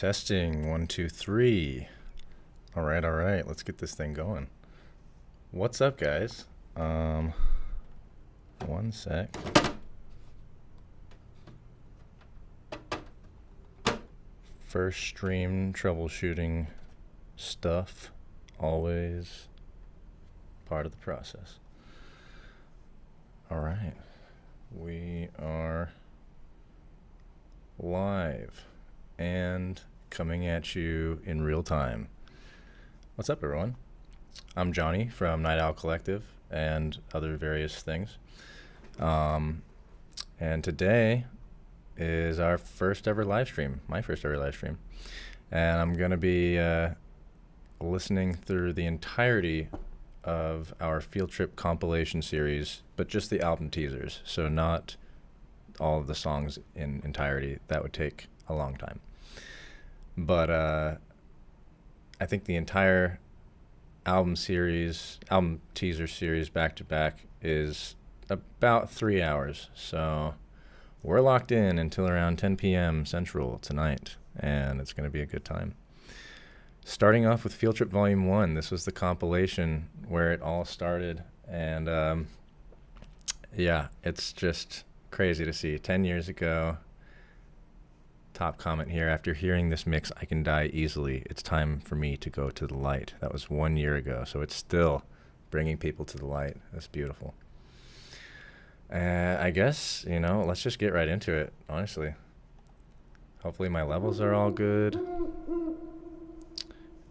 Testing, 1, 2, 3. All right. Let's get this thing going. What's up, guys? One sec. First stream troubleshooting stuff, always part of the process. All right. We are live and coming at you in real time. What's up, everyone? I'm Johnny from Night Owl Collective and other various things. And today is our first ever live stream, my first ever live stream. And I'm going to be listening through the entirety of our Field Trip compilation series, but just the album teasers, so not all of the songs in entirety. That would take a long time. But I think the entire album teaser series back to back is about 3 hours. So we're locked in until around 10 p.m. Central tonight, and it's going to be a good time. Starting off with Field Trip Volume 1, this was the compilation where it all started, and yeah, it's just crazy to see. 10 years ago, top comment here, after hearing this mix, I can die easily. It's time for me to go to the light. That was 1 year ago, so it's still bringing people to the light. That's beautiful. I guess, let's just get right into it, honestly. Hopefully my levels are all good.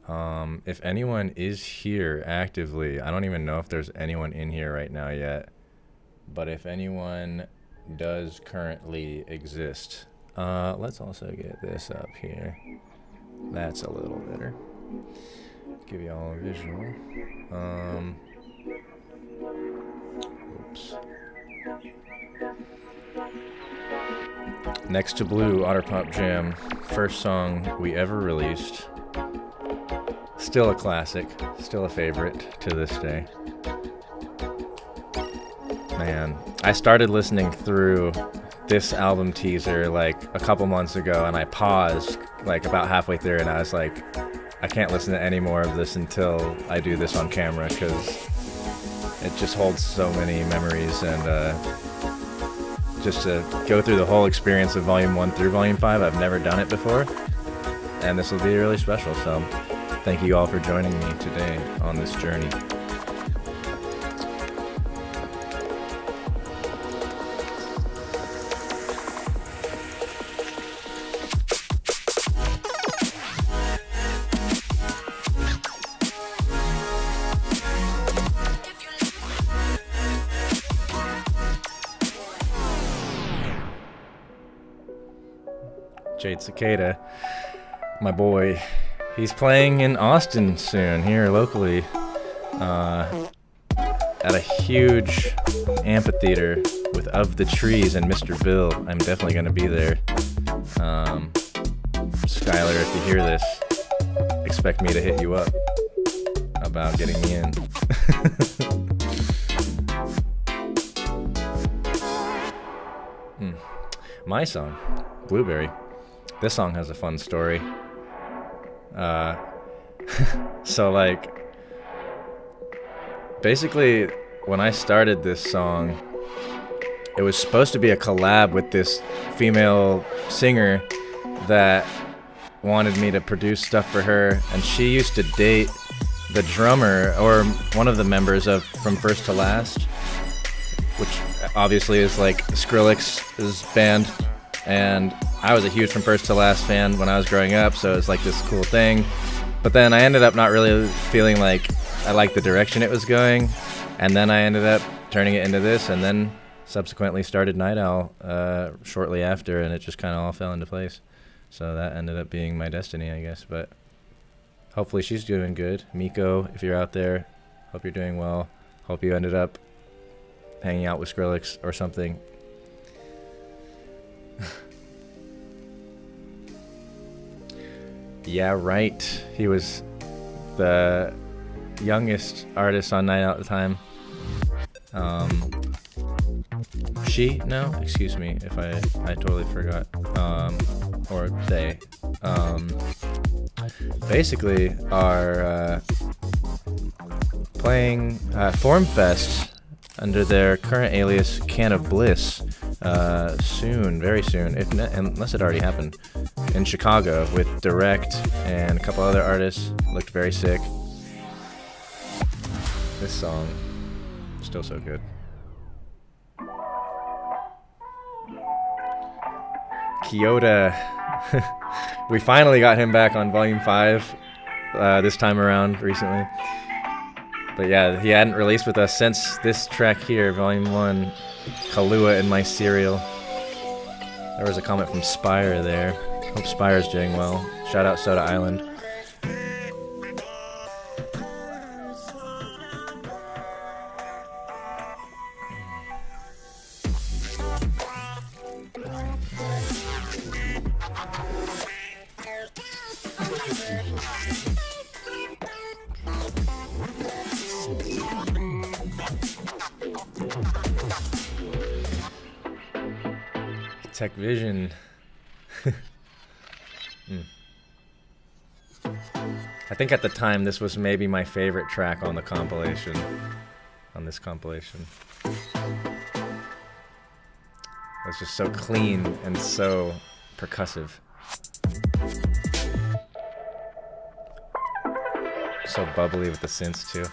If anyone is here actively, I don't even know if there's anyone in here right now yet, but if anyone does currently exist, let's also get this up here. That's a little better. Give you all a visual. Oops. Next to Blue, Otter Pop Jam, first song we ever released. Still a classic, still a favorite to this day. Man, I started listening through this album teaser like a couple months ago, and I paused like about halfway through, and I was like, I can't listen to any more of this until I do this on camera, because it just holds so many memories, and just to go through the whole experience of Volume 1 through Volume 5, I've never done it before, and this will be really special, so thank you all for joining me today on this journey. Jade Cicada, my boy, he's playing in Austin soon, here locally, at a huge amphitheater with Of the Trees and Mr. Bill. I'm definitely going to be there. Skylar, if you hear this, expect me to hit you up about getting me in. My song, Blueberry. This song has a fun story. So like, basically when I started this song, it was supposed to be a collab with this female singer that wanted me to produce stuff for her, and she used to date the drummer or one of the members of From First to Last, which obviously is like Skrillex's band. And I was a huge From First to Last fan when I was growing up, so it was like this cool thing. But then I ended up not really feeling like I liked the direction it was going, and then I ended up turning it into this, and then subsequently started Night Owl shortly after, and it just kind of all fell into place. So that ended up being my destiny, I guess. But hopefully she's doing good. Miko, if you're out there, hope you're doing well. Hope you ended up hanging out with Skrillex or something. Yeah, right. He was the youngest artist on Night Out at the time. She? No, excuse me if I totally forgot. or they, basically are playing Formfest under their current alias Can of Bliss soon, very soon, unless it already happened, in Chicago with Direct and a couple other artists. Looked very sick. This song, still so good. Kyoto. We finally got him back on Volume 5 this time around recently. But yeah, he hadn't released with us since this track here, Volume 1, Kahlua in My Cereal. There was a comment from Spire there. Hope Spire's doing well. Shout out Soda Island. Tech Vision. I think at the time this was maybe my favorite track on the compilation. On this compilation. It's just so clean and so percussive. So bubbly with the synths too.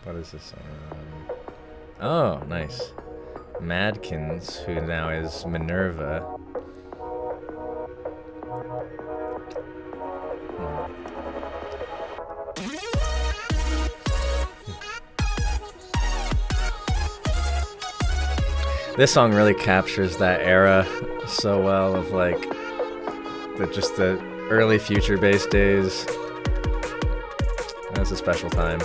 What is this song? Oh, nice. Madkins, who now is Minerva. This song really captures that era so well of like the early Future Bass days. That was a special time.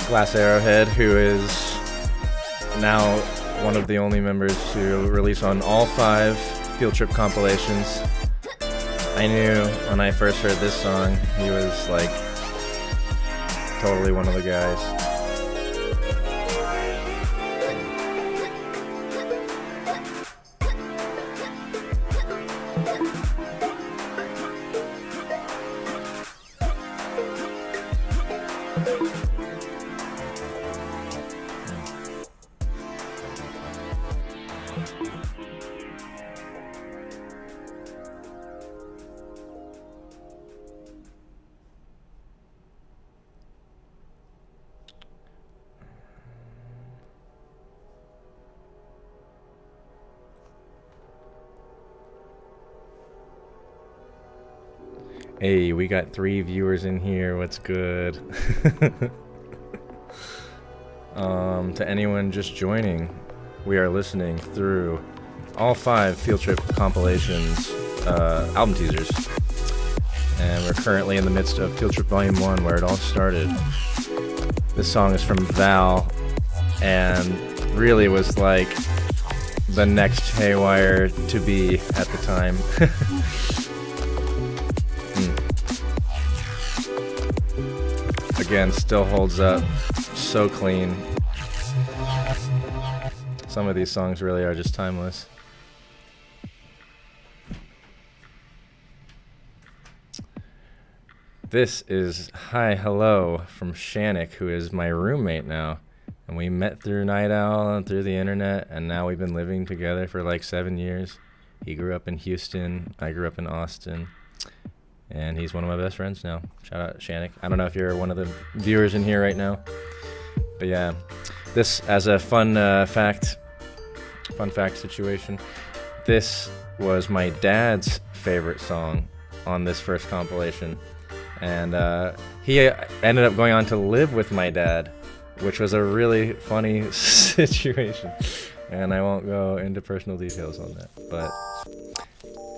Glass Arrowhead, who is now one of the only members to release on all 5 Field Trip compilations. I knew when I first heard this song, he was like totally one of the guys. Hey, we got 3 viewers in here. What's good? To anyone just joining, we are listening through all 5 Field Trip compilations, album teasers. And we're currently in the midst of Field Trip Volume 1, where it all started. This song is from Val, and really was like the next Haywire to be at the time. Again, still holds up, so clean. Some of these songs really are just timeless. This is Hi Hello from Shannick, who is my roommate now. And we met through Night Owl and through the internet, and now we've been living together for like 7 years. He grew up in Houston, I grew up in Austin. And he's one of my best friends now. Shout out Shannick. I don't know if you're one of the viewers in here right now. But yeah, this as a fun fact situation. this was my dad's favorite song on this first compilation. And he ended up going on to live with my dad, which was a really funny situation. And I won't go into personal details on that. But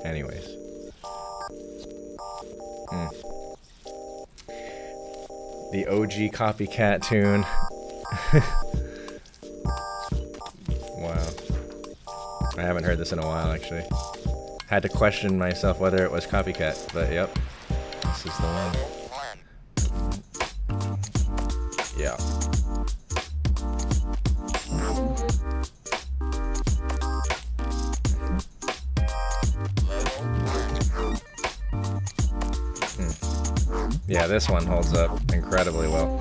anyways. The OG Copycat tune. Wow. I haven't heard this in a while, actually. Had to question myself whether it was Copycat, but yep. This is the one. Yeah. Yeah, this one holds up incredibly well.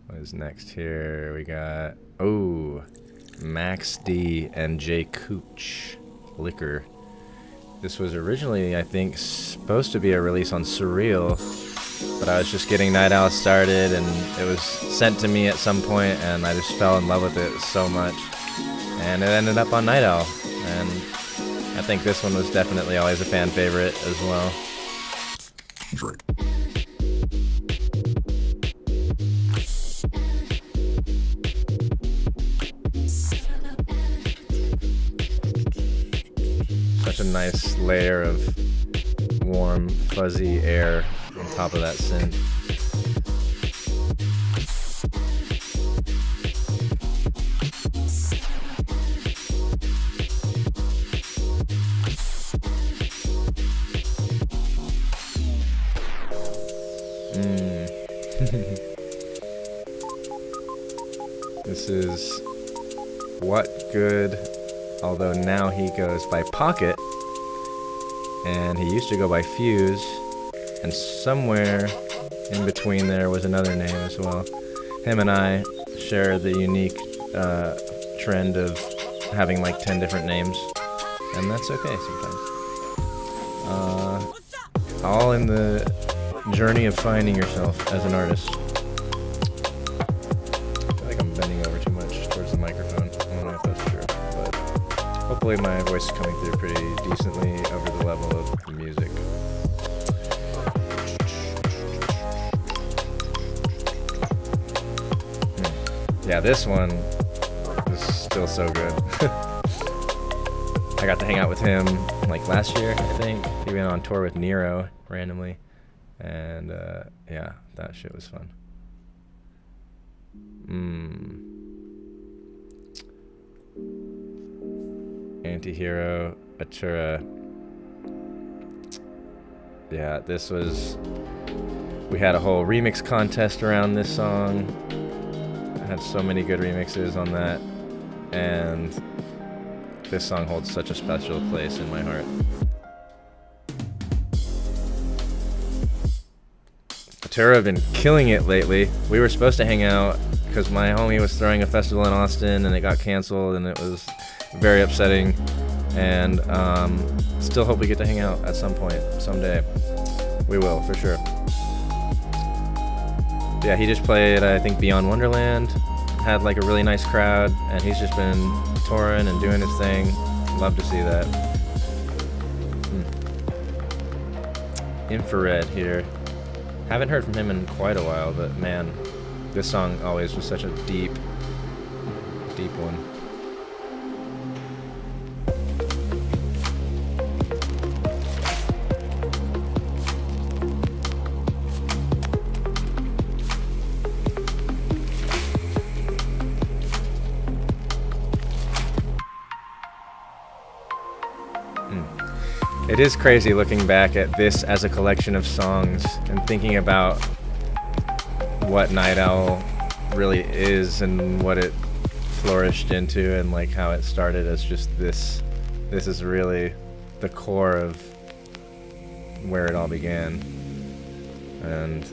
What is next here? We got, Max D and Jay Cooch, Liquor. This was originally, I think, supposed to be a release on Surreal, but I was just getting Night Owl started, and it was sent to me at some point, and I just fell in love with it so much. And it ended up on Night Owl, and I think this one was definitely always a fan favorite as well. Such a nice layer of warm, fuzzy air on top of that synth. This is What Good, although now he goes by Pocket, and he used to go by Fuse, and somewhere in between there was another name as well. Him and I share the unique trend of having like 10 different names, and that's okay sometimes. All in the journey of finding yourself as an artist. I feel like I'm bending over too much towards the microphone. I don't know if that's true, but hopefully my voice is coming through pretty decently over the level of the music. Yeah, this one is still so good. I got to hang out with him like last year, I think. He went on tour with Nero randomly. And yeah, that shit was fun. Antihero, Atura. Yeah, this was... We had a whole remix contest around this song. I had so many good remixes on that. And this song holds such a special place in my heart. Atura have been killing it lately. We were supposed to hang out because my homie was throwing a festival in Austin and it got canceled, and it was very upsetting. And still hope we get to hang out at some point, someday. We will, for sure. Yeah, he just played, I think, Beyond Wonderland. Had like a really nice crowd, and he's just been touring and doing his thing. Love to see that. Infrared here. Haven't heard from him in quite a while, but man, this song always was such a deep, deep one. It is crazy looking back at this as a collection of songs and thinking about what Night Owl really is and what it flourished into, and like how it started as just this. This is really the core of where it all began. And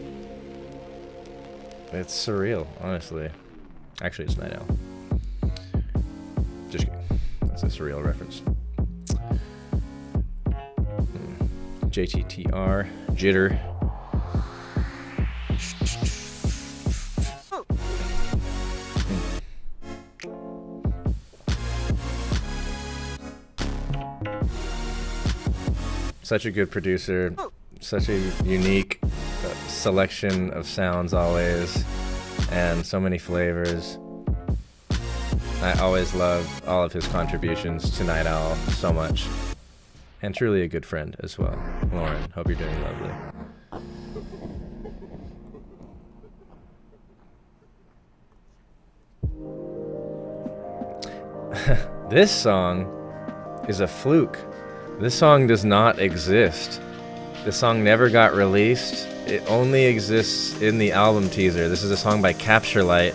it's surreal, honestly. Actually, it's Night Owl. Just kidding. That's a surreal reference. JTTR, Jitter. Such a good producer, such a unique selection of sounds always, and so many flavors. I always love all of his contributions to Night Owl so much. And truly a good friend as well. Lauren, hope you're doing lovely. This song is a fluke. This song does not exist. This song never got released. It only exists in the album teaser. This is a song by Capture Light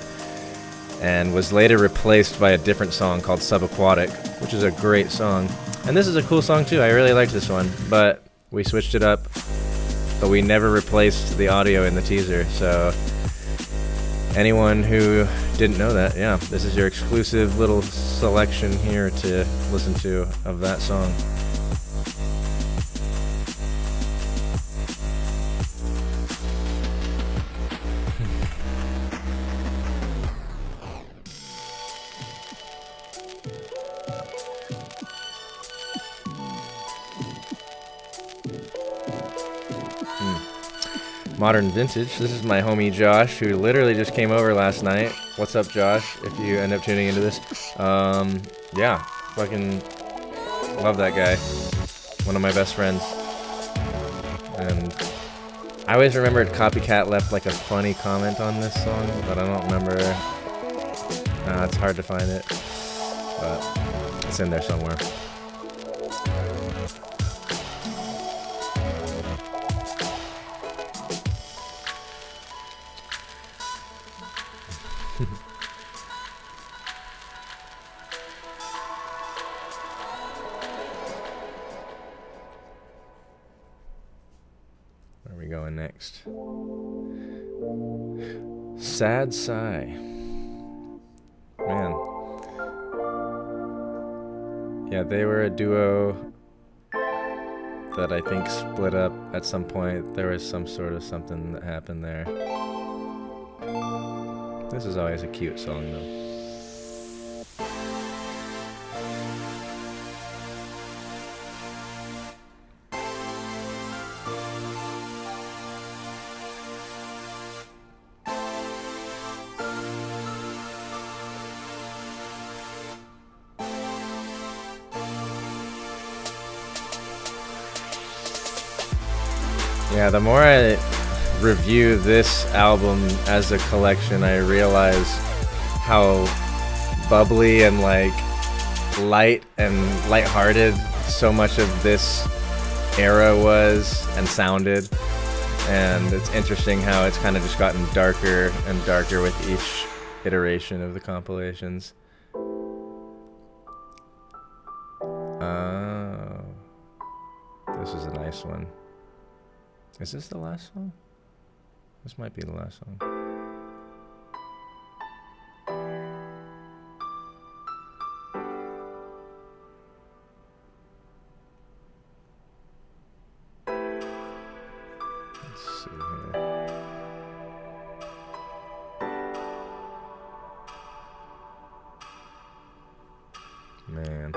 and was later replaced by a different song called Subaquatic, which is a great song. And this is a cool song too. I really like this one, but we switched it up, but we never replaced the audio in the teaser. So anyone who didn't know that, yeah, this is your exclusive little selection here to listen to of that song. Modern Vintage. This is my homie Josh, who literally just came over last night. What's up, Josh, if you end up tuning into this? Yeah, fucking love that guy. One of my best friends. And I always remembered Copycat left like a funny comment on this song, but I don't remember. It's hard to find it, but it's in there somewhere. Where are we going next? Sad Sigh. Man. Yeah, they were a duo that I think split up at some point. There was some sort of something that happened there. This is always a cute song, though. Yeah, the more I review this album as a collection, I realize how bubbly and like light and lighthearted so much of this era was and sounded. And it's interesting how it's kind of just gotten darker and darker with each iteration of the compilations. Oh, this is a nice one. Is this the last song? This might be the last song. Let's see here. Man.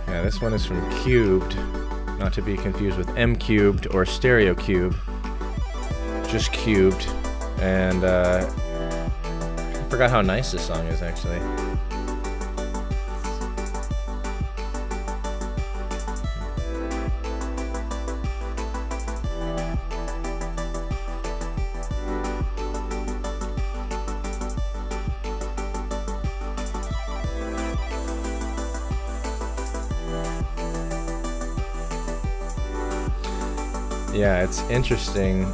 Yeah, this one is from Cubed, not to be confused with M Cubed or Stereo Cube, just Cubed, and I forgot how nice this song is actually. Yeah, it's interesting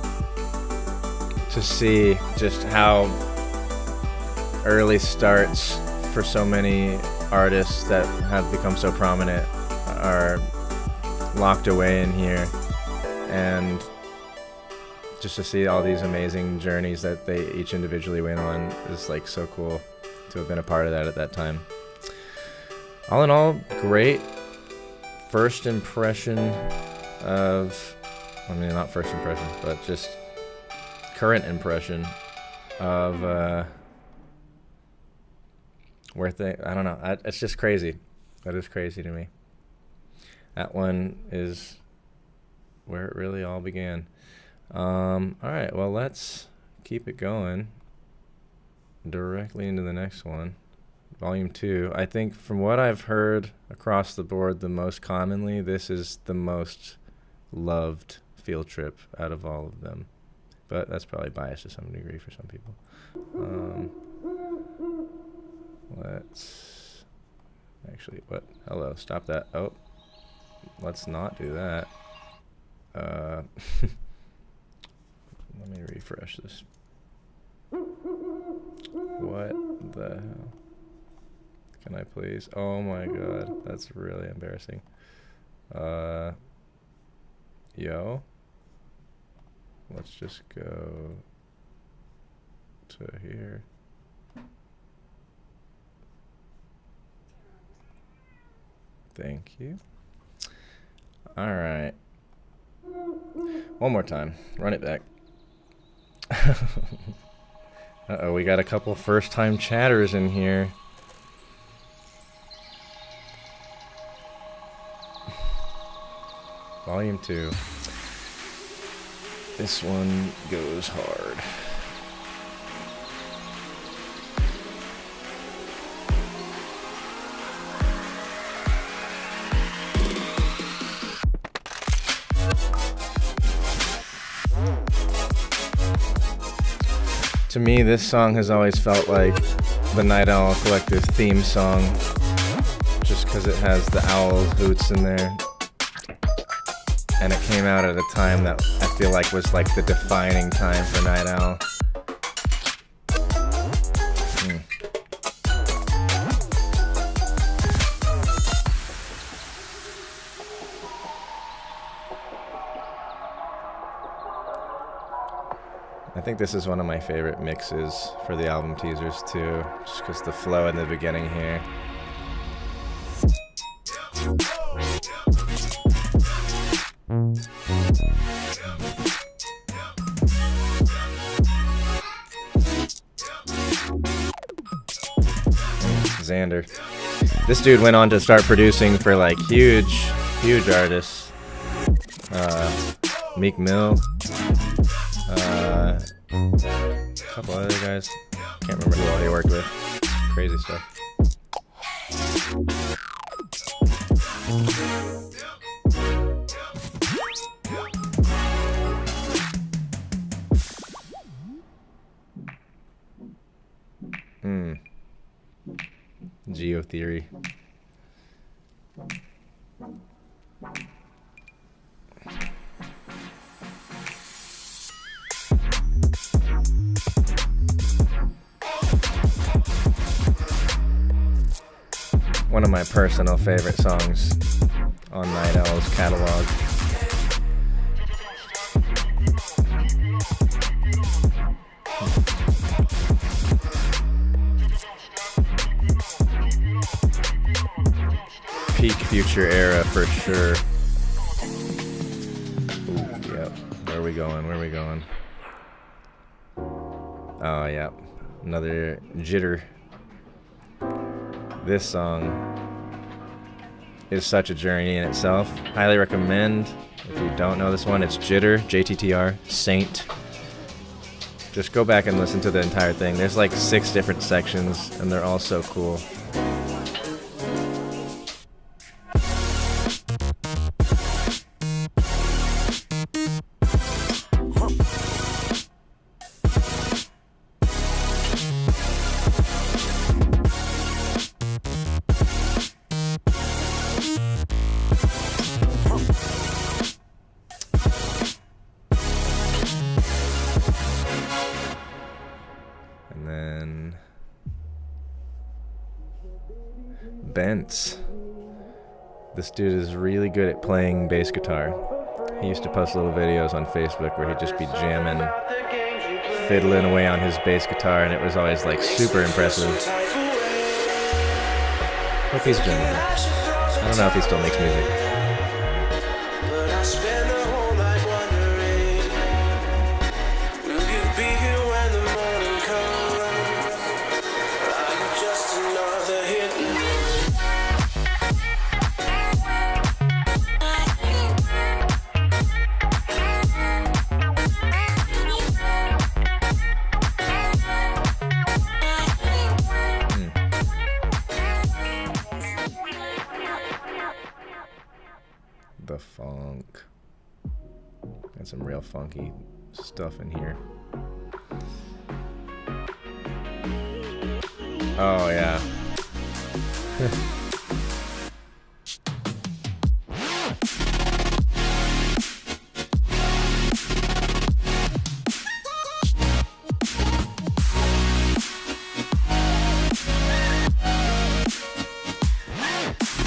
to see just how early starts for so many artists that have become so prominent are locked away in here, and just to see all these amazing journeys that they each individually went on is like so cool to have been a part of that at that time. All in all, great first impression of, I mean, not first impression, but just current impression of I don't know. It's just crazy. That is crazy to me. That one is where it really all began. All right, well, let's keep it going directly into the next one. Volume 2. I think from what I've heard across the board, the most commonly, this is the most loved Field Trip out of all of them. But that's probably biased to some degree for some people. Let's actually, what? Hello, stop that. Oh, let's not do that. Let me refresh this. What the hell? Can I please? Oh my god, that's really embarrassing. Yo. Let's just go to here. Thank you. All right. One more time. Run it back. Uh-oh, we got a couple first-time chatters in here. Volume 2. This one goes hard. To me, this song has always felt like the Night Owl Collective theme song, just because it has the owl hoots in there. And it came out at a time that I feel like was like the defining time for Night Owl. I think this is one of my favorite mixes for the album teasers too, just because the flow in the beginning here. Xander. This dude went on to start producing for like huge artists. Meek Mill. A couple other guys. Can't remember who all he worked with. Crazy stuff. Geotheory. One of my personal favorite songs on Night Owl's catalog. Peak Future era for sure. Ooh, yep. Where are we going? Where are we going? Oh, yeah. Another Jitter. This song is such a journey in itself. Highly recommend. If you don't know this one, it's Jitter, JTTR, Saint. Just go back and listen to the entire thing. There's like 6 different sections, and they're all so cool. And then Bents. This dude is really good at playing bass guitar. He used to post little videos on Facebook where he'd just be jamming, fiddling away on his bass guitar, and it was always like super impressive. Hope he's doing it. I don't know if he still makes music. The funk. Got some real funky stuff in here. Oh yeah.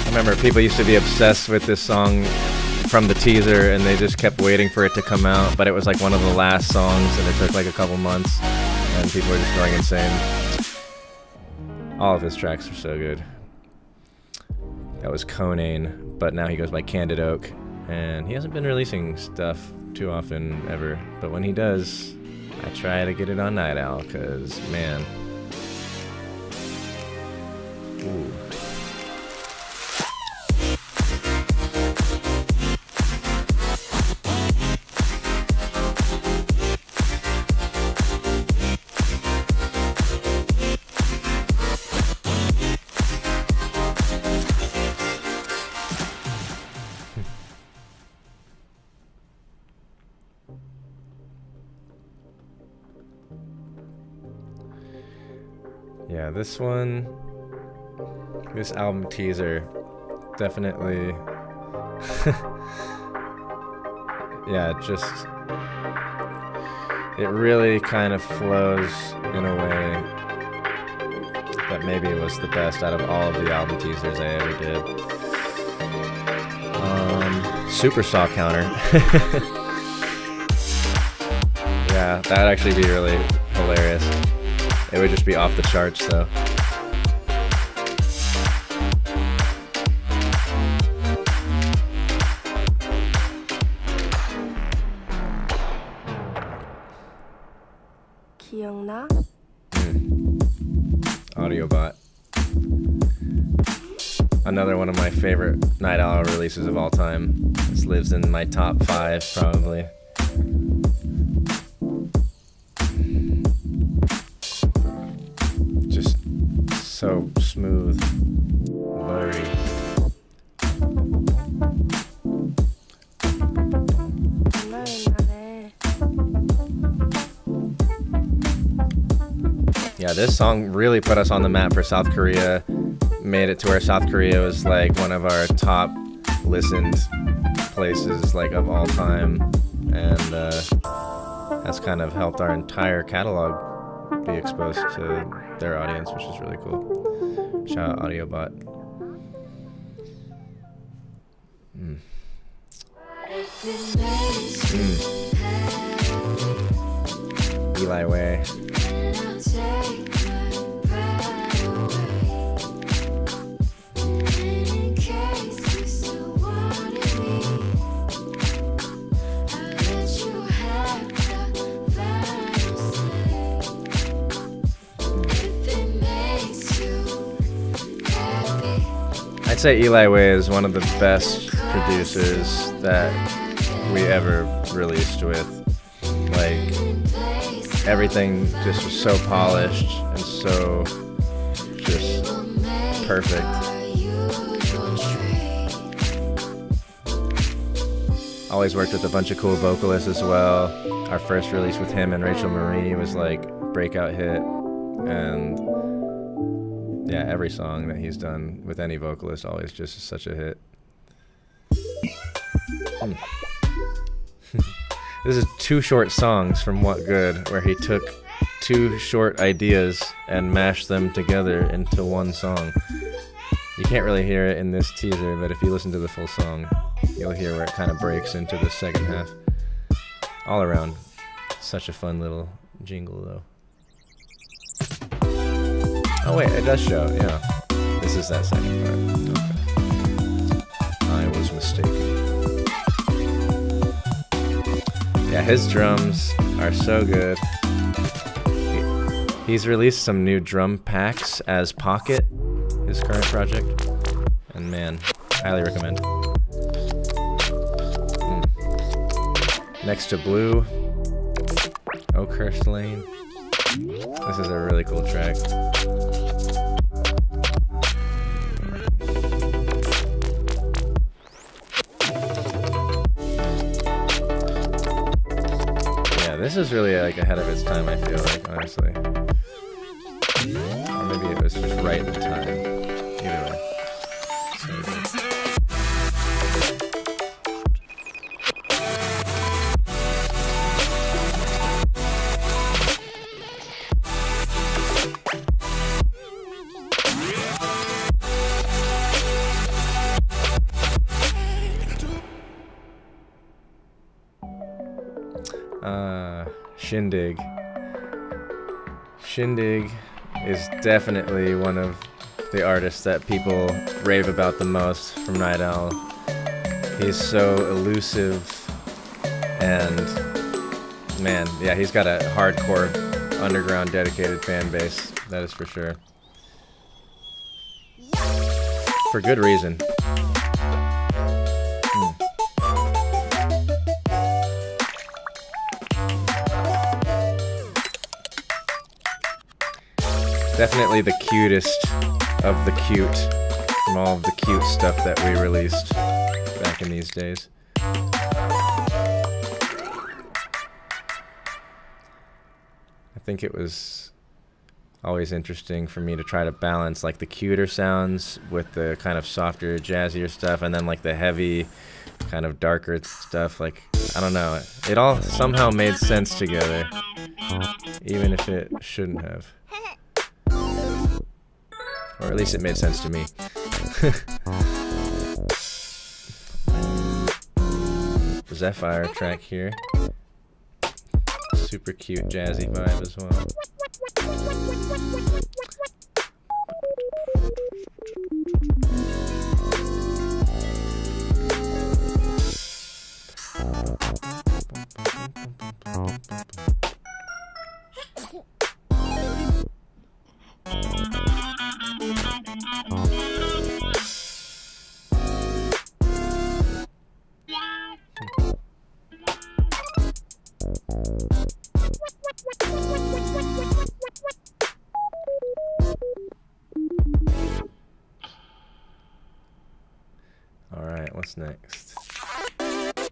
I remember people used to be obsessed with this song from the teaser, and they just kept waiting for it to come out, but it was like one of the last songs, and it took like a couple months, and people were just going insane. All of his tracks are so good. That was Conane, but now he goes by Candid Oak, and he hasn't been releasing stuff too often ever, but when he does, I try to get it on Night Owl, because man. Ooh. Yeah, this album teaser, definitely, yeah, it really kind of flows in a way that maybe was the best out of all of the album teasers I ever did. Super Saw Counter. Yeah, that'd actually be really hilarious. It would just be off the charts, though. 기억나? Audiobot. Another one of my favorite Night Owl releases of all time. This lives in my top 5, probably. Just so smooth, buttery. Yeah, this song really put us on the map for South Korea. Made it to where South Korea was like one of our top listened places like of all time, and has kind of helped our entire catalog be exposed to their audience, which is really cool. Shout out Audiobot. Eli Way. I'd say Eli Way is one of the best producers that we ever released with. Like, everything just was so polished and so just perfect. Always worked with a bunch of cool vocalists as well. Our first release with him and Rachel Marie was like a breakout hit, and yeah, every song that he's done with any vocalist always just is such a hit. This is 2 short songs from What Good, where he took 2 short ideas and mashed them together into one song. You can't really hear it in this teaser, but if you listen to the full song, you'll hear where it kind of breaks into the second half. All around, such a fun little jingle though. Oh wait, it does show, yeah. This is that second part. Okay. I was mistaken. Yeah, his drums are so good. He's released some new drum packs as Pocket, his current project. And man, highly recommend. Next to Blue, Oakhurst Lane. This is a really cool track. Yeah, this is really like ahead of its time, I feel like, honestly. Or maybe it was just right in time. Either way. So Shindig. Shindig is definitely one of the artists that people rave about the most from Night Owl. He's so elusive and man, yeah, he's got a hardcore underground dedicated fan base, that is for sure. For good reason. Definitely the cutest of the cute from all of the cute stuff that we released back in these days. I think it was always interesting for me to try to balance like the cuter sounds with the kind of softer, jazzier stuff, and then like the heavy, kind of darker stuff. Like, I don't know, it all somehow made sense together, even if it shouldn't have. Or at least it made sense to me. Zephyr track here. Super cute jazzy vibe as well. Alright, what's next? That's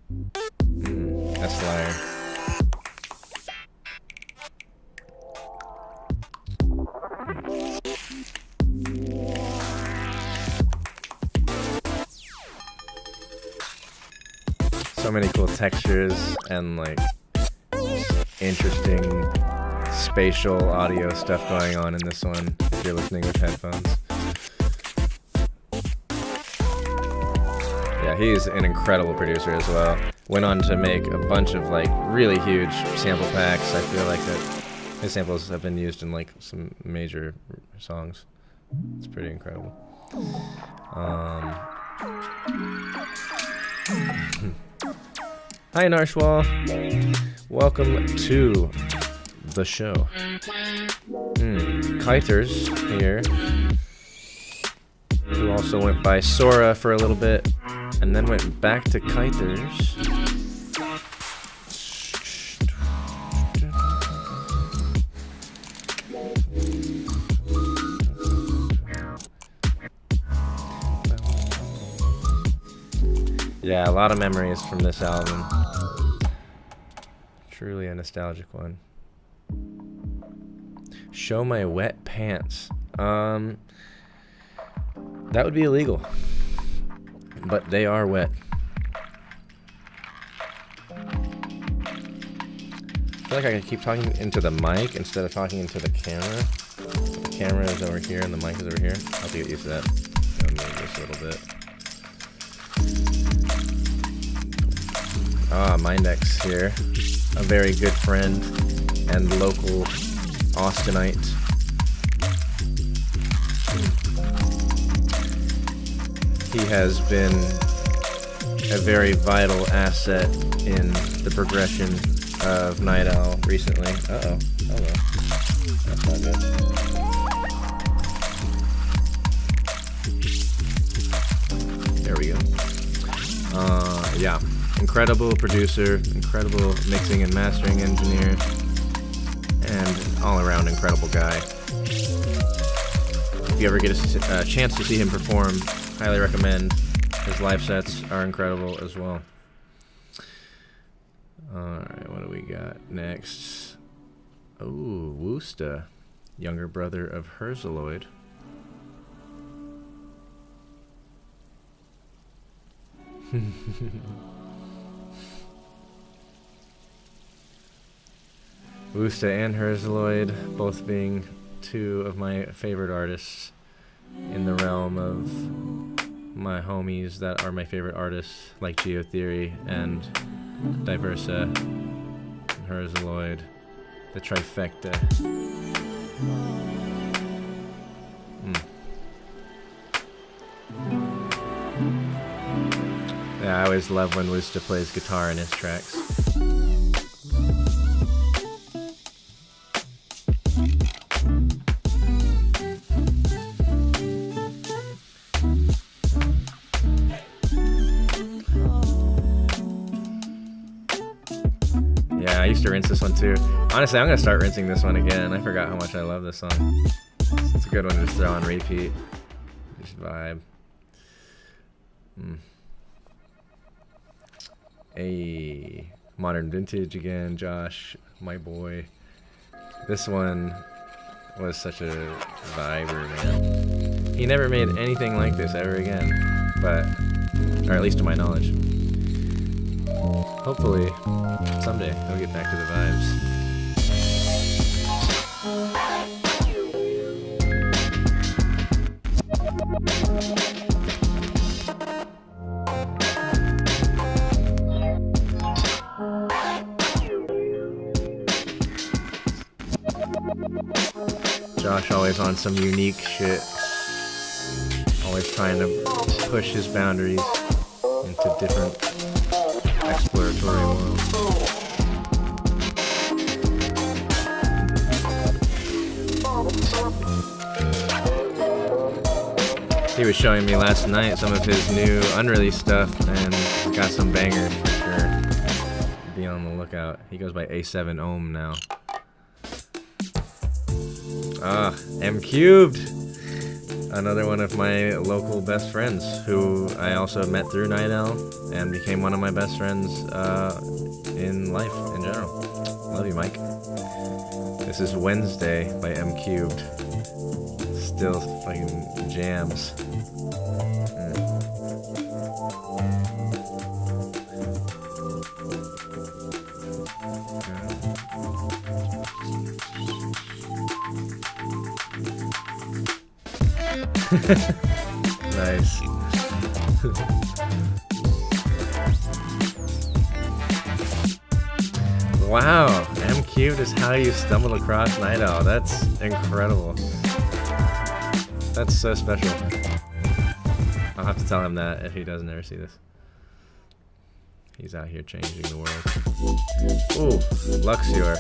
Liar. So many cool textures and like interesting spatial audio stuff going on in this one if you're listening with headphones. Yeah, he's an incredible producer as well. Went on to make a bunch of like really huge sample packs. I feel like that his samples have been used in like some major songs. It's pretty incredible. Hi Narshwal, welcome to the show. Kiters here, who also went by Sora for a little bit, and then went back to Kiters. Yeah, a lot of memories from this album. Truly a nostalgic one. Show my wet pants. That would be illegal. But they are wet. I feel like I could keep talking into the mic instead of talking into the camera. The camera is over here and the mic is over here. I'll have to get used to that. I'll move this a little bit. Mindex here, a very good friend and local Austinite. He has been a very vital asset in the progression of Night Owl recently. Uh-oh. Hello. That's not good. There we go. Yeah. Incredible producer, incredible mixing and mastering engineer, and all-around incredible guy. If you ever get a chance to see him perform, highly recommend. His live sets are incredible as well. Alright, what do we got next? Oh, Woosta, younger brother of Herzaloid. Woosta and Herzaloid, both being two of my favorite artists in the realm of my homies that are my favorite artists, like Geotheory and Diversa and Herzaloid, the trifecta. Yeah, I always love when Woosta plays guitar in his tracks. Yeah, I used to rinse this one too. Honestly, I'm gonna start rinsing this one again. I forgot how much I love this song. It's a good one to just throw on repeat. Just vibe. Hey, Modern Vintage again, Josh, my boy. This one was such a viber, man. He never made anything like this ever again, or at least to my knowledge. Hopefully, someday he'll get back to the vibes. Josh always on some unique shit. Always trying to push his boundaries into different exploratory worlds. He was showing me last night some of his new unreleased stuff, and got some bangers for sure. Be on the lookout. He goes by A7 Ohm now. M Cubed, another one of my local best friends who I also met through Night Owl and became one of my best friends in life in general. Love you, Mike. This is Wednesday by M Cubed. Still fucking jams. Nice. Wow, M Cubed is how you stumbled across Night Owl. That's incredible. That's so special. I'll have to tell him that if he doesn't ever see this. He's out here changing the world. Ooh, Luxior.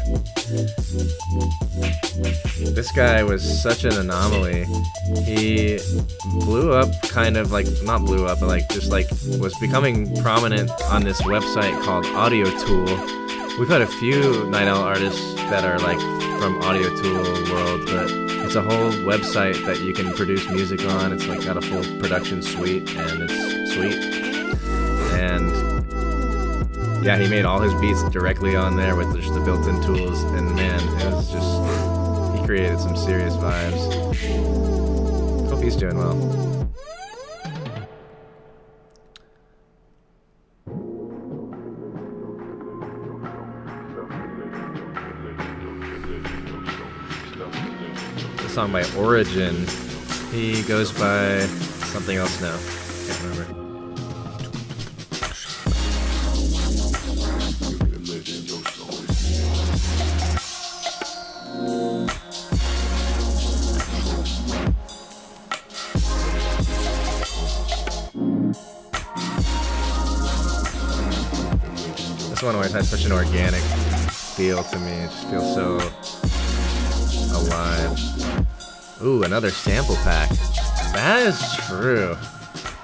This guy was such an anomaly. He blew up, kind of like, not blew up, but like just like was becoming prominent on this website called Audio Tool. We've had a few Night Owl artists that are like from Audio Tool world, but it's a whole website that you can produce music on. It's like got a full production suite, and it's sweet. And yeah, he made all his beats directly on there with just the built-in tools, and man, it was just, he created some serious vibes. Hope he's doing well. The song by Origin. He goes by something else now. Can't remember. one always had such an organic feel to me. It just feels so alive. Ooh, another sample pack. That is true.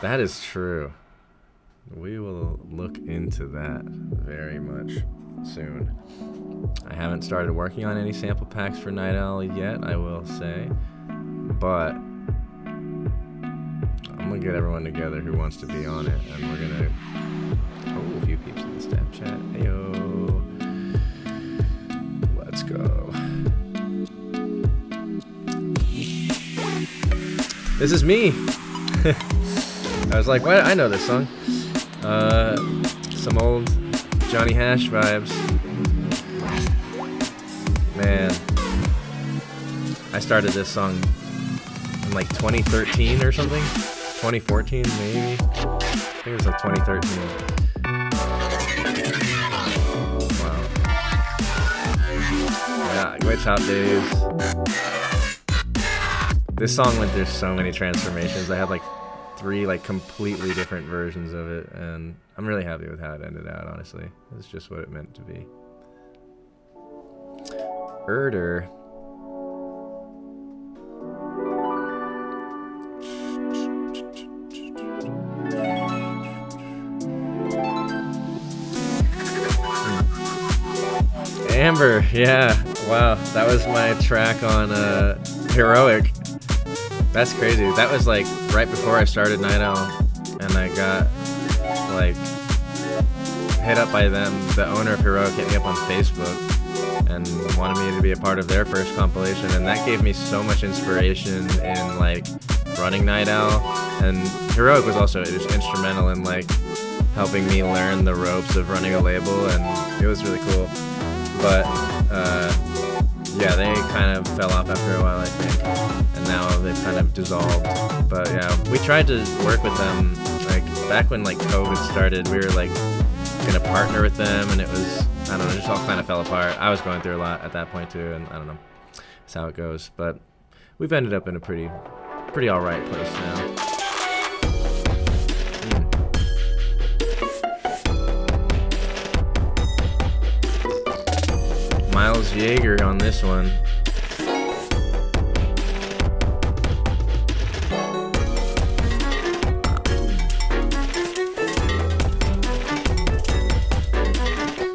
That is true. We will look into that very much soon. I haven't started working on any sample packs for Night Owl yet, I will say. But I'm gonna get everyone together who wants to be on it, and we're gonna... Oh, a few peeps in the staff chat. Heyo. Let's go. This is me. I was like, what? I know this song. Some old Johnny Hash vibes. Man, I started this song in like 2013 or something. 2014 maybe. I think it was like 2013. Wow. Yeah, Glitch Hop days. This song went through so many transformations. I had like 3 like completely different versions of it, and I'm really happy with how it ended out, honestly. It's just what it meant to be. Herder. Amber, yeah. Wow, that was my track on Heroic. That's crazy. That was like right before I started Night Owl, and I got like hit up by them. The owner of Heroic hit me up on Facebook and wanted me to be a part of their first compilation, and that gave me so much inspiration in like running Night Owl. And Heroic was also just instrumental in like helping me learn the ropes of running a label, and it was really cool. But yeah, they kind of fell off after a while, I think, and now they've kind of dissolved. But yeah, we tried to work with them like back when like COVID started. We were like gonna partner with them, and it was, I don't know, just all kind of fell apart. I was going through a lot at that point too, and I don't know, that's how it goes. But we've ended up in a pretty all right place now. Miles Jaeger on this one.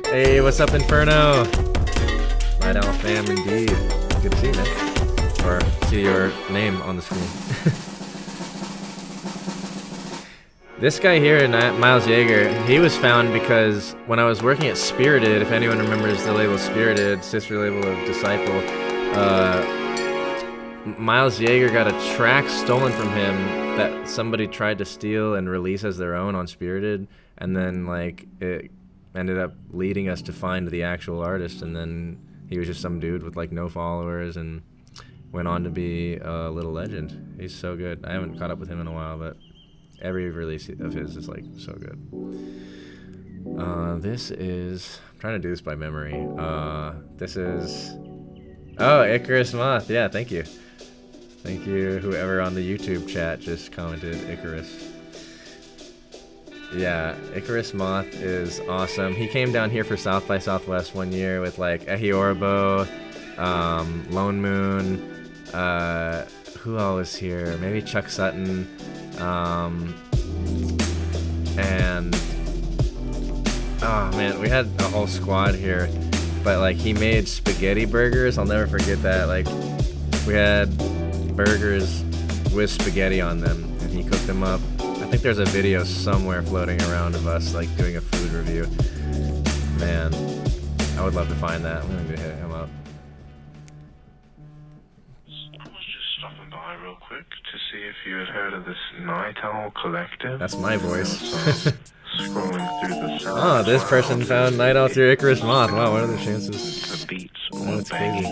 Hey, what's up, Inferno? Night Owl fam, indeed. Good to see you, man. Or see your name on the screen. This guy here, Miles Jaeger, he was found because when I was working at Spirited, if anyone remembers the label Spirited, sister label of Disciple, Miles Jaeger got a track stolen from him that somebody tried to steal and release as their own on Spirited, and then like it ended up leading us to find the actual artist, and then he was just some dude with like no followers and went on to be a little legend. He's so good. I haven't caught up with him in a while, but every release of his is like so good. This is, I'm trying to do this by memory. This is, oh, Icarus Moth. Yeah, thank you. Thank you, whoever on the YouTube chat just commented Icarus. Yeah, Icarus Moth is awesome. He came down here for South by Southwest one year with like Ehiorbo, Lone Moon, who all was here? Maybe Chuck Sutton. And oh man, we had a whole squad here, but like he made spaghetti burgers. I'll never forget that. Like we had burgers with spaghetti on them, and he cooked them up. I think there's a video somewhere floating around of us like doing a food review. Man, I would love to find that. I'm going to hit him up. I was just stopping by real quick to see if you had heard of this Night Owl Collective. That's my voice. Scrolling through the oh, this person found Night Owl through Icarus Moth. Wow, what are the chances? The beats Oh, that's crazy.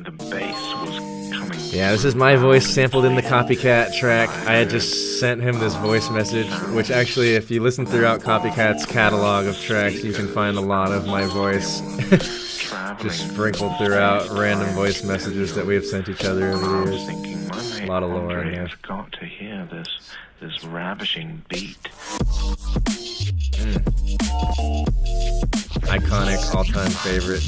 The bass was coming. Yeah, this is my voice sampled in the Copycat track. I had just sent him this voice message, which actually, if you listen throughout Copycat's catalog of tracks, you can find a lot of my voice just sprinkled throughout random voice messages that we have sent each other over the years. A lot of lore in there. Got to hear this ravishing beat. Iconic, all-time favorite.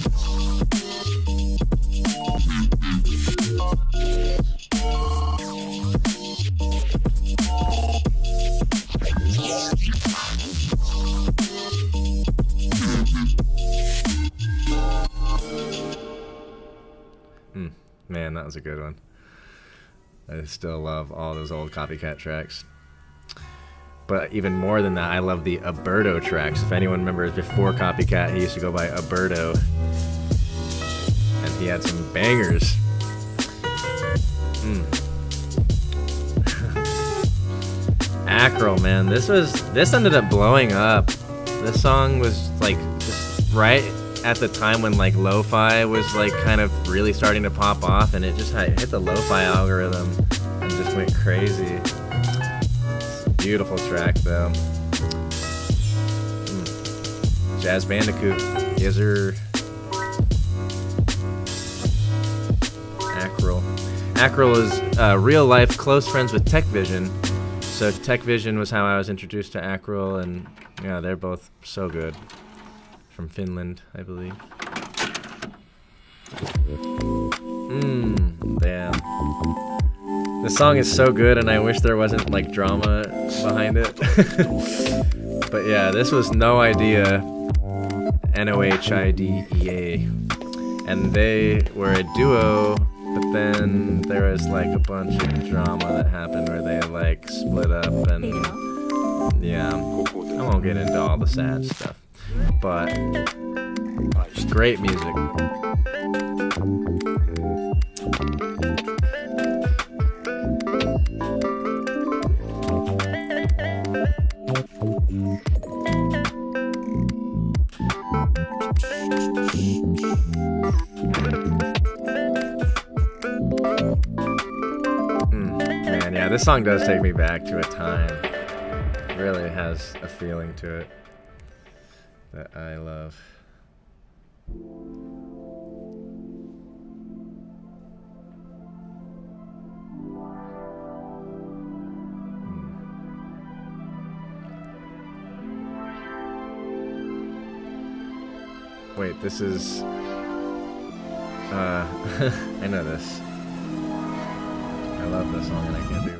Man, that was a good one. I still love all those old Copycat tracks. But even more than that, I love the Alberto tracks. If anyone remembers, before Copycat, he used to go by Alberto. And he had some bangers. Acryl, man. This ended up blowing up. This song was like just right at the time when like lo-fi was like kind of really starting to pop off, and it just hit the lo-fi algorithm and just went crazy. It's a beautiful track though. Jazz Bandicoot, Gizzard, Acryl. Acryl is real life close friends with Tech Vision. So Tech Vision was how I was introduced to Acryl, and yeah, they're both so good. From Finland, I believe. Damn. This song is so good, and I wish there wasn't like drama behind it. But yeah, this was No Idea, Nohidea, and they were a duo. But then there was like a bunch of drama that happened where they like split up, and yeah, I won't get into all the sad stuff. But great music. Man, yeah, this song does take me back to a time. It really has a feeling to it that I love. Wait, this is I know this. I love this song and I can't do it.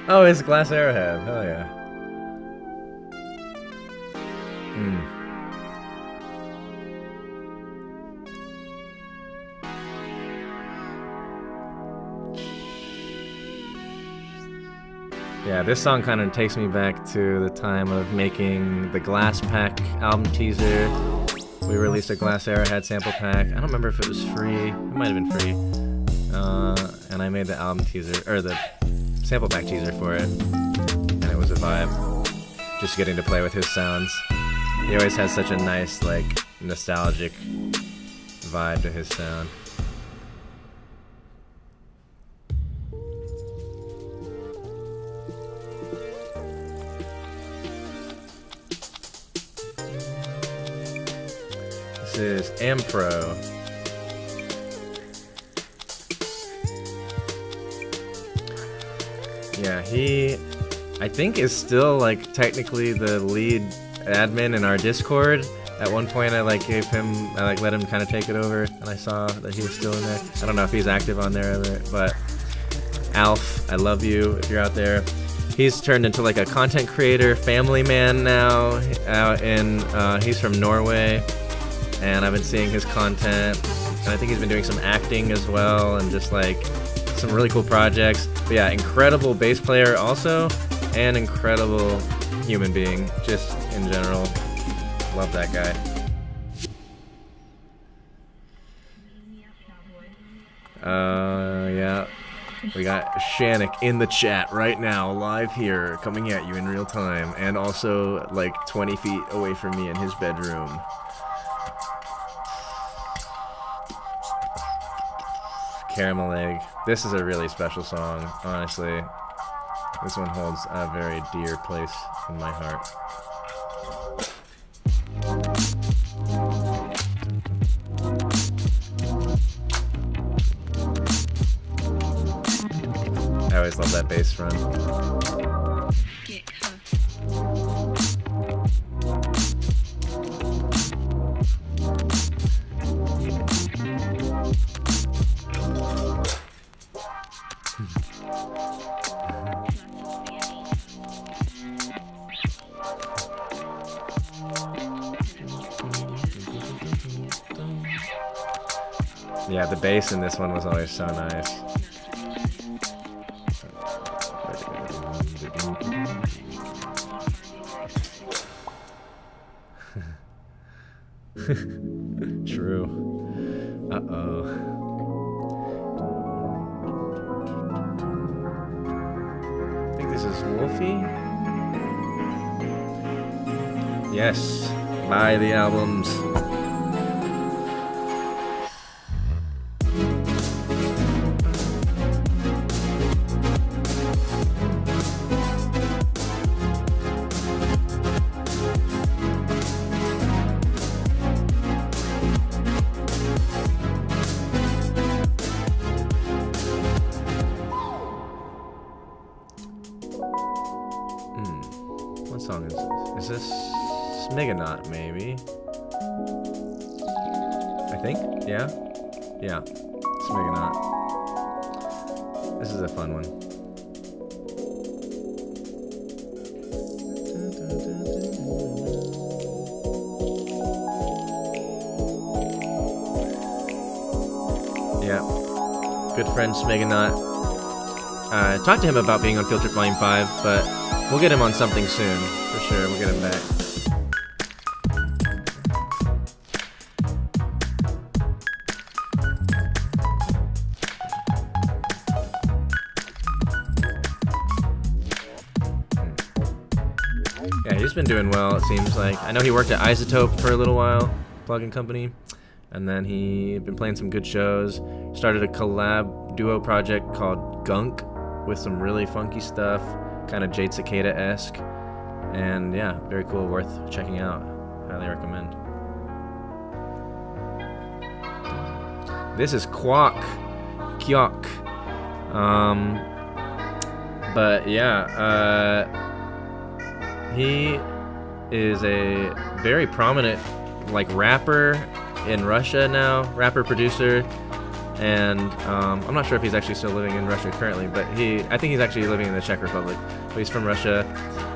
Oh, it's Glass Arrowhead. Hell yeah. Yeah, this song kind of takes me back to the time of making the Glass Pack album teaser. We released a Glass Arrowhead sample pack. I don't remember if it was free. It might have been free. And I made the album teaser, or the sample pack teaser for it. And it was a vibe. Just getting to play with his sounds. He always has such a nice, like, nostalgic vibe to his sound. This is Ampro. Yeah, he, I think, is still, like, technically the lead admin in our Discord. At one point I let him kind of take it over, and I saw that he was still in there. I don't know if he's active on there ever, but Alf, I love you if you're out there. He's turned into like a content creator, family man now, he's from Norway, and I've been seeing his content, and I think he's been doing some acting as well, and just like some really cool projects. But yeah, incredible bass player also, and incredible human being, just in general. Love that guy. Yeah. We got Shannick in the chat right now, live here, coming at you in real time, and also like 20 feet away from me in his bedroom. Caramel Egg. This is a really special song, honestly. This one holds a very dear place in my heart. I always love that bass run. Yeah, the bass in this one was always so nice. True. Uh-oh. I think this is Wolfie. Yes, buy the albums. What song is this? Is this Smigonaut, maybe? I think? Yeah? Yeah. Smigonaut. This is a fun one. Yeah. Good friend Smigonaut. Talked to him about being on Field Trip Volume 5, but we'll get him on something soon, for sure. We'll get him back. Yeah, he's been doing well, it seems like. I know he worked at Isotope for a little while, plugin company, and then he been playing some good shows. Started a collab duo project called Gunk with some really funky stuff, kind of Jade Cicada-esque, and yeah, very cool, worth checking out. Highly recommend. This is Kyok. But yeah, he is a very prominent like rapper in Russia now, rapper producer, and I'm not sure if he's actually still living in Russia currently, but I think he's actually living in the Czech Republic, but he's from Russia,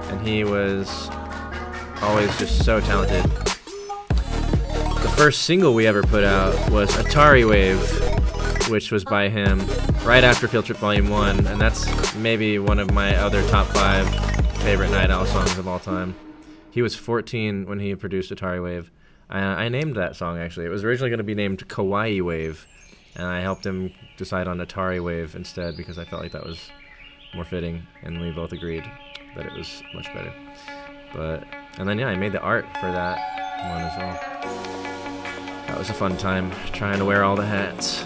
and he was always just so talented. The first single we ever put out was Atari Wave, which was by him right after Field Trip Volume 1, and that's maybe one of my other top 5 favorite Night Owl songs of all time. He was 14 when he produced Atari Wave. I named that song, actually. It was originally going to be named Kawaii Wave, and I helped him decide on Atari Wave instead because I felt like that was more fitting, and we both agreed that it was much better. And then yeah, I made the art for that one as well. That was a fun time, trying to wear all the hats.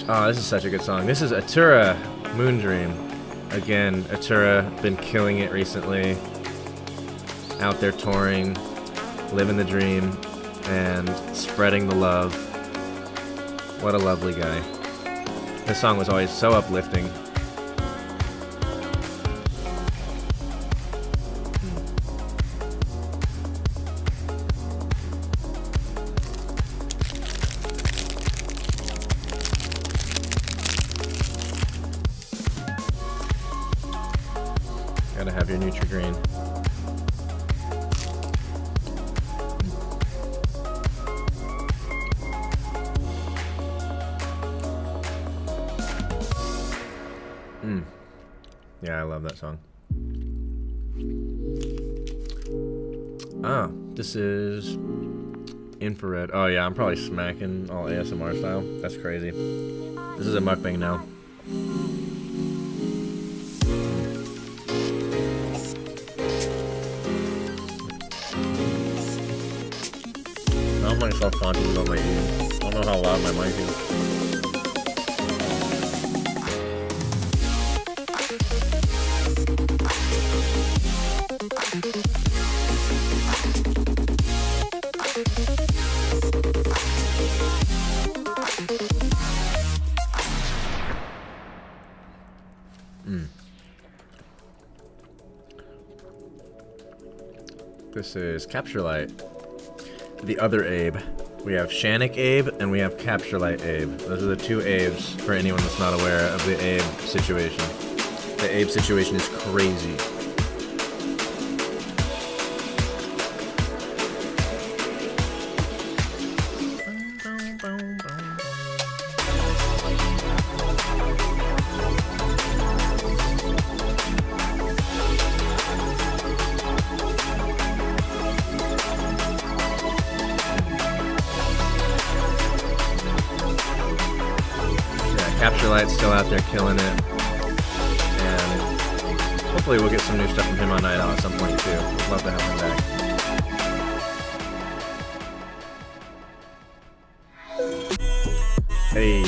Oh, this is such a good song. This is Atura, Moondream. Again, Atura, been killing it recently. Out there touring, living the dream, and spreading the love. What a lovely guy. This song was always so uplifting. Gotta have your Nutri-Green. Yeah, I love that song. Ah, this is Infrared. Oh yeah, I'm probably smacking all ASMR style. That's crazy. This is a mukbang now. I don't myself talking about my eating. I don't know how loud my mic is. This is Capture Light. The other Abe. We have Shannick Abe and we have Capture Light Abe. Those are the two Abes for anyone that's not aware of the Abe situation. The Abe situation is crazy. Capture Light's still out there killing it. And hopefully we'll get some new stuff from him on Night Owl at some point too. I'd love to have him back. Hey.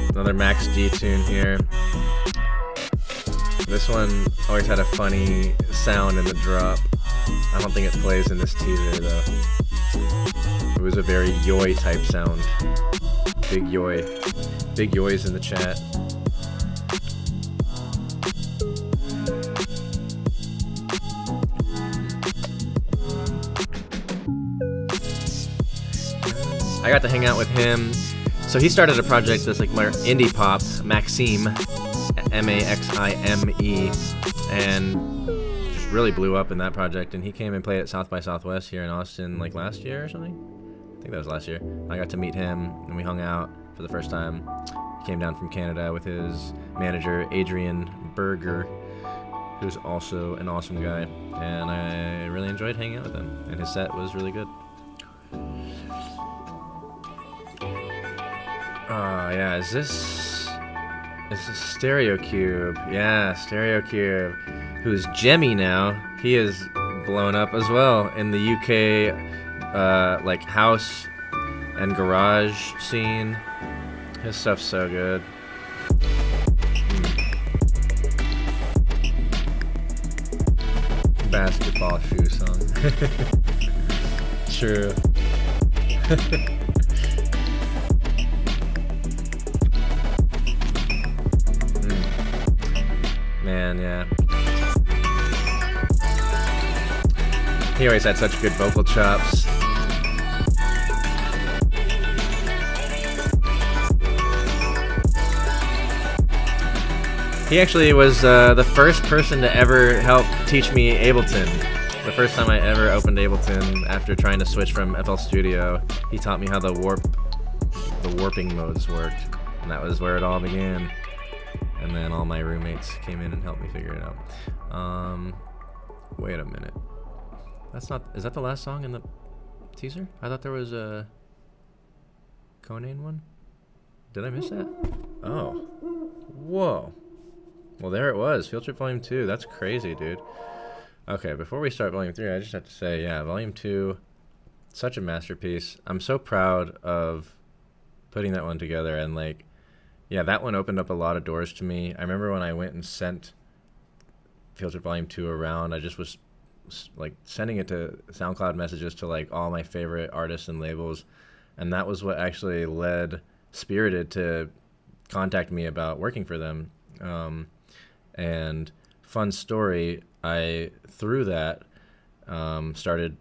Another Max D tune here. This one always had a funny sound in the drop. I don't think it plays in this teaser though. It was a very yoy type sound. Big yoy. Big yoys in the chat. I got to hang out with him. So he started a project that's like more indie pop, Maxime, M-A-X-I-M-E, and just really blew up in that project. And he came and played at South by Southwest here in Austin like last year or something. I think that was last year. I got to meet him and we hung out for the first time. He came down from Canada with his manager, Adrian Berger, who's also an awesome guy. And I really enjoyed hanging out with him. And his set was really good. Yeah, is this Stereo Cube? Yeah, Stereo Cube, who's Jemmy now. He is blown up as well in the UK, like house and garage scene. His stuff's so good. Basketball shoe song. True. Man, yeah. He always had such good vocal chops. He actually was the first person to ever help teach me Ableton. The first time I ever opened Ableton after trying to switch from FL Studio, he taught me how the warping modes worked, and that was where it all began. And then all my roommates came in and helped me figure it out. Wait a minute. Is that the last song in the teaser? I thought there was a Conan one. Did I miss that? Oh. Whoa. Well, there it was. Field Trip Volume 2. That's crazy, dude. Okay, before we start Volume 3, I just have to say, yeah, Volume 2, such a masterpiece. I'm so proud of putting that one together, and like, yeah, that one opened up a lot of doors to me. I remember when I went and sent Field Trip Volume 2 around, I just was like sending it to SoundCloud messages to like all my favorite artists and labels, and that was what actually led Spirited to contact me about working for them. And fun story, I through that started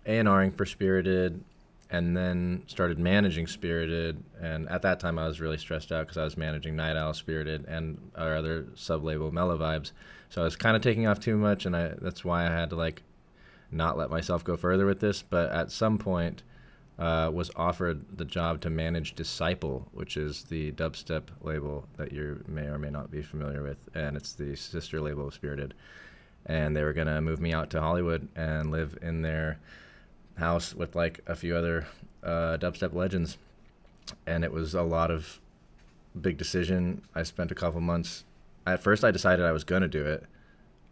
A&Ring for Spirited, and then started managing Spirited. And at that time I was really stressed out because I was managing Night Owl, Spirited, and our other sub-label Mellow Vibes. So I was kind of taking off too much, and that's why I had to like not let myself go further with this. But at some point was offered the job to manage Disciple, which is the dubstep label that you may or may not be familiar with, and it's the sister label of Spirited. And they were going to move me out to Hollywood and live in their house with like a few other dubstep legends. And it was a lot of big decision. I spent a couple months. At first I decided I was going to do it,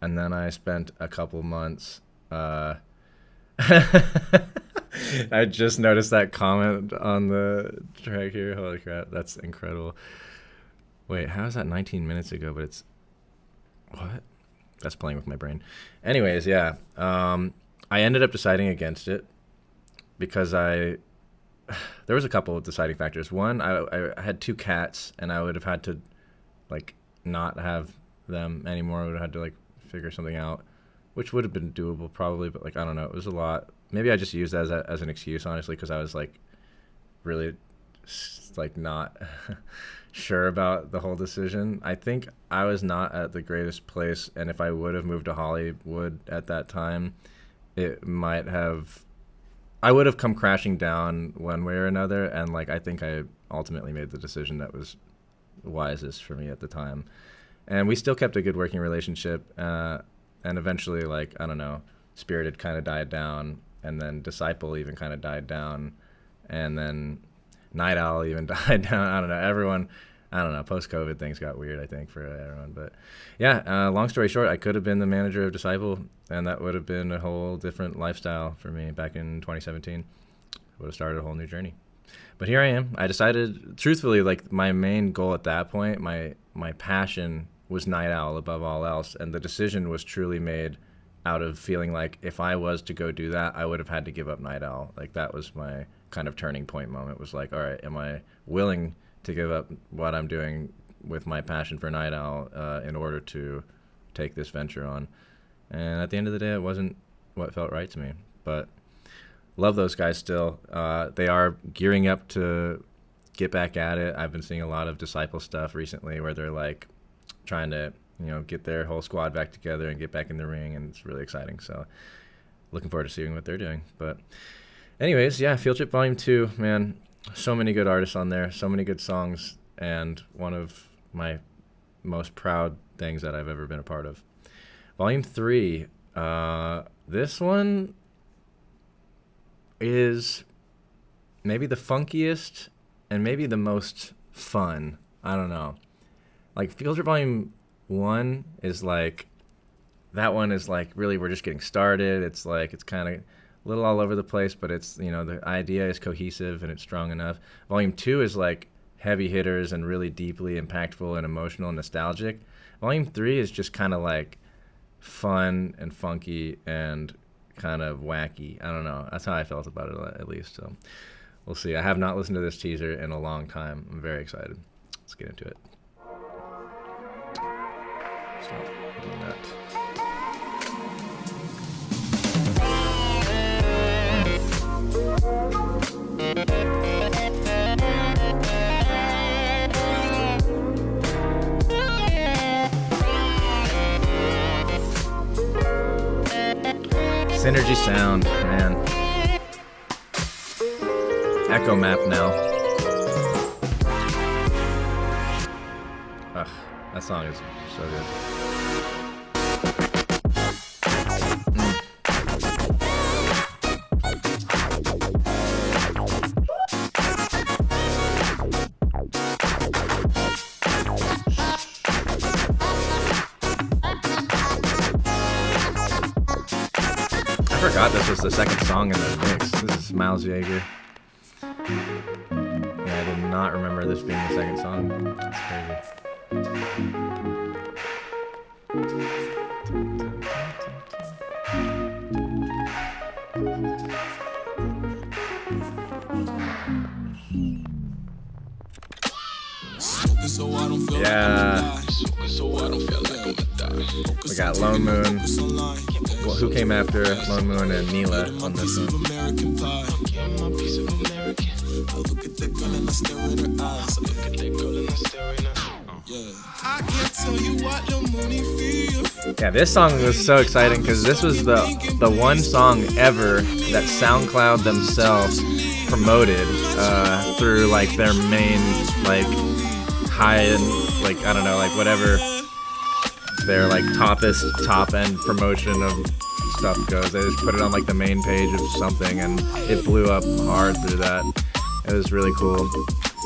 and then I spent a couple months I just noticed that comment on the track here. Holy crap, that's incredible. Wait, how is that 19 minutes ago? But it's what? That's playing with my brain. Anyways, yeah. I ended up deciding against it because there was a couple of deciding factors. One, I had 2 cats, and I would have had to like not have them anymore. I would have had to like figure something out, which would have been doable probably, but like I don't know, it was a lot. Maybe I just used that as an excuse, honestly, because I was like really like not sure about the whole decision. I think I was not at the greatest place, and if I would have moved to Hollywood at that time, I would have come crashing down one way or another. And like I think I ultimately made the decision that was wisest for me at the time. And we still kept a good working relationship, and eventually, like I don't know, Spirited kind of died down, and then Disciple even kind of died down, and then Night Owl even died down. I don't know. Everyone, I don't know. Post-COVID things got weird, I think, for everyone. But yeah, long story short, I could have been the manager of Disciple, and that would have been a whole different lifestyle for me back in 2017. Would have started a whole new journey. But here I am. I decided, truthfully, like my main goal at that point, my passion was Night Owl above all else, and the decision was truly made out of feeling like if I was to go do that, I would have had to give up Night Owl. Like that was my kind of turning point moment. Was like, all right, am I willing to give up what I'm doing with my passion for Night Owl in order to take this venture on? And at the end of the day, it wasn't what felt right to me. But love those guys still. They are gearing up to get back at it. I've been seeing a lot of Disciple stuff recently where they're like trying to, get their whole squad back together and get back in the ring, and it's really exciting. So looking forward to seeing what they're doing. But anyways, yeah, Field Trip Volume 2, man, so many good artists on there, so many good songs, and one of my most proud things that I've ever been a part of. Volume 3, this one is maybe the funkiest and maybe the most fun. I don't know. Like Field Trip Volume 1 is like, that one is like really we're just getting started. It's like it's kind of a little all over the place, but it's, the idea is cohesive and it's strong enough. Volume 2 is like heavy hitters and really deeply impactful and emotional and nostalgic. Volume 3 is just kind of like fun and funky and kind of wacky. I don't know. That's how I felt about it, at least. So we'll see. I have not listened to this teaser in a long time. I'm very excited. Let's get into it. Stop hitting that. Synergy sound, man. Echo map now. Ugh, that song is so good. I forgot this was the second song in the mix. This is Miles Jaeger. Yeah, I did not remember this being the second song. That's crazy. Yeah. We got Lone Moon. Well, who came after Lone Moon and Mila on this one? Yeah, this song was so exciting because this was the one song ever that SoundCloud themselves promoted through like their main like high end, like I don't know, like whatever their like top end promotion of stuff goes. They just put it on like the main page of something and it blew up hard through that. It was really cool.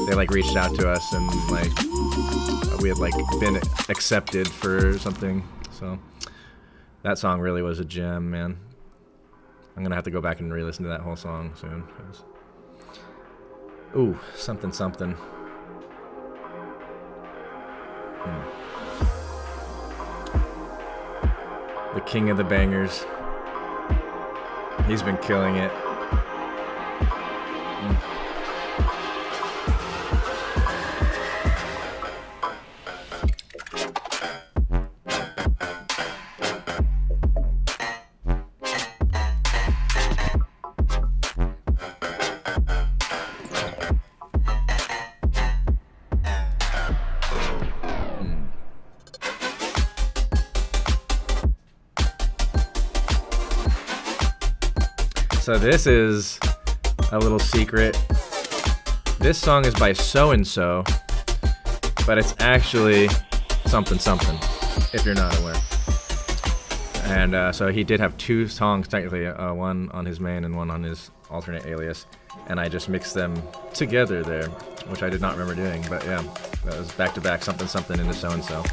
They like reached out to us and like we had like been accepted for something. So that song really was a gem, man. I'm gonna have to go back and re-listen to that whole song soon. Ooh, something. The king of the bangers. He's been killing it. So this is a little secret. This song is by So and So, but it's actually something, if you're not aware. And so he did have 2 songs technically, one on his main and one on his alternate alias, and I just mixed them together there, which I did not remember doing, but yeah, that was back to back something something into so and so.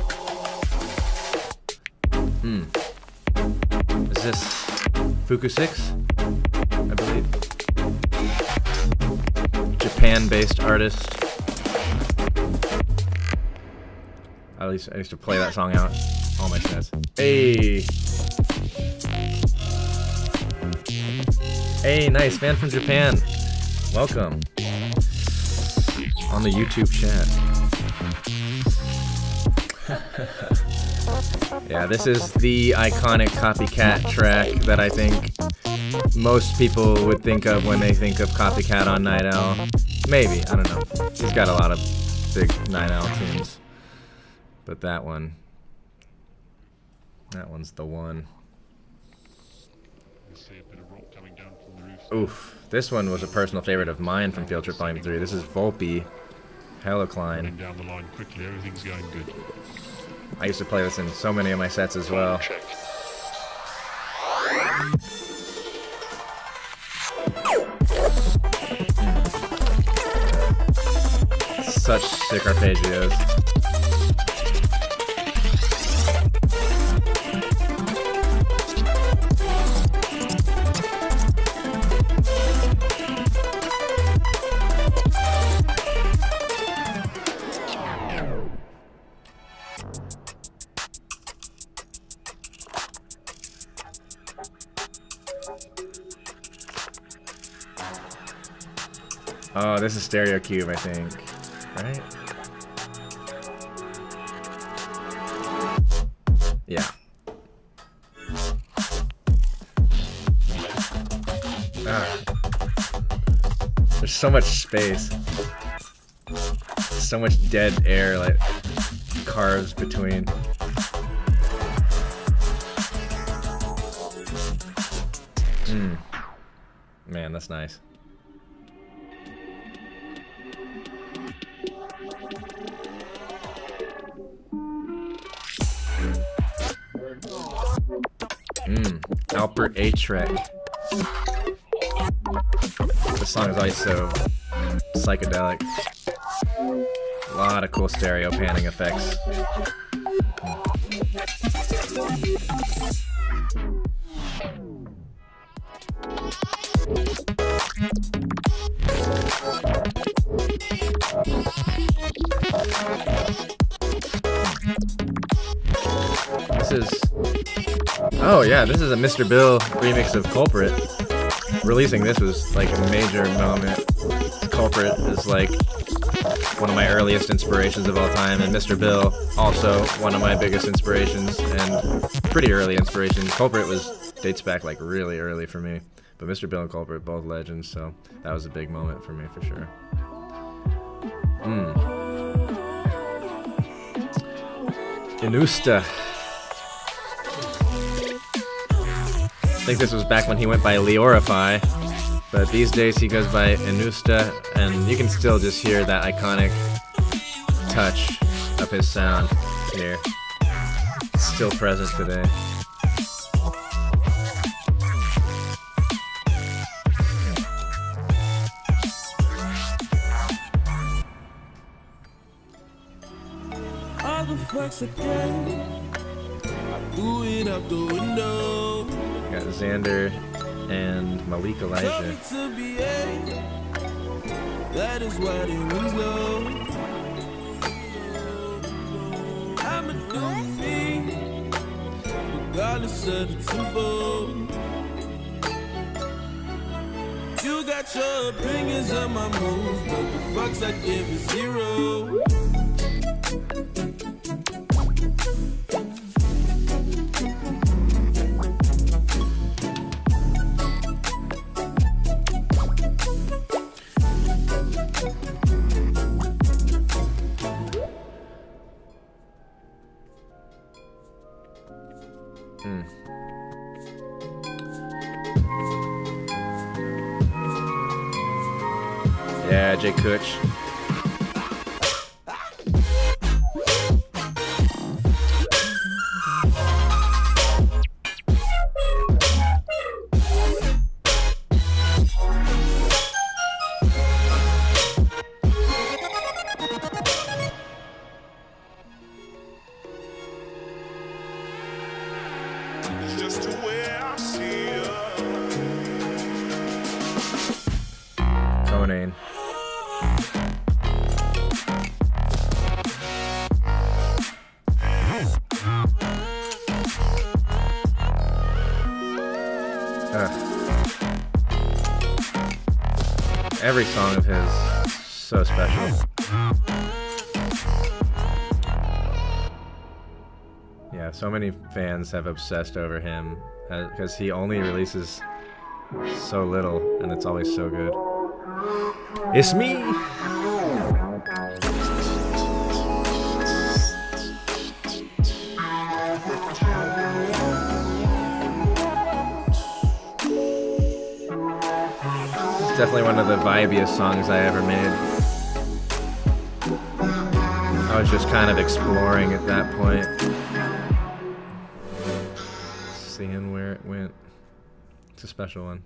Is this Fuku 6? I believe. Japan-based artist. At least I used to play that song out all my sets. Hey! Hey, nice fan from Japan. Welcome. On the YouTube chat. Yeah, this is the iconic Copycat track that I think most people would think of when they think of Copycat on Night Owl. Maybe, I don't know. He's got a lot of big Night Owl tunes. But that one's the one. Oof, this one was a personal favorite of mine from Field Trip Volume 3. This is Volpe, Helicline. Down the line quickly, everything's going good. I used to play this in so many of my sets as well. Such sick arpeggios. Oh, this is Stereo Cube, I think. Right? Yeah. There's so much space. So much dead air, like, carves between. Man, that's nice. Alpert H-Rec. This song is always so psychedelic. A lot of cool stereo panning effects. This is... Oh yeah, this is a Mr. Bill remix of Culprit. Releasing this was like a major moment. Culprit is like one of my earliest inspirations of all time, and Mr. Bill also one of my biggest inspirations and pretty early inspiration. Culprit dates back like really early for me, but Mr. Bill and Culprit both legends, so that was a big moment for me for sure. Inusta. I think this was back when he went by Leorify, but these days he goes by Inusta, and you can still just hear that iconic touch of his sound here. It's still present today. All the fucks again, I threw it out the window. Got Xander and Malik Elijah. To be a, that is why they wins low. I'ma do me, regardless of the tempo. You got your opinions on my moves, but the fucks I give is 0. Yeah, Jay Kutch. Ronane. Every song of his is so special. Yeah, so many fans have obsessed over him because he only releases so little and it's always so good. It's me! It's definitely one of the vibiest songs I ever made. I was just kind of exploring at that point. Seeing where it went. It's a special one.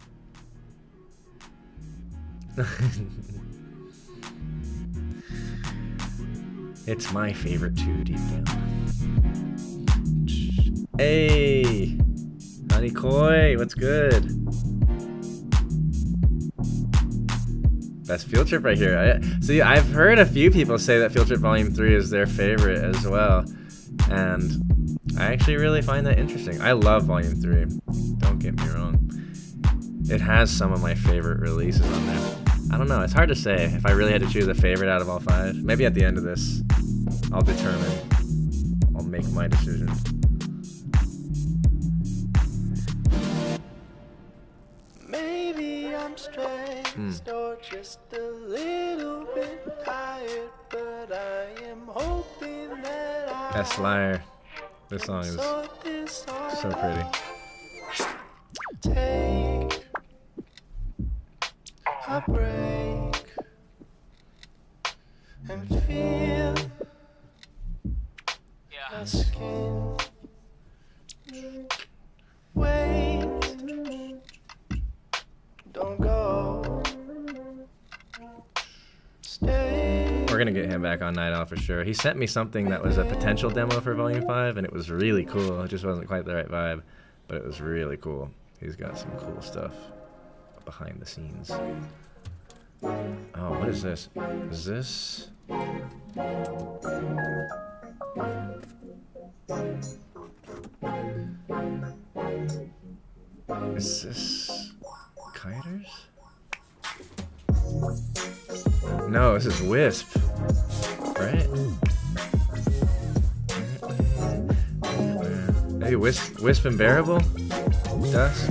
It's my favorite too, deep down. Hey! Honey Koi, what's good? Best Field Trip right here. See, I've heard a few people say that Field Trip Volume 3 is their favorite as well. And I actually really find that interesting. I love Volume 3. Don't get me wrong. It has some of my favorite releases on there. I don't know. It's hard to say if I really had to choose a favorite out of all 5. Maybe at the end of this, I'll determine. I'll make my decision. Maybe I'm stressed or just a little bit tired, but I am hoping that I S. Liar. This song is sort this all so pretty. Take a break and feel your skin. Wait, don't go. Stay. We're gonna get him back on Night Owl for sure. He sent me something that was a potential demo for Volume 5, and it was really cool. It just wasn't quite the right vibe, but it was really cool. He's got some cool stuff behind the scenes. Oh, what is this? Is this... Is this... Kiters? No, this is Wisp. Right? Hey, Wisp and Bearable? Dusk?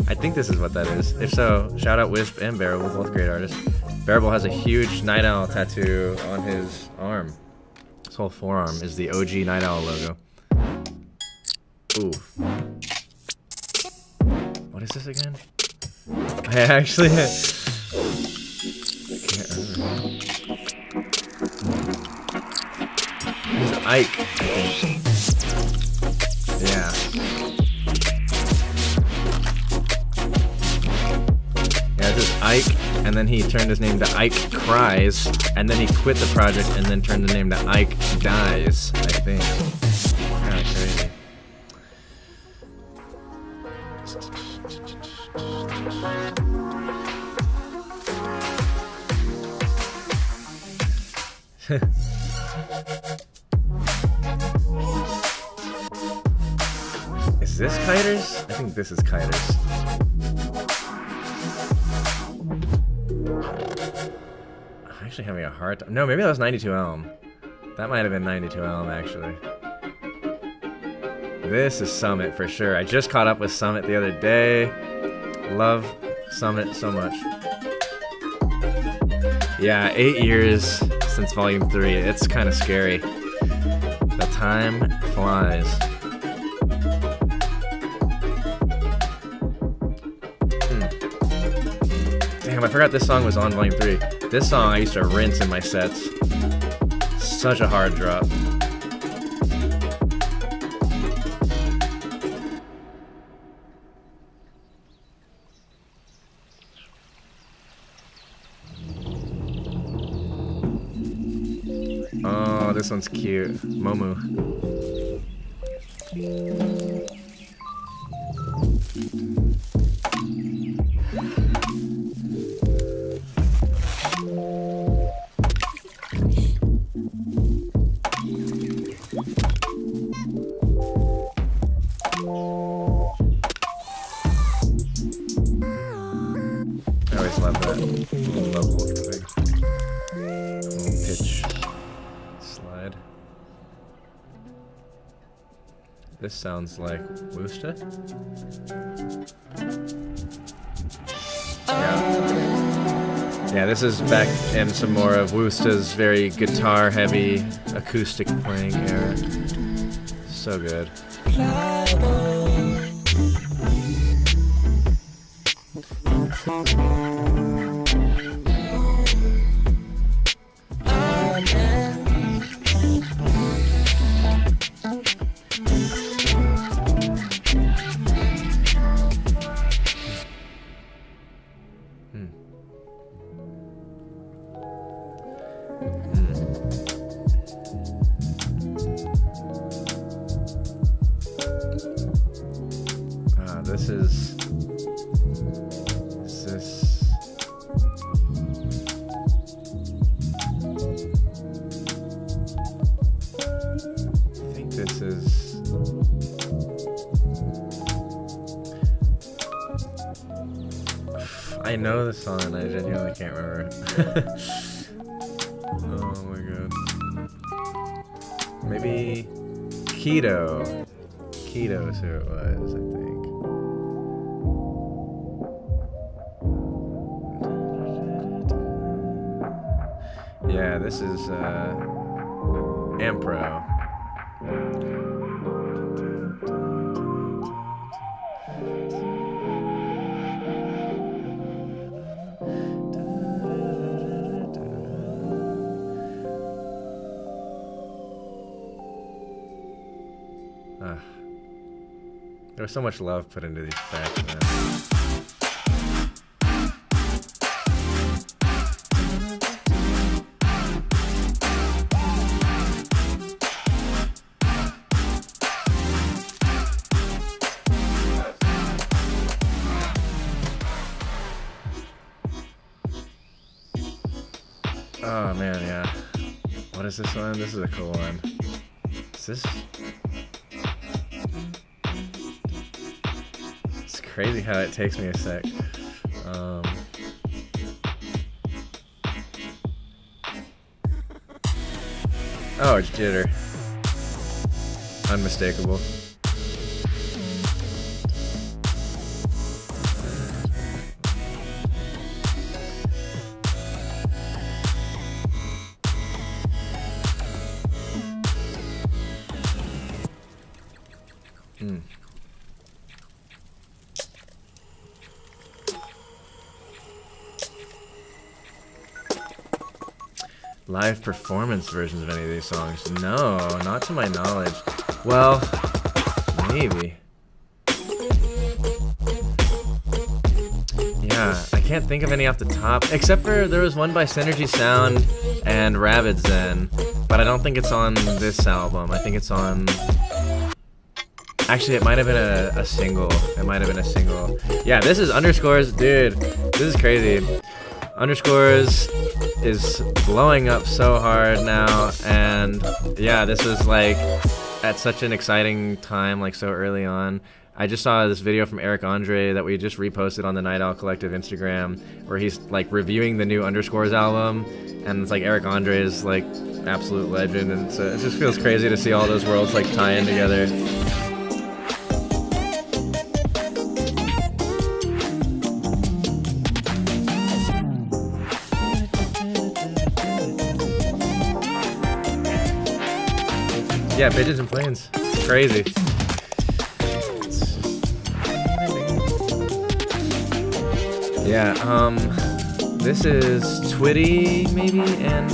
I think this is what that is. If so, shout out Wisp and Bearable, both great artists. Bearable has a huge Night Owl tattoo on his arm. His whole forearm is the OG Night Owl logo. Ooh. What is this again? I actually... I can't remember. It's Ike, I think. Yeah. Yeah, this is Ike, and then he turned his name to Ike Cries, and then he quit the project and then turned the name to Ike Dies, I think. Kind of crazy. Is this Kiters? I think this is Kiters. I'm actually having a hard time. No, maybe that was 92 Elm. That might have been 92 Elm, actually. This is Summit for sure. I just caught up with Summit the other day. Love Summit so much. Yeah, 8 years since Volume 3. It's kind of scary. The time flies. Damn, I forgot this song was on Volume 3. This song I used to rinse in my sets. Such a hard drop. Oh, this one's cute. Momu. always love that. Little level thing. Little pitch slide. This sounds like Woosta. Yeah, this is back in some more of Woosta's very guitar-heavy acoustic playing era. So good. This is this? I think this is. I know the song and I genuinely can't remember. Oh my god. Maybe Keto. Keto is who it was, I think. Yeah, this is Ampro. There was so much love put into these tracks, man. Oh man, yeah. What is this one? This is a cool one. Is this? It's crazy how it takes me a sec. Oh, it's Jitter. Unmistakable. Live performance versions of any of these songs? No, not to my knowledge. Well, maybe. Yeah, I can't think of any off the top, except for there was one by Synergy Sound and Rabid Zen, but I don't think it's on this album. I think it's on... Actually, it might have been a single. It might have been a single. Yeah, this is Underscores. Dude, this is crazy. Underscores is blowing up so hard now, and yeah, this was like at such an exciting time, like so early on. I just saw this video from Eric Andre that we just reposted on the Night Owl Collective Instagram, where he's like reviewing the new Underscores album, and it's like Eric Andre is like absolute legend, and so it just feels crazy to see all those worlds like tie in together. Yeah, Pigeons and Planes. It's crazy. Yeah, this is Twitty, maybe, and,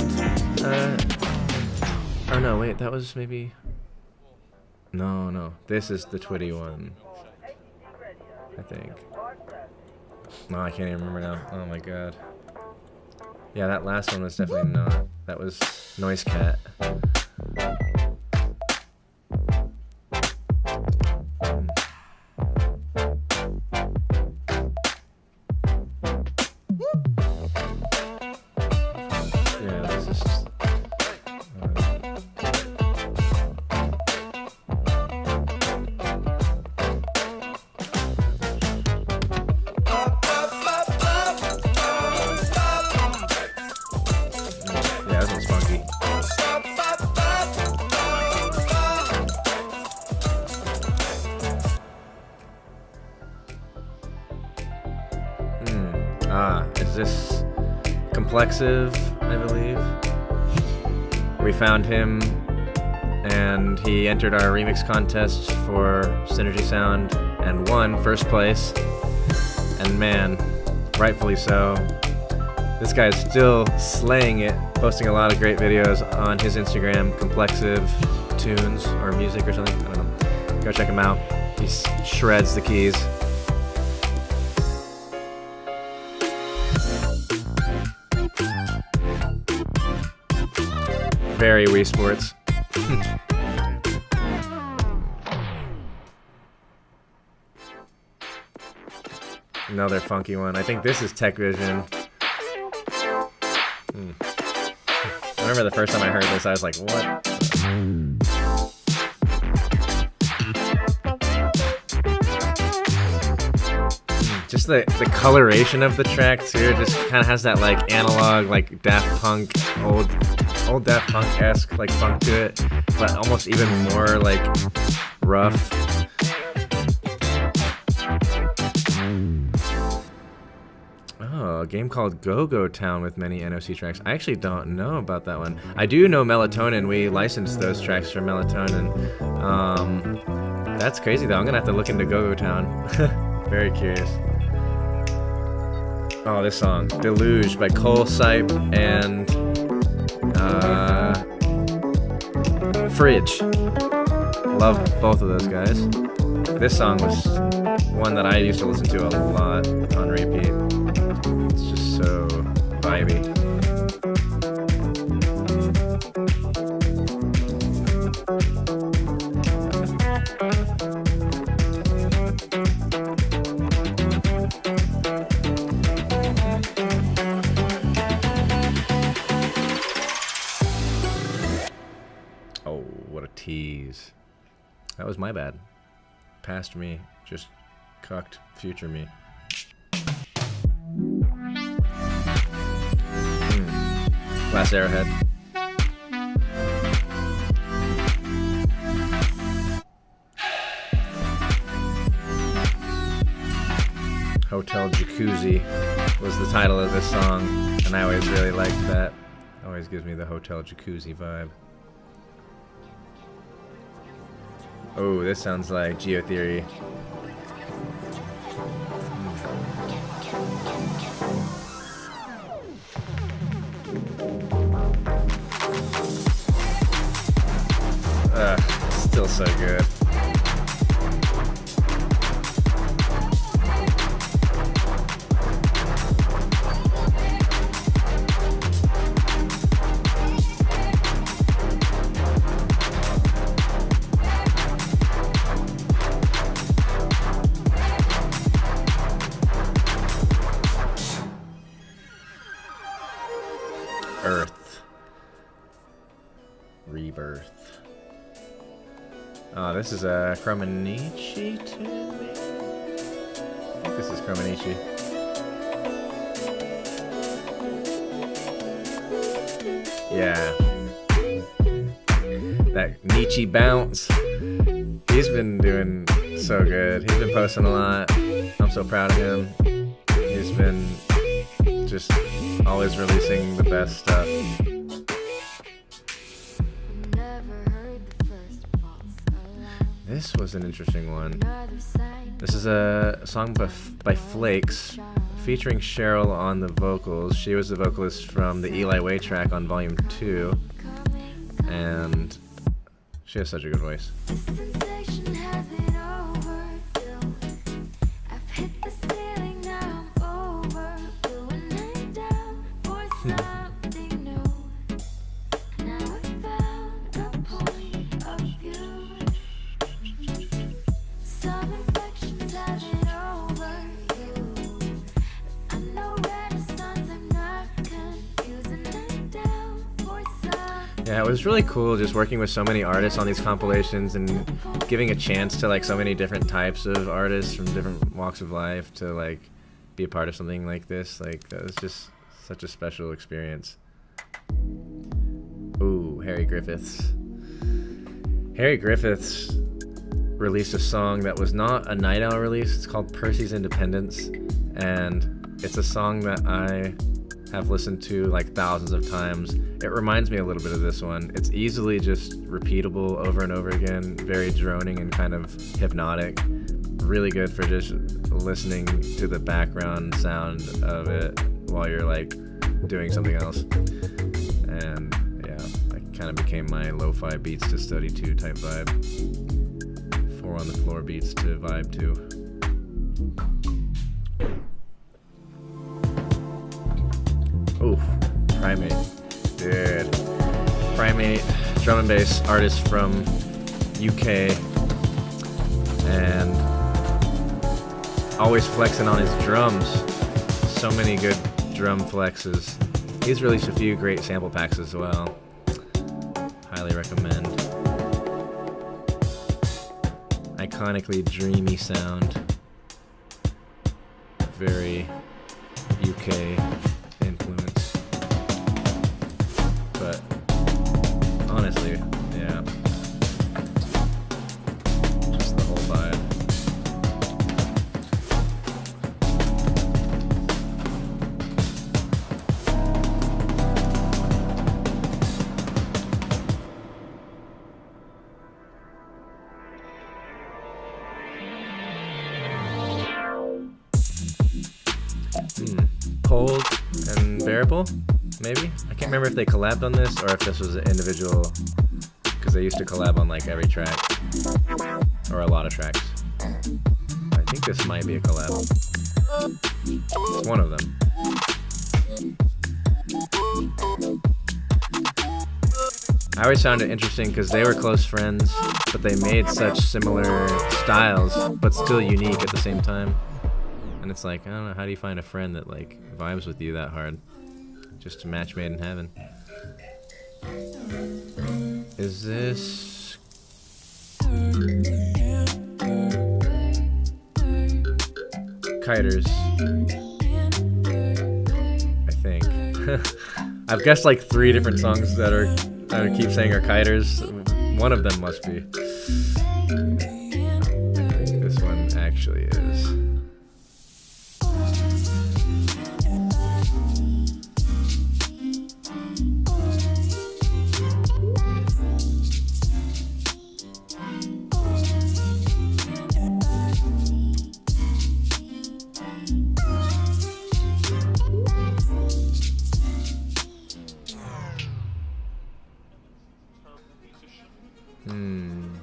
oh no, wait, that was maybe, no, this is the Twitty one, I think. No, I can't even remember now. Oh my god. Yeah, that last one was definitely not. That was Noise Cat. Is this Complexive, I believe? We found him and he entered our remix contest for Synergy Sound and won first place. And man, rightfully so. This guy is still slaying it, posting a lot of great videos on his Instagram, Complexive Tunes or Music or something. I don't know. Go check him out. He shreds the keys. Very Wii Sports. Another funky one. I think this is Tech Vision. I remember the first time I heard this, I was like, what? Just the coloration of the track too, it just kind of has that like analog, like Daft Punk, old Daft Punk-esque like funk to it, but almost even more like rough. Oh, a game called Go-Go Town with many NOC tracks. I actually don't know about that one. I do know Melatonin. We licensed those tracks from Melatonin. That's crazy though. I'm gonna have to look into Go-Go Town. Very curious. Oh, this song, Deluge by Cole Sipe and Fridge. Love both of those guys. This song was one that I used to listen to a lot on repeat. It's just so vibey. Oh, what a tease. That was my bad. Past me just cucked future me. Glass Arrowhead. Hotel Jacuzzi was the title of this song, and I always really liked that. Always gives me the Hotel Jacuzzi vibe. Oh, this sounds like Geotheory. Still so good. Earth. Rebirth. Oh, this is a Chromanichi too, maybe? I think this is Chromanichi. Yeah. That Nietzsche bounce. He's been doing so good. He's been posting a lot. I'm so proud of him. He's been just always releasing the best stuff. This was an interesting one. This is a song by Flakes, featuring Cheryl on the vocals. She was the vocalist from the Eli Way track on Volume 2, and she has such a good voice. Yeah, it was really cool just working with so many artists on these compilations and giving a chance to like so many different types of artists from different walks of life to like be a part of something like this. Like that was just such a special experience. Ooh, Harry Griffiths. Harry Griffiths released a song that was not a Night Owl release. It's called Percy's Independence, and It's a song that I have listened to like thousands of times. It reminds me a little bit of this one. It's easily just repeatable over and over again, very droning and kind of hypnotic. Really good for just listening to the background sound of it while you're like doing something else. And yeah, it kind of became my lo-fi beats to study to type vibe. 4 on the floor beats to vibe to. Ooh, Primate. Dude. Primate, drum and bass artist from UK. And always flexing on his drums. So many good drum flexes. He's released a few great sample packs as well. Highly recommend. Iconically dreamy sound. Very UK influence. But honestly, yeah. Just the whole vibe. Cold and Bearable, maybe? I can't remember if they collabed on this or if this was an individual, because they used to collab on like every track, or a lot of tracks. I think this might be a collab. It's one of them. I always found it interesting because they were close friends, but they made such similar styles, but still unique at the same time. And it's like, I don't know, how do you find a friend that like vibes with you that hard? Just a match made in heaven. Is this... Kiters. I think. I've guessed like 3 different songs that are, I keep saying are Kiters. One of them must be. I think this one actually is.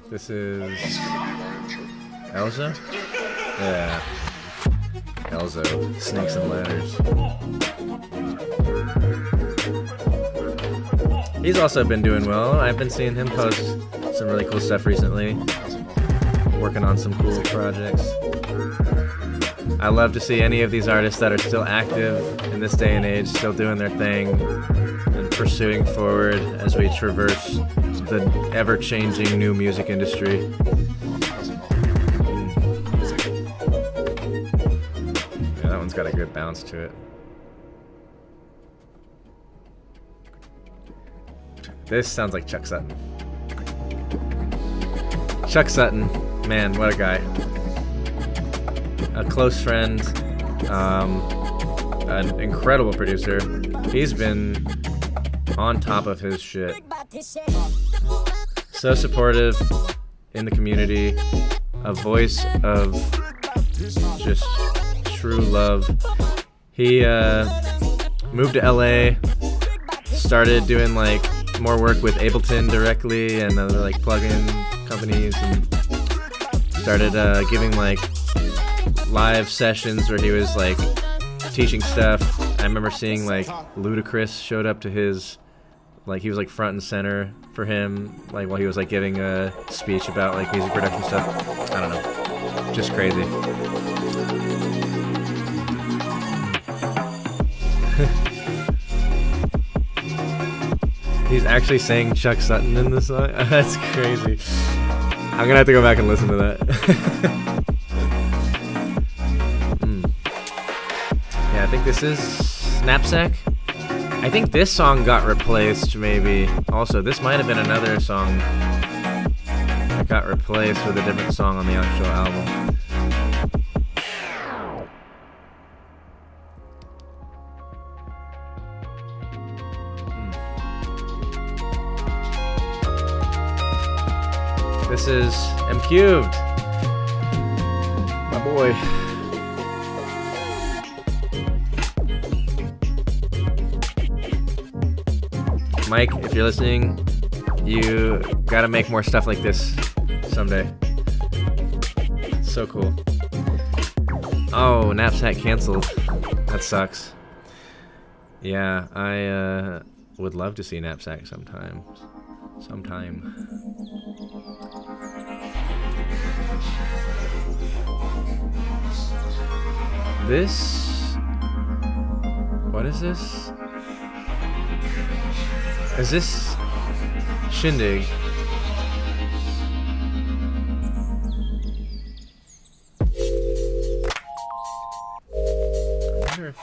This is Elza? Yeah. Elzo. Snakes and Ladders. He's also been doing well. I've been seeing him post some really cool stuff recently. Working on some cool projects. I love to see any of these artists that are still active in this day and age, still doing their thing and pursuing forward as we traverse the ever-changing new music industry. Yeah, that one's got a good bounce to it. This sounds like Chuck Sutton. Chuck Sutton, man, what a guy. A close friend, an incredible producer. He's been on top of his shit. So supportive in the community, a voice of just true love. He moved to LA, started doing like more work with Ableton directly and other like plugin companies, and started giving like live sessions where he was like teaching stuff. I remember seeing like Ludacris showed up to his, like he was like front and center for him, like while he was like giving a speech about like music production stuff. I don't know, just crazy. He's actually saying Chuck Sutton in the song. That's crazy. I'm gonna have to go back and listen to that. Yeah, I think this is Knapsack. I think this song got replaced, maybe. Also, this might have been another song that got replaced with a different song on the actual album. This is M Cubed. My boy. Mike, if you're listening, you gotta make more stuff like this someday. So cool. Oh, Knapsack canceled. That sucks. Yeah, I would love to see Knapsack sometime. This... What is this? Is this Shindig? I wonder if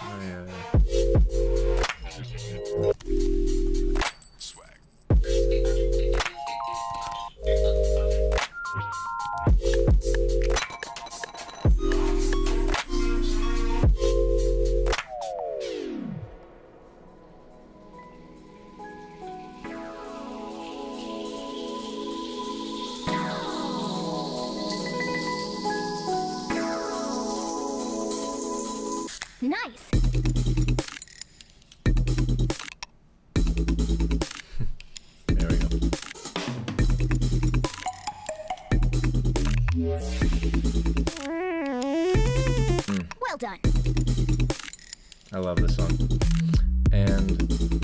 Nice. There we go. Well done. I love this song. And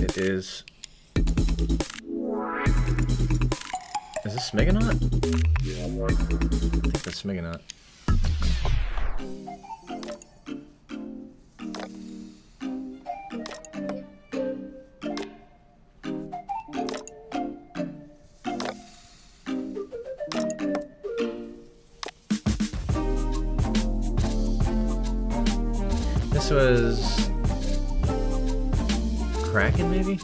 it is... Is this Smigonaut? I think that's Smigonaut. This was Kraken, maybe?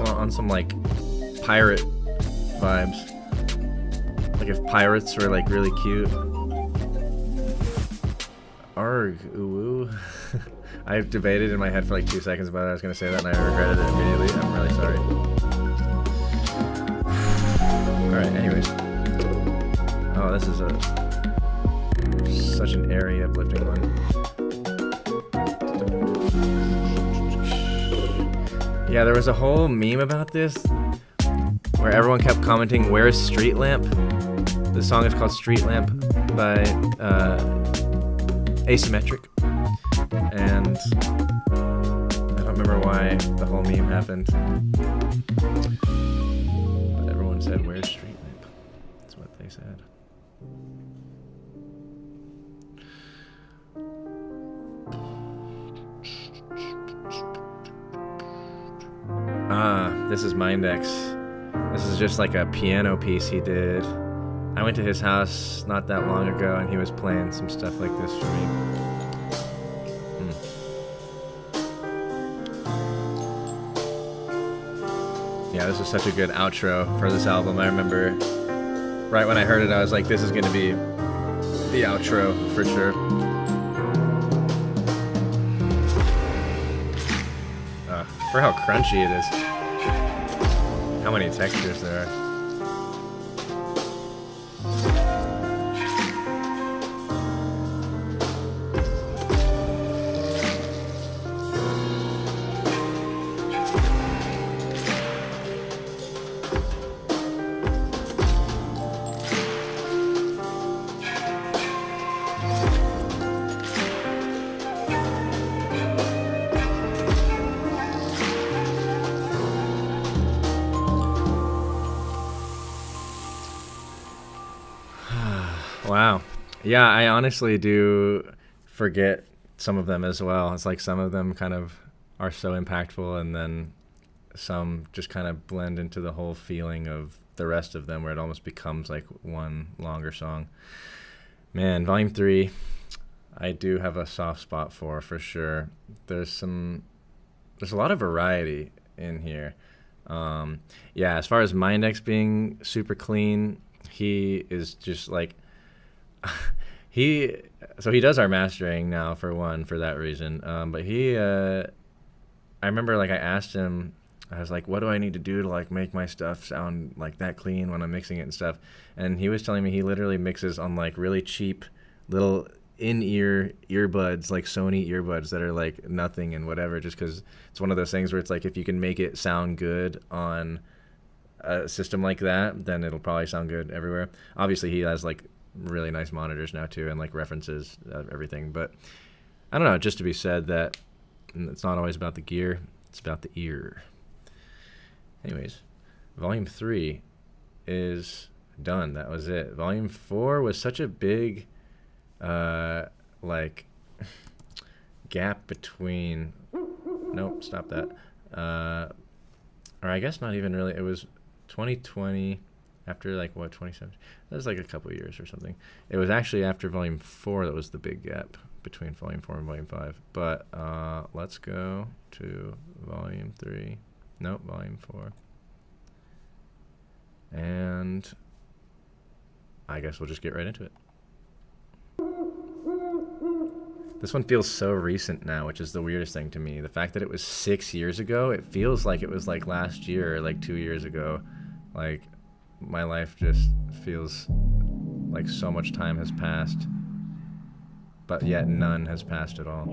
On some like pirate vibes. Like if pirates were like really cute. Arg, ooh. I debated in my head for like 2 seconds about it. I was gonna say that and I regretted it immediately. I'm really sorry. Alright, anyways. Oh, this is such an airy, uplifting one. Yeah, there was a whole meme about this where everyone kept commenting, "Where's Street Lamp?" The song is called Street Lamp by Asymmetric. And I don't remember why the whole meme happened. But everyone said, "Where's Street Lamp?" That's what they said. This is Mindex. This is just like a piano piece he did. I went to his house not that long ago and he was playing some stuff like this for me. Yeah, this was such a good outro for this album. I remember right when I heard it, I was like, this is gonna be the outro for sure. For how crunchy it is. How many textures there are. Wow. Yeah, I honestly do forget some of them as well. It's like some of them kind of are so impactful and then some just kind of blend into the whole feeling of the rest of them where it almost becomes like one longer song. Man, Volume 3, I do have a soft spot for sure. There's a lot of variety in here. Yeah, as far as Mindex being super clean, he is just like... So he does our mastering now for that reason. But I remember like I asked him, I was like, what do I need to do to like make my stuff sound like that clean when I'm mixing it and stuff? And he was telling me he literally mixes on like really cheap little in-ear earbuds, like Sony earbuds that are like nothing and whatever, just because it's one of those things where it's like if you can make it sound good on a system like that, then it'll probably sound good everywhere. Obviously he has like really nice monitors now too, and like references everything, but I don't know, just to be said that it's not always about the gear, it's about the ear. Anyways, volume 3 is done. That was it. Volume 4 was such a big like gap between, nope, stop that, or I guess not even really. It was 2020, after like what, 2017, that was like a couple of years or something. It was actually after volume 4 that was the big gap between volume 4 and volume 5. But let's go to volume 3. Nope, volume 4. And I guess we'll just get right into it. This one feels so recent now, which is the weirdest thing to me. The fact that it was 6 years ago, it feels like it was like last year or like 2 years ago. Like my life just feels like so much time has passed, but yet none has passed at all.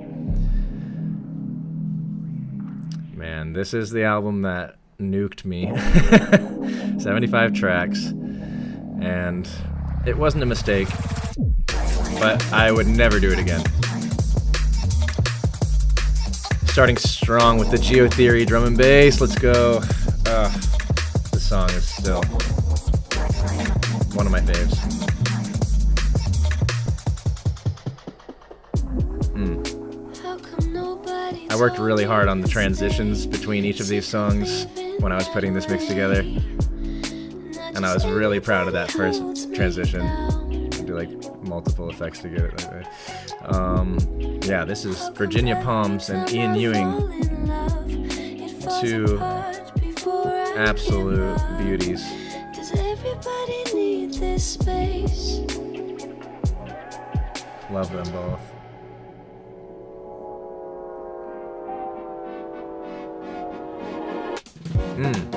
Man, this is the album that nuked me. 75 tracks, and it wasn't a mistake, but I would never do it again. Starting strong with the Geotheory drum and bass. Let's go. This song is still one of my faves. I worked really hard on the transitions between each of these songs when I was putting this mix together, and I was really proud of that first transition. I do like multiple effects to get it that way. Yeah, this is Virginia Palms and Ian Ewing, two absolute beauties. Love them both.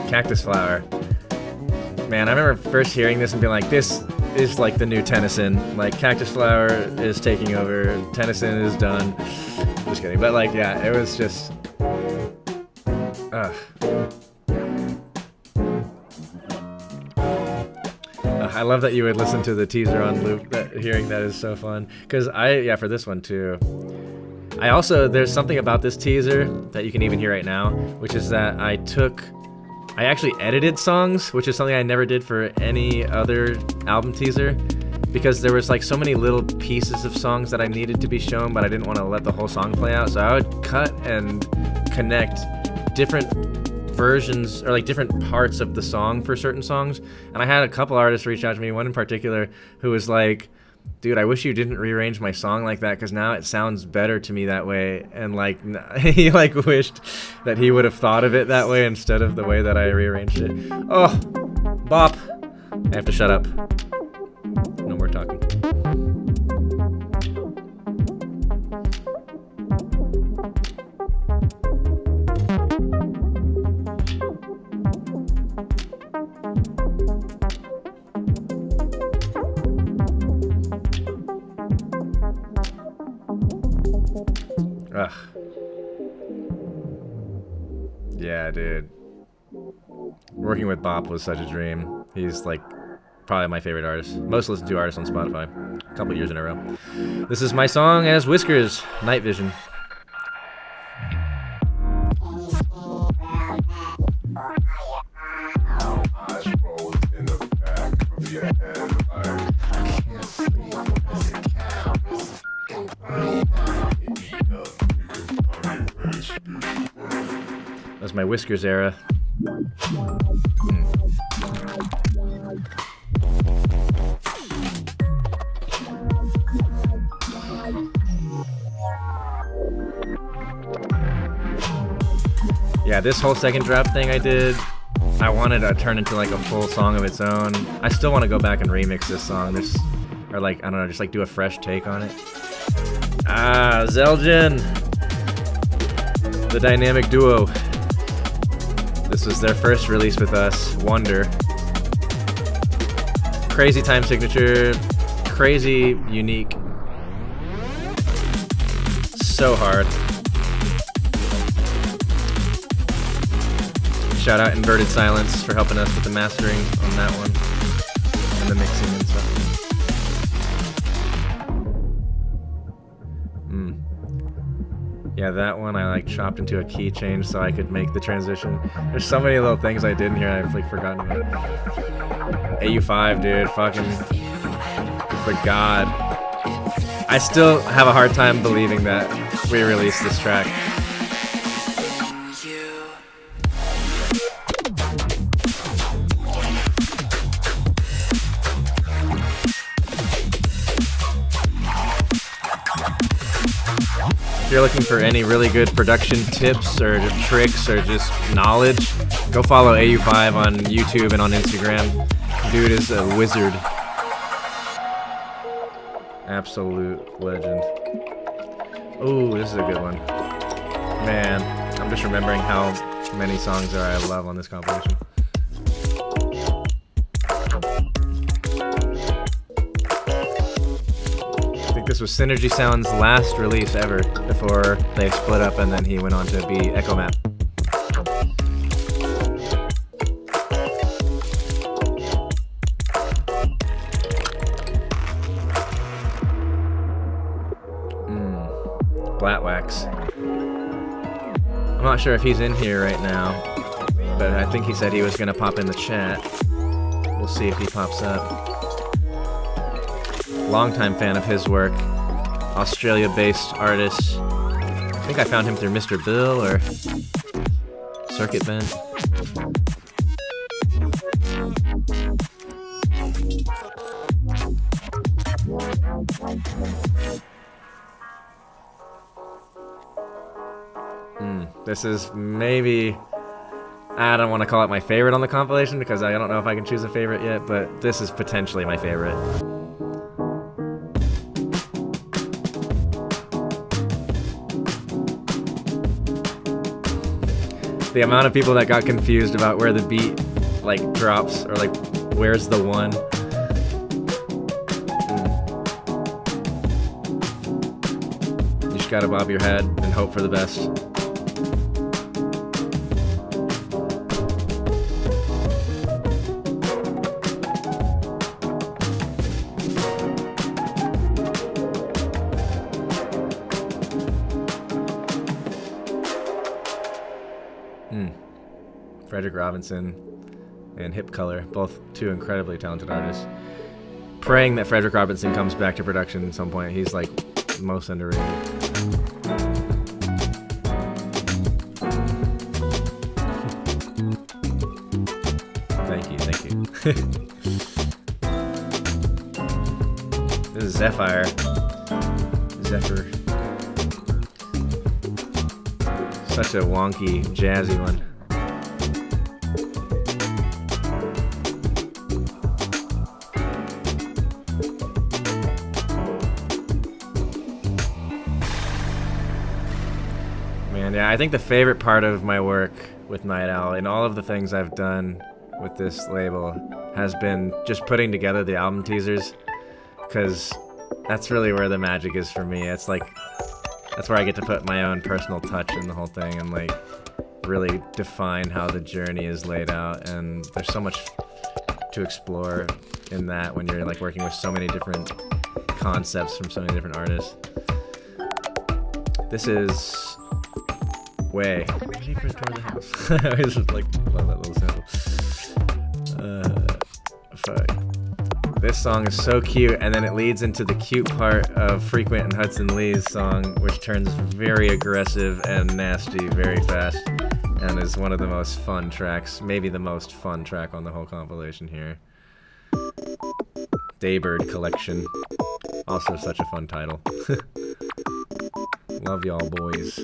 Cactus Flower. Man, I remember first hearing this and being like, this is like the new Tennyson. Like, Cactus Flower is taking over, Tennyson is done. Just kidding. But like, yeah, it was just... I love that you would listen to the teaser on loop. Hearing that is so fun. Because for this one too. I also, there's something about this teaser that you can even hear right now, which is that I actually edited songs, which is something I never did for any other album teaser, because there was like so many little pieces of songs that I needed to be shown, but I didn't want to let the whole song play out. So I would cut and connect different versions or like different parts of the song for certain songs. And I had a couple artists reach out to me, one in particular who was like, dude, I wish you didn't rearrange my song like that, because now it sounds better to me that way. And like he like wished that he would have thought of it that way instead of the way that I rearranged it. Oh, bop. I have to shut up. No more talking. Ugh. Yeah, dude. Working with Bop was such a dream. He's like probably my favorite artist. Most listened to artist on Spotify. A couple years in a row. This is my song as Whiskers, Night Vision. That's my Whiskers era. Yeah, this whole second drop thing I did, I wanted to turn into like a full song of its own. I still want to go back and remix this song. or like, I don't know, just like do a fresh take on it. Ah, Zeldin, the dynamic duo. This was their first release with us, Wonder. Crazy time signature, crazy unique, so hard. Shout out Inverted Silence for helping us with the mastering on that one and the mixing and stuff. Yeah, that one I like chopped into a key change so I could make the transition. There's so many little things I did in here I've like forgotten about. AU5, dude, fucking the god. I still have a hard time believing that we released this track. If you're looking for any really good production tips or tricks or just knowledge, go follow AU5 on YouTube and on Instagram. Dude is a wizard. Absolute legend. Ooh, this is a good one. Man, I'm just remembering how many songs there I love on this compilation. This was Synergy Sound's last release ever before they split up and then he went on to be Echo Map. Blatwax. I'm not sure if he's in here right now, but I think he said he was gonna pop in the chat. We'll see if he pops up. Longtime fan of his work, Australia-based artist. I think I found him through Mr. Bill or Circuit Bent. This is maybe, I don't want to call it my favorite on the compilation because I don't know if I can choose a favorite yet, but this is potentially my favorite. The amount of people that got confused about where the beat like drops or like where's the one. You just gotta bob your head and hope for the best. Frederick Robinson and Hip Color, both two incredibly talented artists. Praying that Frederick Robinson comes back to production at some point. He's like most underrated. Thank you. This is Zephyr. Such a wonky, jazzy one. Yeah, I think the favorite part of my work with Night Owl and all of the things I've done with this label has been just putting together the album teasers, because that's really where the magic is for me. It's like, that's where I get to put my own personal touch in the whole thing and like really define how the journey is laid out, and there's so much to explore in that when you're like working with so many different concepts from so many different artists. This is Way. Ready for a tour of the house. I just like love that little sample. Fuck. This song is so cute, and then it leads into the cute part of Frequent and Hudson Lee's song, which turns very aggressive and nasty very fast, and is one of the most fun tracks, maybe the most fun track on the whole compilation here. Daybird Collection. Also such a fun title. Love y'all boys.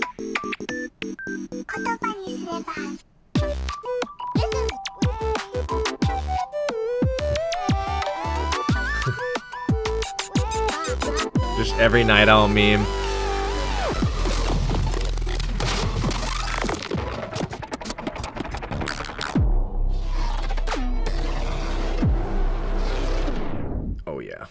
every Night Owl meme. Oh yeah.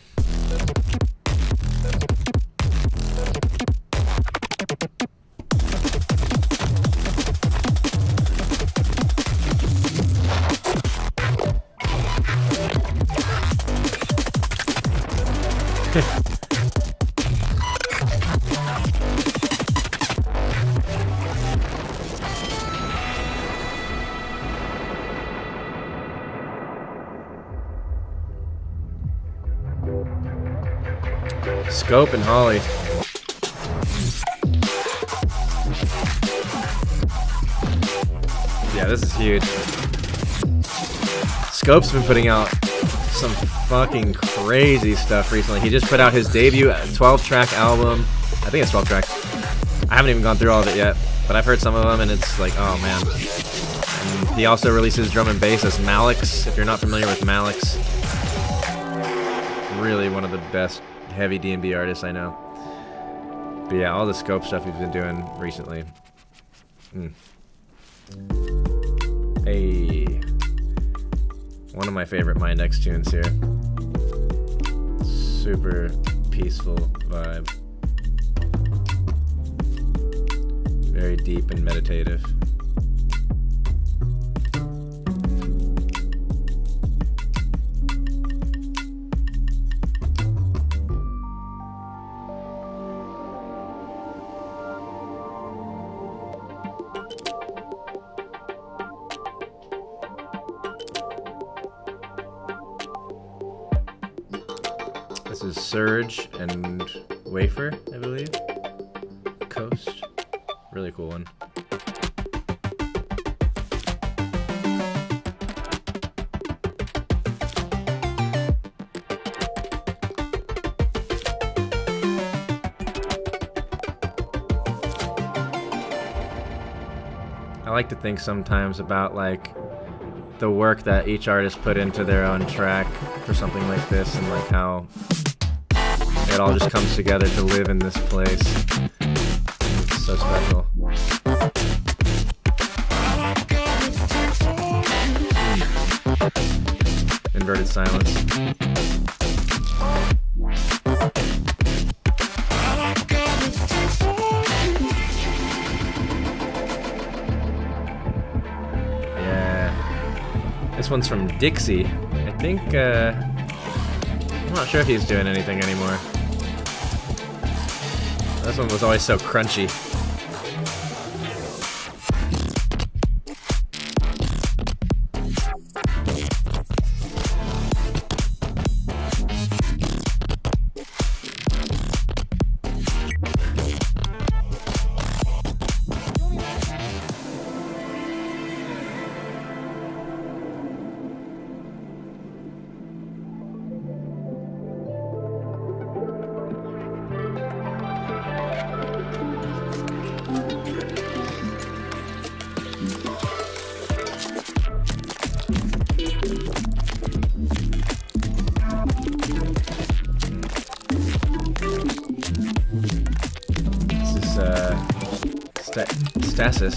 Scope and Holly. Yeah, this is huge. Scope's been putting out some fucking crazy stuff recently. He just put out his debut 12-track album. I think it's 12 tracks. I haven't even gone through all of it yet, but I've heard some of them and it's like, oh man. And he also releases drum and bass as Malix. If you're not familiar with Malix, really one of the best heavy D&B artists I know. But yeah, all the Scope stuff he's been doing recently. Hey, one of my favorite Mindex tunes here. Super peaceful vibe. Very deep and meditative. This is Surge and Wafer, I believe. Coast. Really cool one. I like to think sometimes about like the work that each artist put into their own track for something like this, and like how it all just comes together to live in this place. It's so special. Inverted silence. Yeah. This one's from Dixie. I think, I'm not sure if he's doing anything anymore. This one was always so crunchy. Stasis.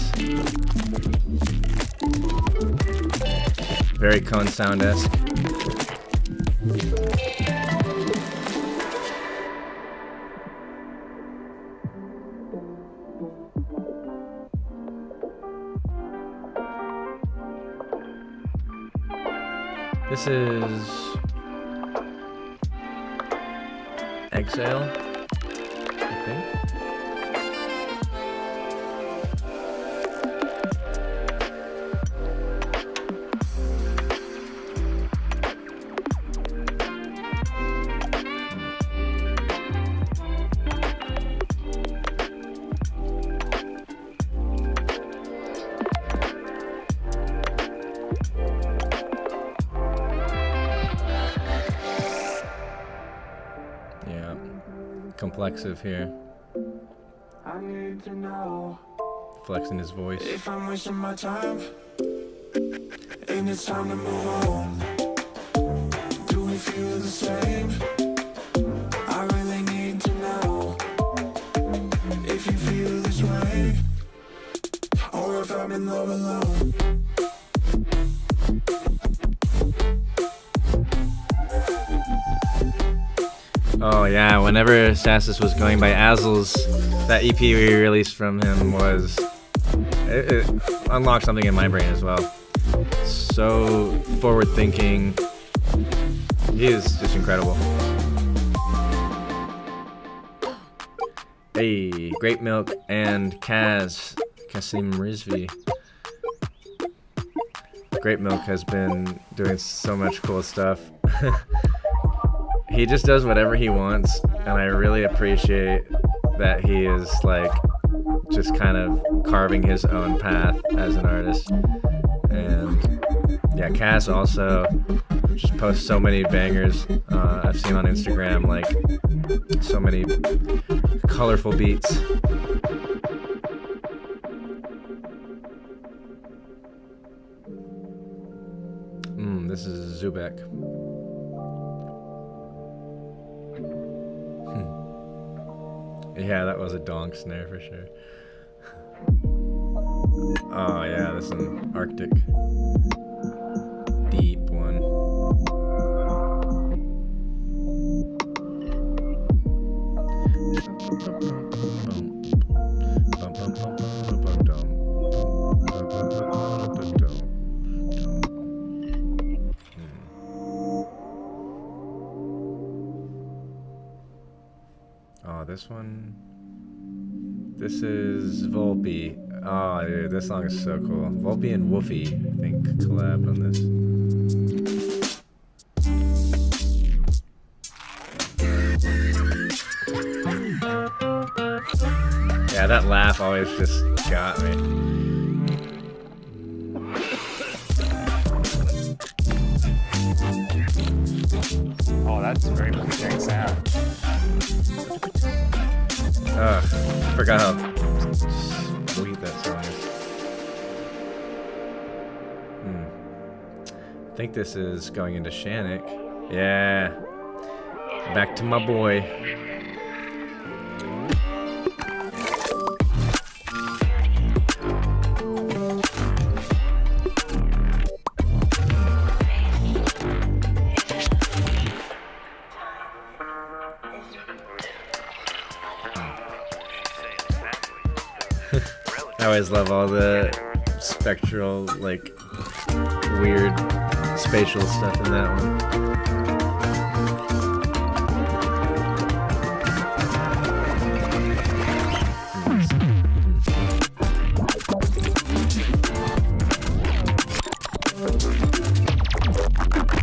Very Cone Sound-esque. This is Exhale, I think. Yeah, complexive here. I need to know Flexing his voice. if I'm wasting my time. Ain't it time to move on? Do we feel the same? I really need to know in love alone. Oh yeah, whenever Sassus was going by Azzles, that EP we released from him was... It unlocked something in my brain as well. So forward-thinking. He is just incredible. Hey, Great Milk and Kasim Rizvi. Great Milk has been doing so much cool stuff. He just does whatever he wants, and I really appreciate that he is like just kind of carving his own path as an artist. And yeah, Cass also just posts so many bangers. I've seen on Instagram, like so many colorful beats. This is Zubek. Yeah, that was a donk snare for sure. Oh yeah, this is an Arctic. Deep one. Oh, this one. This is Volpe. Oh, dude, this song is so cool. Volpe and Woofy, I think, collabed on this. Yeah, that laugh always just got me. Oh, that's very pleasing sound. Ugh, I forgot how sweet that song is. I think this is going into Shannick. Yeah. Back to my boy. I always love all the spectral, like, weird spatial stuff in that one.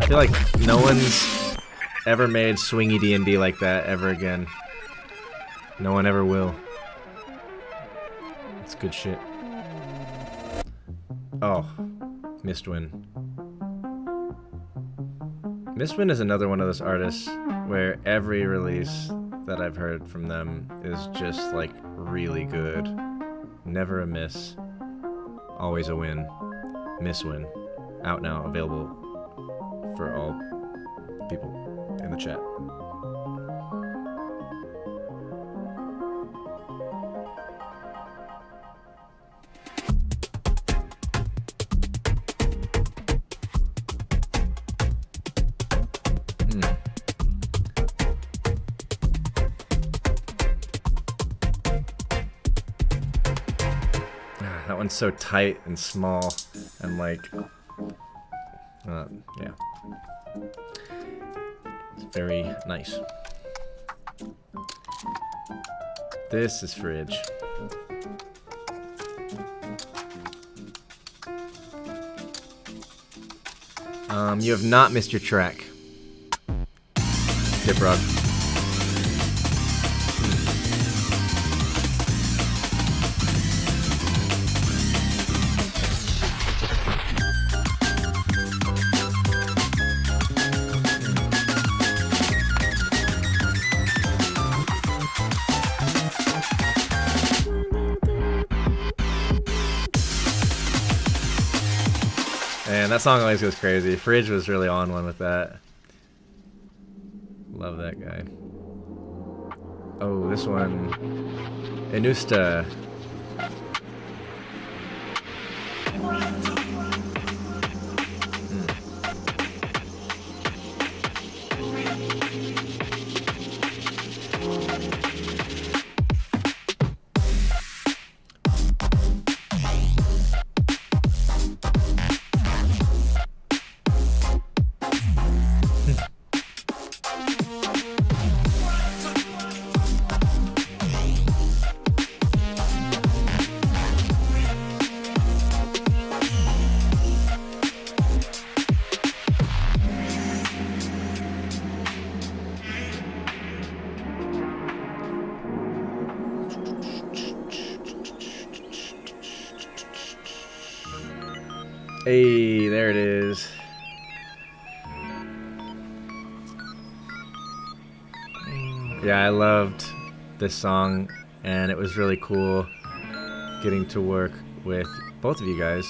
I feel like no one's ever made swingy D&D like that ever again. No one ever will. It's good shit. Oh, Mistwind. Mistwind is another one of those artists where every release that I've heard from them is just like really good. Never a miss. Always a win. Mistwind. Out now, available for all people in the chat. That one's so tight and small and like, yeah. It's very nice. This is Fridge. You have not missed your track. Dip Rock. Man, that song always goes crazy. Fridge was really on one with that. Love that guy. Oh, this one. Inusta. Hey, there it is. Yeah, I loved this song, and it was really cool getting to work with both of you guys.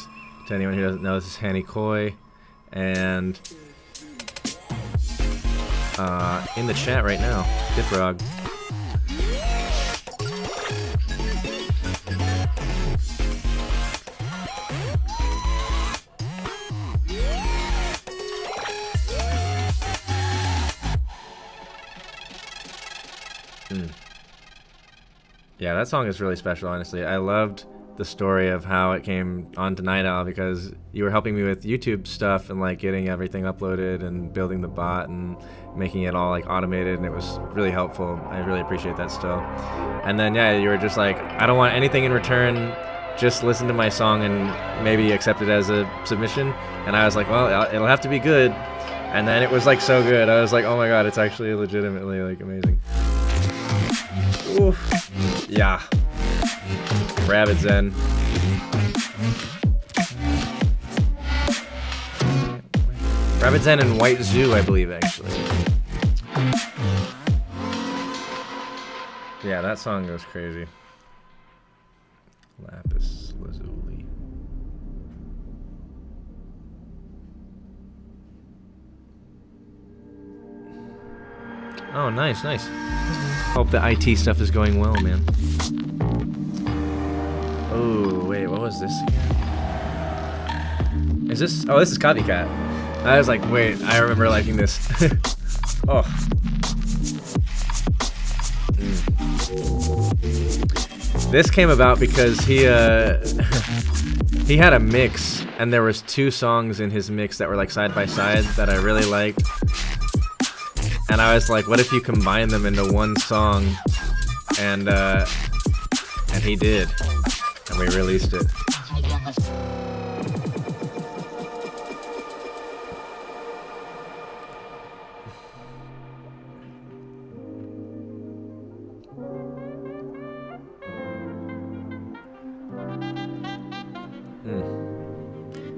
To anyone who doesn't know, this is Hanny Coy, and in the chat right now, Diprog. Yeah, that song is really special, honestly. I loved the story of how it came onto Night Owl because you were helping me with YouTube stuff and like getting everything uploaded and building the bot and making it all like automated, and it was really helpful. I really appreciate that still. And then yeah, you were just like, I don't want anything in return, just listen to my song and maybe accept it as a submission. And I was like, well, it'll have to be good. And then it was like so good. I was like, oh my god, it's actually legitimately like amazing. Oof. Yeah. Rabid Zen. Rabid Zen and White Zoo, I believe, actually. Yeah, that song goes crazy. Lapis Lazuli. Oh, nice, nice. Hope the IT stuff is going well, man. Oh, wait, what was this again? Is this... Oh, this is Copycat. I was like, wait, I remember liking this. Oh. This came about because he had a mix, and there was 2 songs in his mix that were like side by side that I really liked. And I was like, what if you combine them into one song? And he did. And we released it.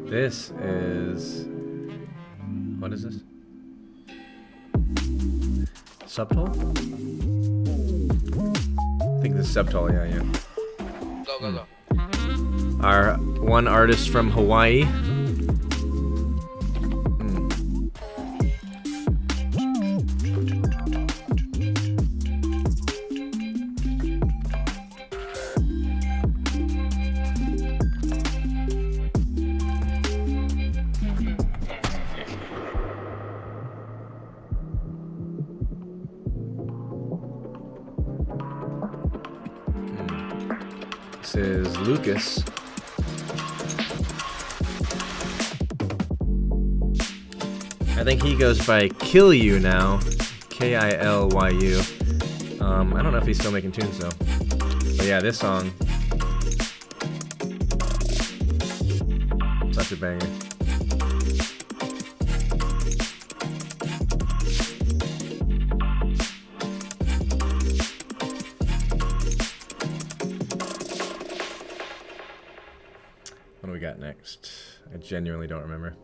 This is... What is this? Subtol? I think this is Subtol, yeah. Go. Our one artist from Hawaii. This is Lucas. I think he goes by Kill You now. K-I-L-Y-U. I don't know if he's still making tunes though. But yeah, this song. Such a banger. What do we got next? I genuinely don't remember.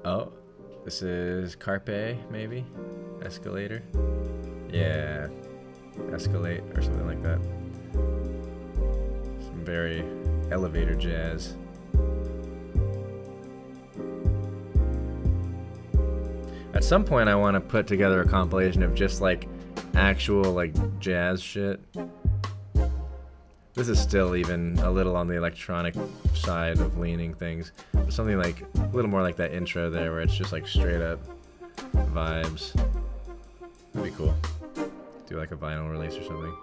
Oh, this is Carpe, maybe? Escalator? Yeah. Escalate, or something like that. Some very elevator jazz. At some point I want to put together a compilation of just like actual like jazz shit. This is still even a little on the electronic side of leaning things. But something like a little more like that intro there where it's just like straight up vibes. That'd be cool. Do like a vinyl release or something.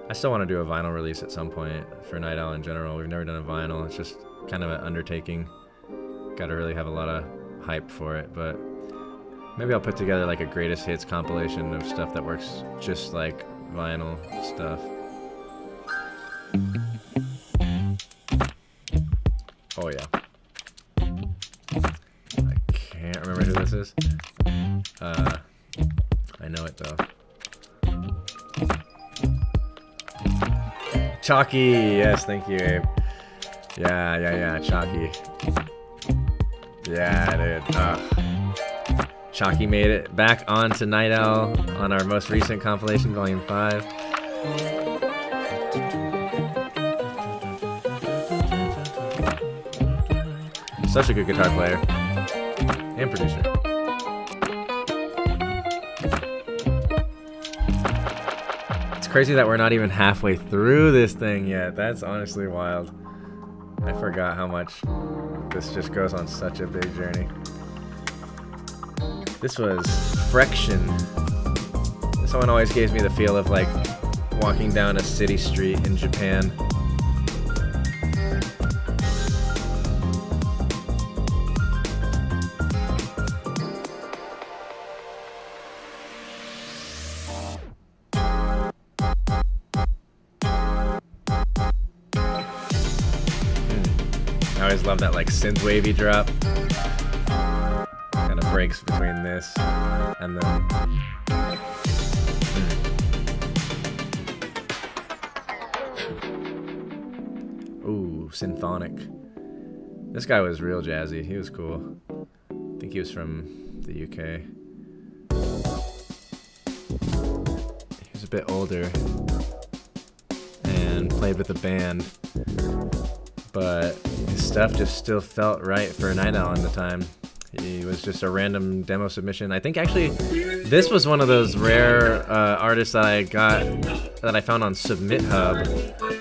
I still want to do a vinyl release at some point for Night Owl in general. We've never done a vinyl. It's just kind of an undertaking. Got to really have a lot of hype for it, but maybe I'll put together like a greatest hits compilation of stuff that works just like vinyl stuff. Oh yeah. I can't remember who this is. I know it though. Chalky, yes, thank you, Abe. Yeah, Chalky. Yeah, dude. Chalky made it back onto Night Owl on our most recent compilation, Volume 5. Such a good guitar player and producer. It's crazy that we're not even halfway through this thing yet. That's honestly wild. I forgot how much this just goes on such a big journey. This was Frection. This one always gives me the feel of like walking down a city street in Japan. I always love that like synth wavy drop. Kind of breaks between this and then. Ooh, symphonic. This guy was real jazzy. He was cool. I think he was from the UK. He was a bit older and played with a band, but his stuff just still felt right for Night Owl in the time. He was just a random demo submission. I think actually this was one of those rare artists that I found on Submit Hub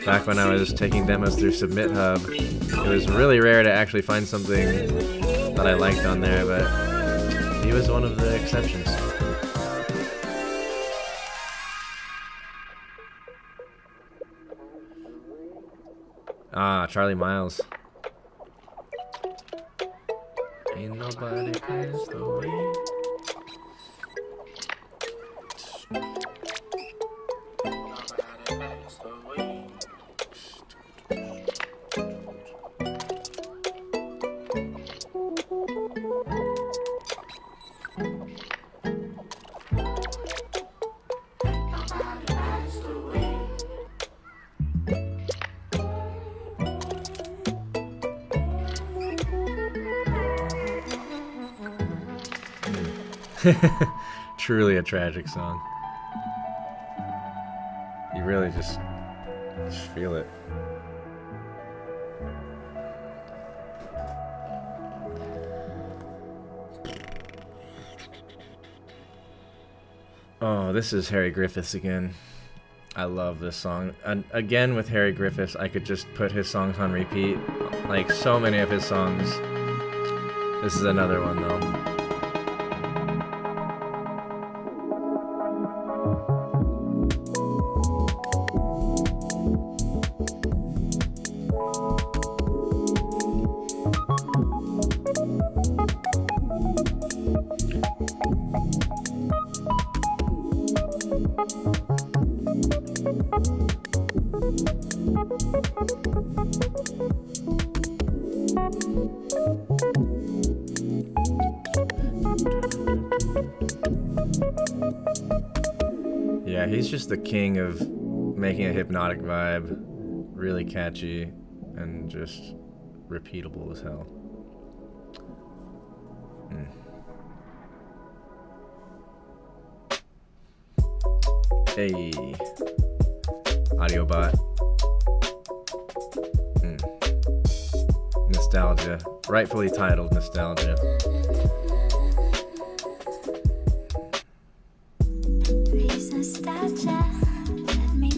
back when I was taking demos through Submit Hub. It was really rare to actually find something that I liked on there, but he was one of the exceptions. Ah, Charlie Miles. Ain't nobody pays the way. Truly a tragic song. You really just feel it. Oh, this is Harry Griffiths again. I love this song. And again, with Harry Griffiths, I could just put his songs on repeat. Like so many of his songs. This is another one though. Yeah, he's just the king of making a hypnotic vibe, really catchy, and just repeatable as hell. Hey, Audiobot. Nostalgia, rightfully titled Nostalgia. Please nostalgia, let me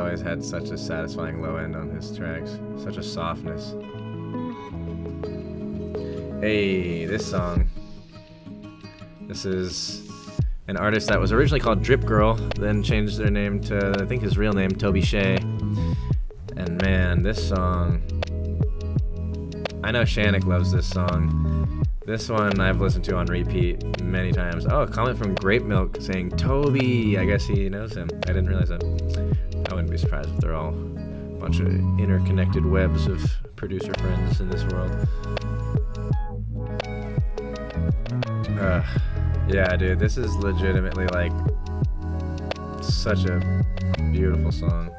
always had such a satisfying low end on his tracks. Such a softness. Hey, this song. This is an artist that was originally called Drip Girl, then changed their name to, I think his real name, Toby Shea. And man, this song... I know Shannick loves this song. This one I've listened to on repeat many times. Oh, a comment from Grape Milk saying, Toby! I guess he knows him. I didn't realize that. I wouldn't be surprised if they're all a bunch of interconnected webs of producer friends in this world. Yeah, dude, this is legitimately like such a beautiful song.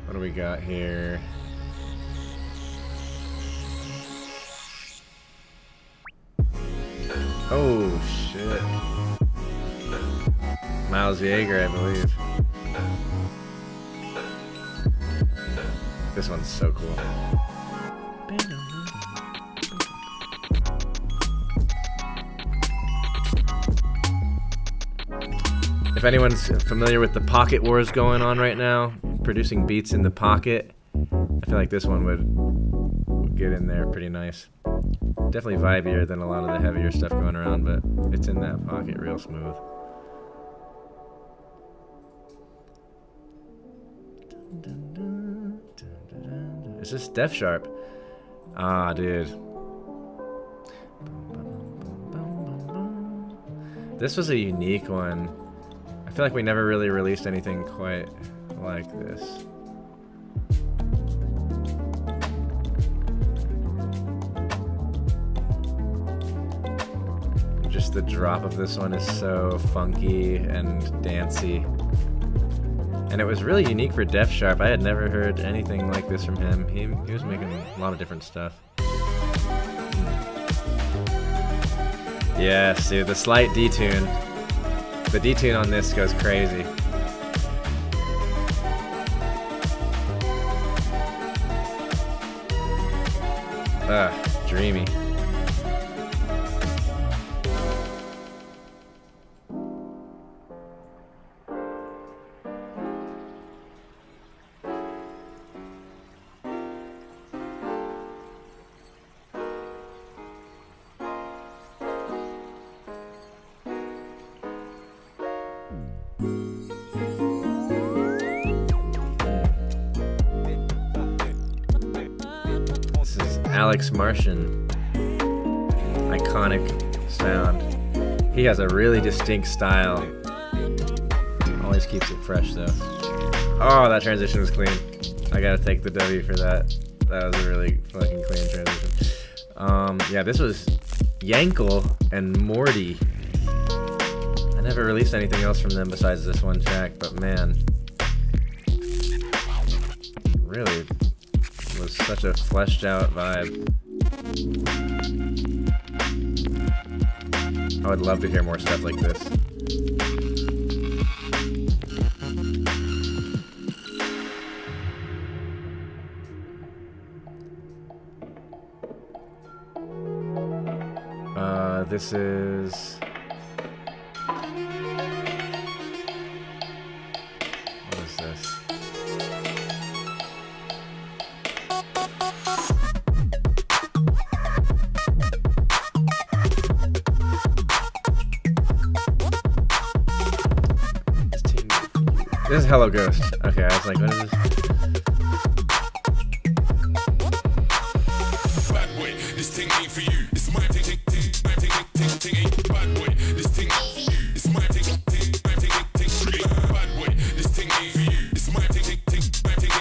What do we got here? Oh, shit. Miles Jaeger, I believe. This one's so cool. If anyone's familiar with the Pocket Wars going on right now, producing beats in the pocket, I feel like this one would get in there pretty nice. Definitely vibier than a lot of the heavier stuff going around, but it's in that pocket real smooth. Is this Def Sharp? Ah, dude. This was a unique one. I feel like we never really released anything quite like this. Just the drop of this one is so funky and dancey. And it was really unique for Def Sharp. I had never heard anything like this from him. He was making a lot of different stuff. Yes, dude, the slight detune. The detune on this goes crazy. Dreamy. Alex Martian. Iconic sound. He has a really distinct style. Always keeps it fresh though. Oh, that transition was clean. I gotta take the W for that. That was a really fucking clean transition. Yeah, this was Yankel and Morty. I never released anything else from them besides this one track, but man, really was such a fleshed out vibe. I would love to hear more stuff like this. This is... what is this? This is Hello Ghost. Okay, I was like, what is this? Bad boy, this thing ain't for you. It's my thing, my thing ain't bad boy. This thing ain't for you. It's my thing, my thing. Bad boy, this thing ain't for you. It's my thing, my thing.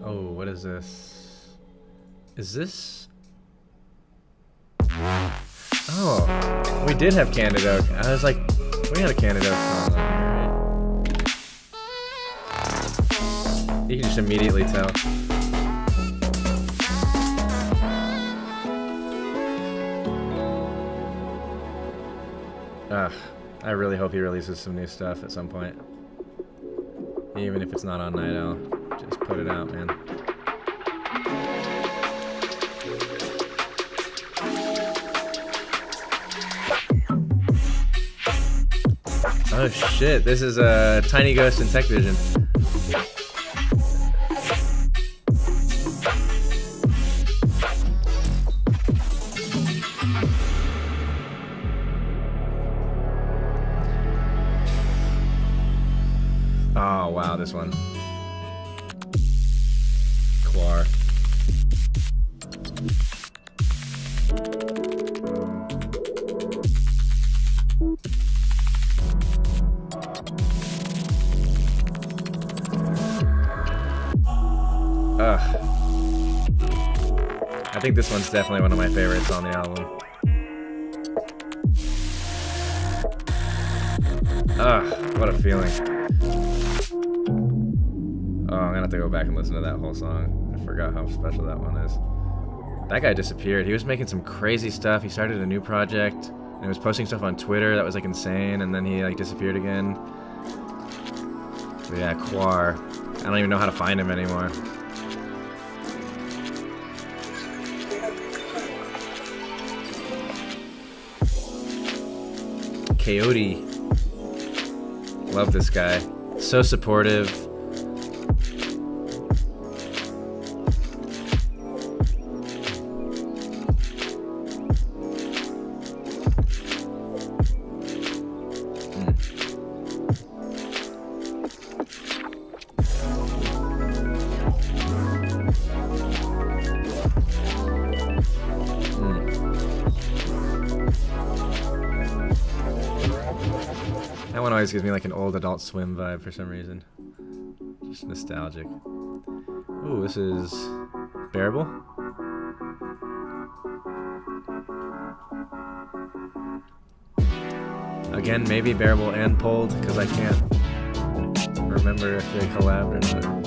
Oh, what is this? Is this? Oh, we did have Candid Oak. I was like, we had a Candid Oak song on here, right? You can just immediately tell. Ugh, I really hope he releases some new stuff at some point. Even if it's not on Night Owl, just put it out, man. Oh shit, this is a Tiny Ghost and Tech Vision. Oh wow, this one. Quar. Ugh. I think this one's definitely one of my favorites on the album. Ugh, what a feeling. Oh, I'm gonna have to go back and listen to that whole song. I forgot how special that one is. That guy disappeared. He was making some crazy stuff. He started a new project and he was posting stuff on Twitter that was like insane, and then he like disappeared again. But yeah, Quar. I don't even know how to find him anymore. Coyote. Love this guy. So supportive. That one always gives me like an old Adult Swim vibe for some reason. Just nostalgic. Ooh, this is Bearable. Again, maybe Bearable and Pulled, because I can't remember if they collabed or not.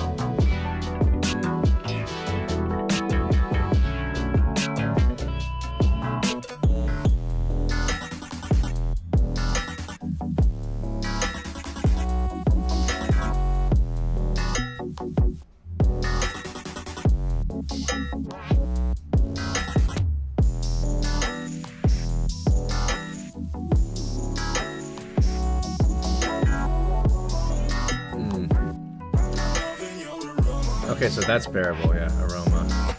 Okay, so that's Bearable, yeah, Aroma.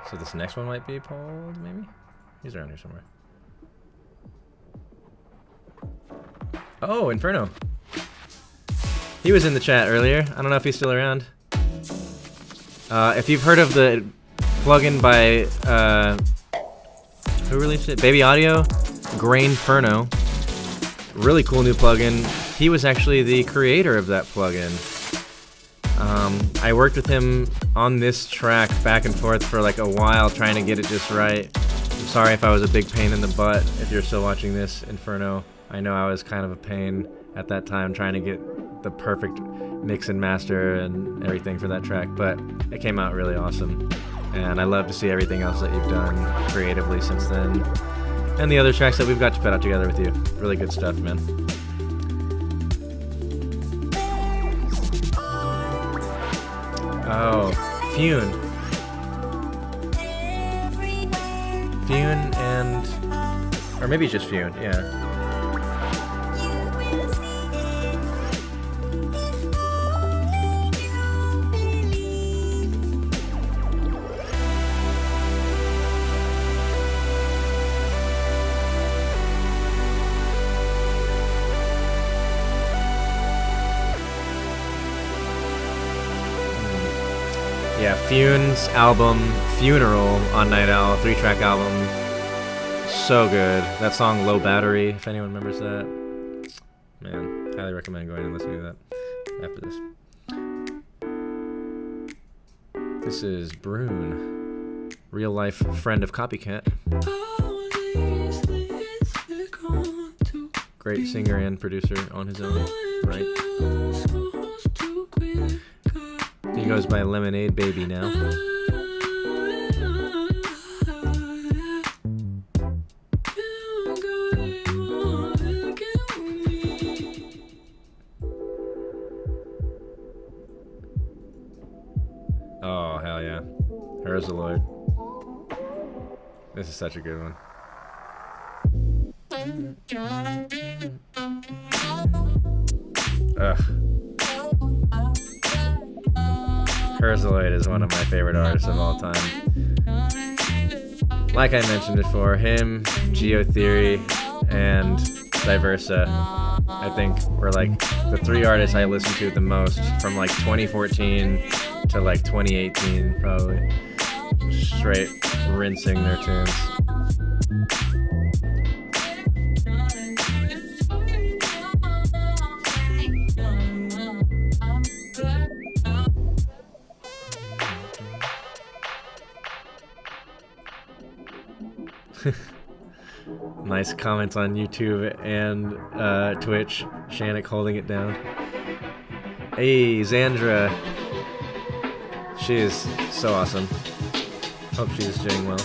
So this next one might be Pulled, maybe? He's around here somewhere. Oh, Inferno. He was in the chat earlier. I don't know if he's still around. If you've heard of the plugin by, who released it? Baby Audio, Grainferno. Really cool new plugin. He was actually the creator of that plugin. I worked with him on this track back and forth for like a while trying to get it just right. I'm sorry if I was a big pain in the butt. If you're still watching this, Inferno, I know I was kind of a pain at that time trying to get the perfect mix and master and everything for that track, but it came out really awesome. And I love to see everything else that you've done creatively since then. And the other tracks that we've got to put out together with you. Really good stuff, man. Oh, Fune. Fune and... Or maybe just Fune, yeah. Yeah, Fune's album, Funeral, on Night Owl, 3-track album. So good. That song, Low Battery, if anyone remembers that. Man, highly recommend going and listening to that after this. This is Brune, real life friend of Copycat. Great singer and producer on his own, right? He goes by Lemonade Baby now. hell yeah. Herzaloid. This is such a good one. Ugh. Herzaloid is one of my favorite artists of all time. Like I mentioned before, him, Geotheory, and Diversa, I think were like the three artists I listened to the most from like 2014 to like 2018 probably. Straight rinsing their tunes. Nice comments on YouTube and Twitch. Shannick holding it down. Hey, Xandra. She is so awesome. Hope she's doing well.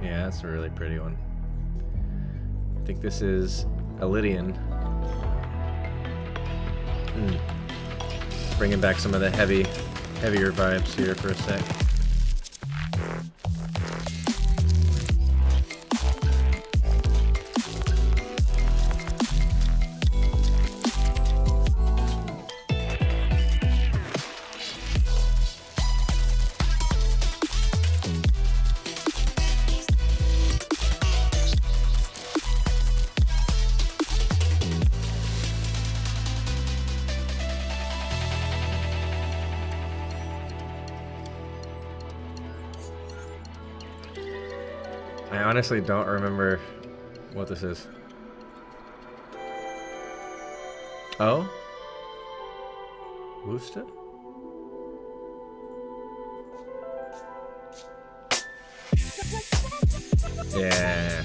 Yeah, that's a really pretty one. I think this is a Lydian. Bringing back some of the heavier vibes here for a sec. I honestly don't remember what this is. Oh? Wusta? Yeah.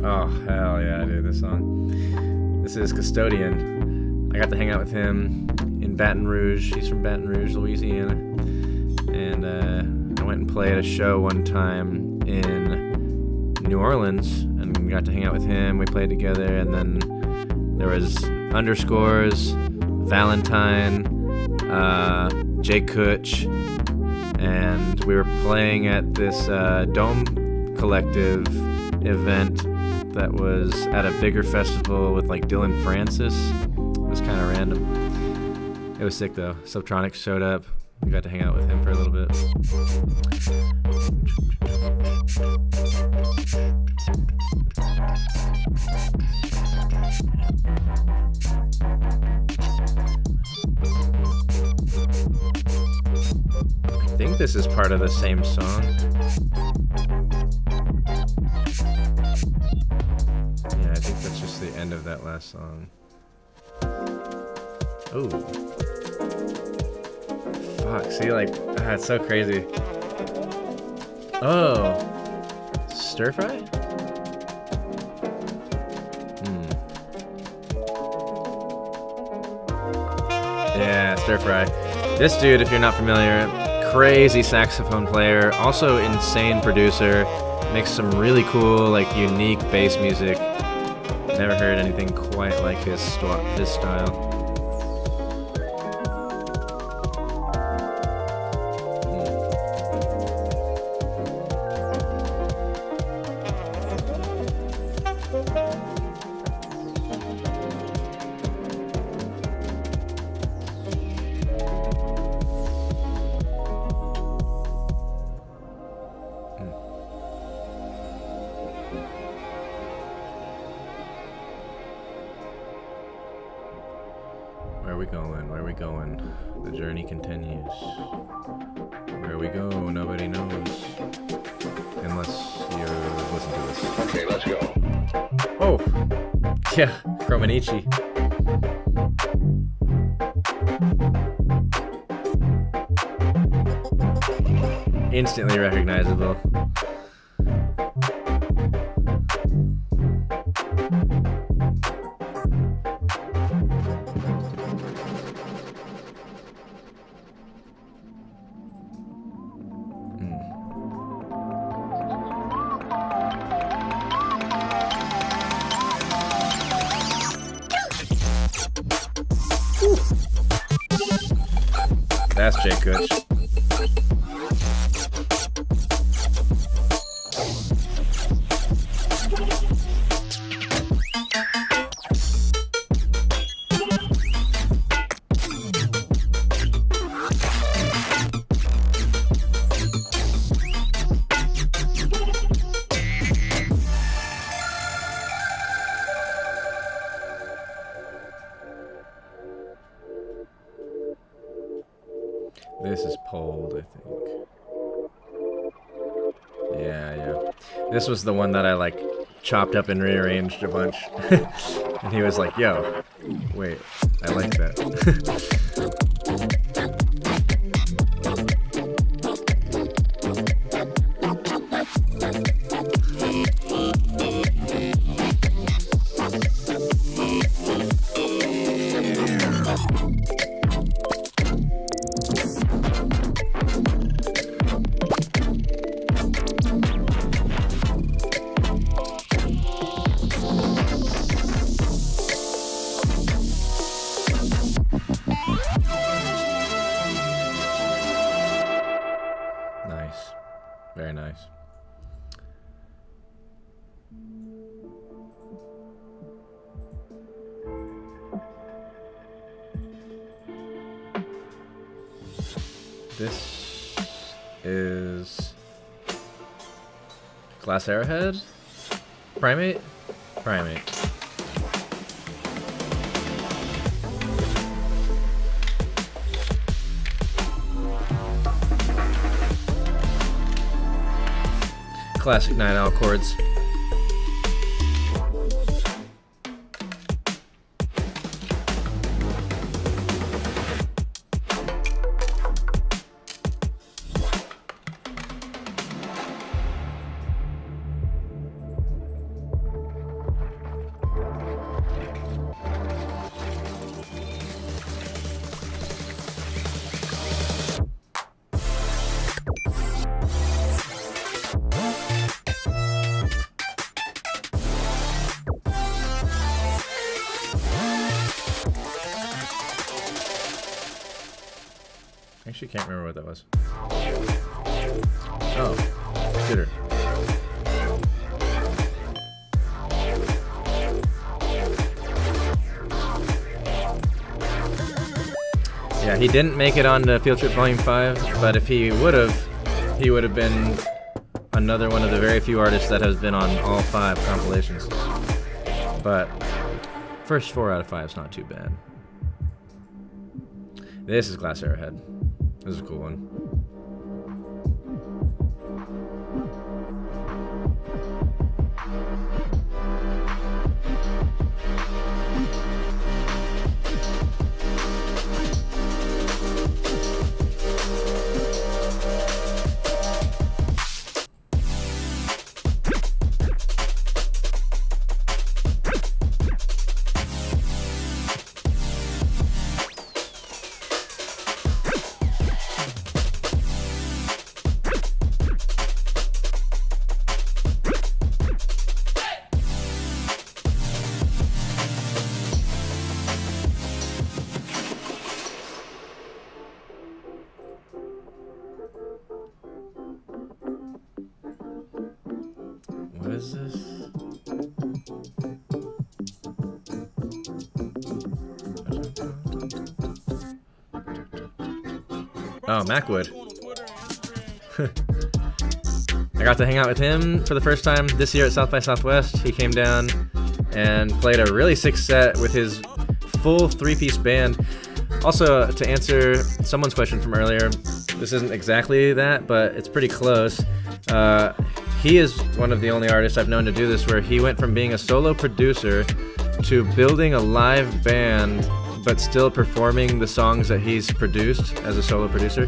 Oh, hell yeah, dude, this song. This is Custodian. I got to hang out with him in Baton Rouge. He's from Baton Rouge, Louisiana. And I went and played a show one time in New Orleans and got to hang out with him. We played together, and then there was Underscores, Valentine, Jay Kutch, and we were playing at this Dome Collective event that was at a bigger festival with like Dylan Francis. It was kind of random. It was sick though. Subtronics showed up. We got to hang out with him for a little bit. I think this is part of the same song. Yeah, I think that's just the end of that last song. Oh. Fuck, see, like, it's so crazy. Oh. Stir fry? Yeah, stir fry. This dude, if you're not familiar, crazy saxophone player, also insane producer, makes some really cool, like, unique bass music. Never heard anything quite like his style. Where are we going? The journey continues. Where we go, nobody knows. Unless you listen to this. Okay, let's go. Oh! Yeah, Chromanichi. Instantly recognizable. That's Jay Kutch. This is pulled, I think. Yeah. This was the one that I like chopped up and rearranged a bunch. And he was like, yo, wait, I like that. Nice. Very nice. This is Glass Arrowhead? Primate? Primate. Classic Night Owl chords. Actually, can't remember what that was. Oh, computer. Yeah, he didn't make it on to Field Trip Volume 5, but if he would have been another one of the very few artists that has been on all 5 compilations. But first 4 out of 5 is not too bad. This is Glass Arrowhead. This is a cool one. What is this? Oh, Macwood. I got to hang out with him for the first time this year at South by Southwest. He came down and played a really sick set with his full 3-piece band. Also, to answer someone's question from earlier, this isn't exactly that, but it's pretty close. He is one of the only artists I've known to do this, where he went from being a solo producer to building a live band, but still performing the songs that he's produced as a solo producer,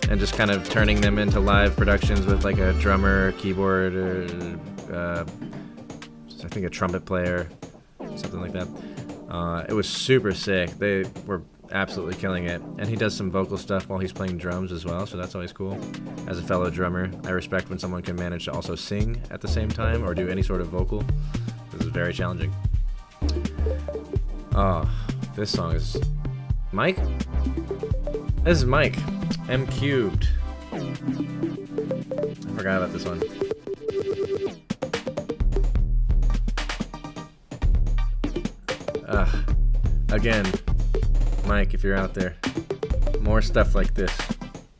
and just kind of turning them into live productions with like a drummer, keyboard, or I think a trumpet player, something like that. It was super sick. They were absolutely killing it, and he does some vocal stuff while he's playing drums as well, so that's always cool. As a fellow drummer, I respect when someone can manage to also sing at the same time or do any sort of vocal. This is very challenging. Oh, this song is Mike? This is Mike, M Cubed. I forgot about this one. Again, Mike, if you're out there, more stuff like this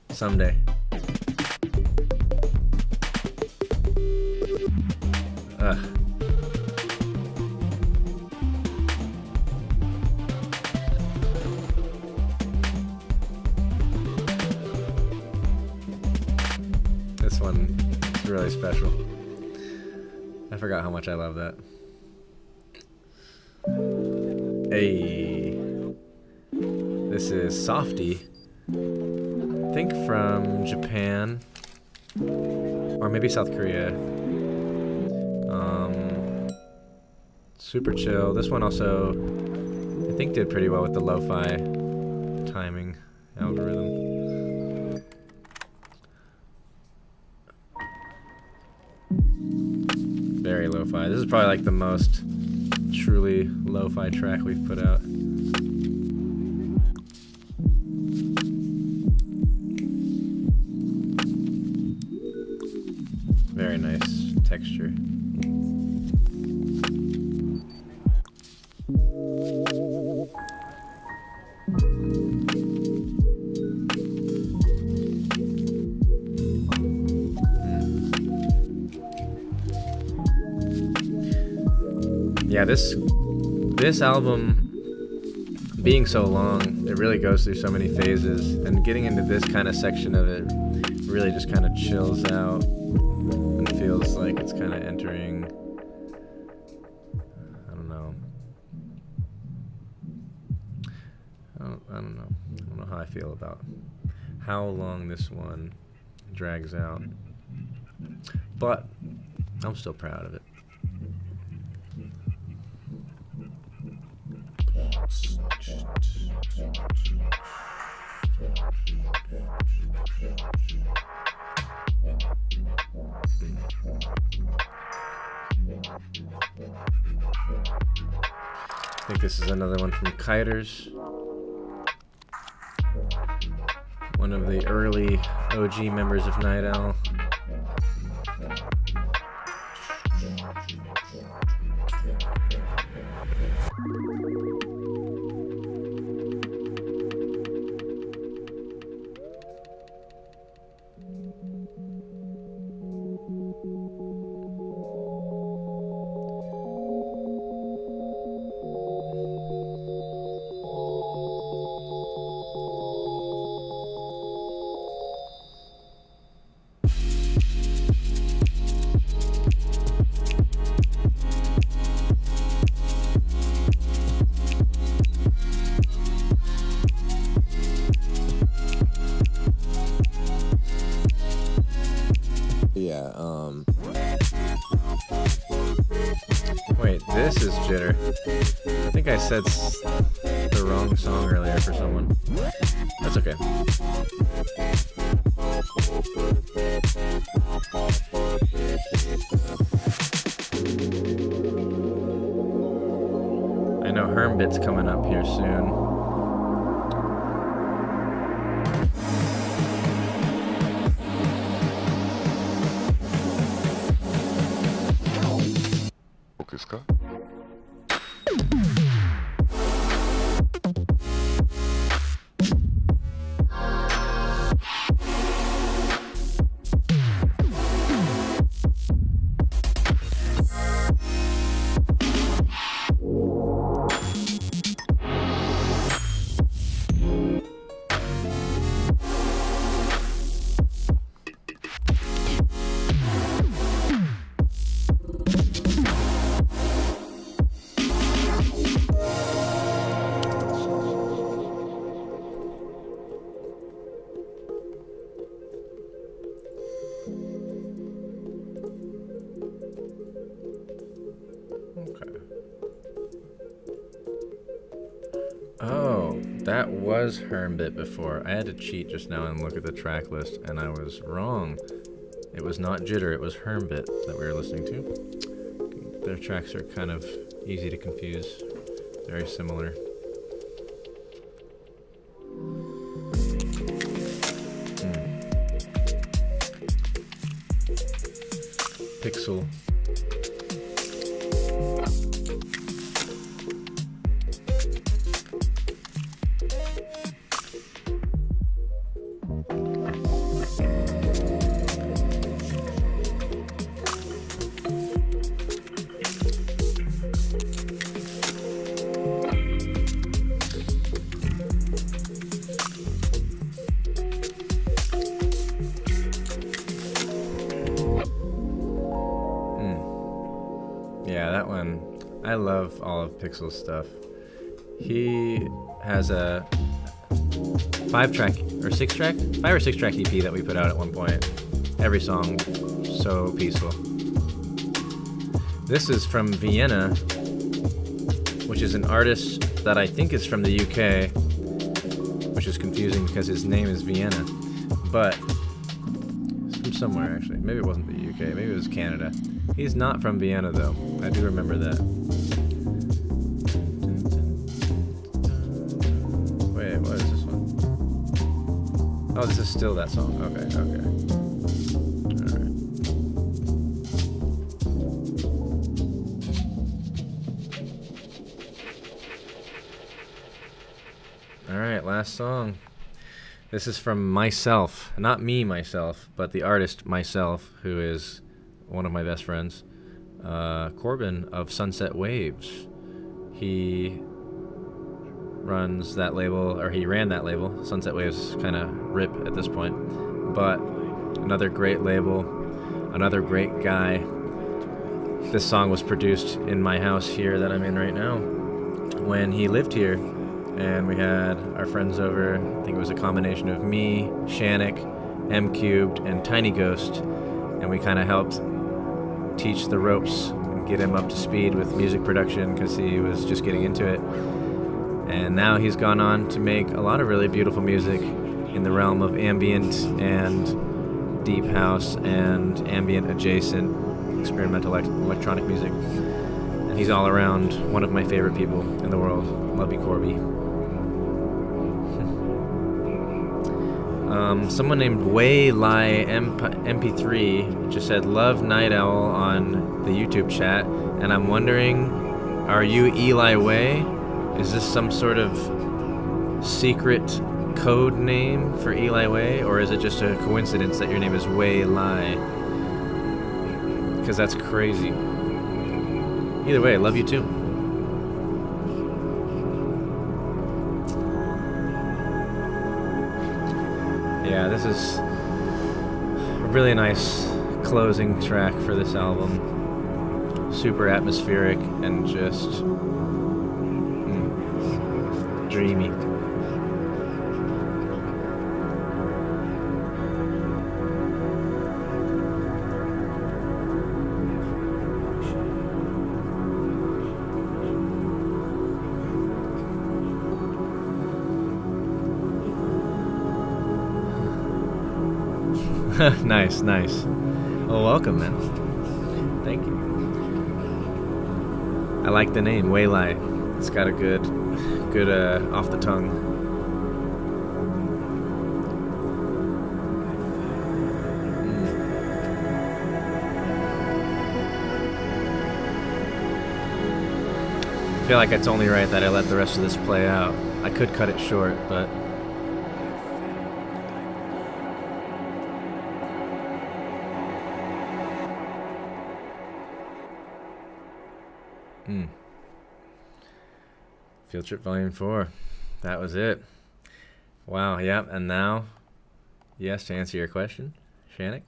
someday. This one is really special. I forgot how much I love that. Hey, this is Softy. I think from Japan, or maybe South Korea. Super chill. This one also, I think, did pretty well with the lo-fi timing algorithm. Very lo-fi. This is probably like the most truly lo-fi track we've put out. Very nice texture. Yeah, this album, being so long, it really goes through so many phases, and getting into this kind of section of it really just kind of chills out and feels like it's kind of entering, I don't know how I feel about how long this one drags out, but I'm still proud of it. I think this is another one from Kiters, one of the early OG members of Night Owl. Wait, this is Jitter. I think I said the wrong song earlier for someone. That's okay. I know Hermbit's coming up here soon. That was Hermbit before. I had to cheat just now and look at the track list, and I was wrong. It was not Jitter, it was Hermbit that we were listening to. Their tracks are kind of easy to confuse. Very similar. Pixel. Yeah, that one. I love all of Pixel's stuff. He has a 5 or 6 track EP that we put out at one point. Every song so peaceful. This is from Vienna, which is an artist that I think is from the UK, which is confusing because his name is Vienna, but it's from somewhere actually. Maybe it wasn't the UK, maybe it was Canada. He's not from Vienna though. I do remember that. Wait, what is this one? Oh, this is still that song. Okay. Alright, last song. This is from Myself. Not me, myself, but the artist Myself, who is one of my best friends. Corbin of Sunset Waves. He runs that label, or he ran that label. Sunset Waves kind of rip at this point. But another great label, another great guy. This song was produced in my house here that I'm in right now when he lived here. And we had our friends over. I think it was a combination of me, Shannick, M Cubed, and Tiny Ghost. And we kind of helped teach the ropes and get him up to speed with music production because he was just getting into it. And now he's gone on to make a lot of really beautiful music in the realm of ambient and deep house and ambient adjacent experimental electronic music. And he's all around one of my favorite people in the world. Love you, Corby. Someone named Waylai MP3 just said, love Night Owl on the YouTube chat, and I'm wondering, are you Eli Way? Is this some sort of secret code name for Eli Way, or is it just a coincidence that your name is Waylai? Because that's crazy. Either way, I love you too. Yeah, this is a really nice closing track for this album. Super atmospheric and just dreamy. Nice. Well, welcome, man. Thank you. I like the name, Waylai. It's got a good off the tongue. I feel like it's only right that I let the rest of this play out. I could cut it short, but Field Trip Volume 4. That was it. Wow, yep, and now, yes, to answer your question, Shannick,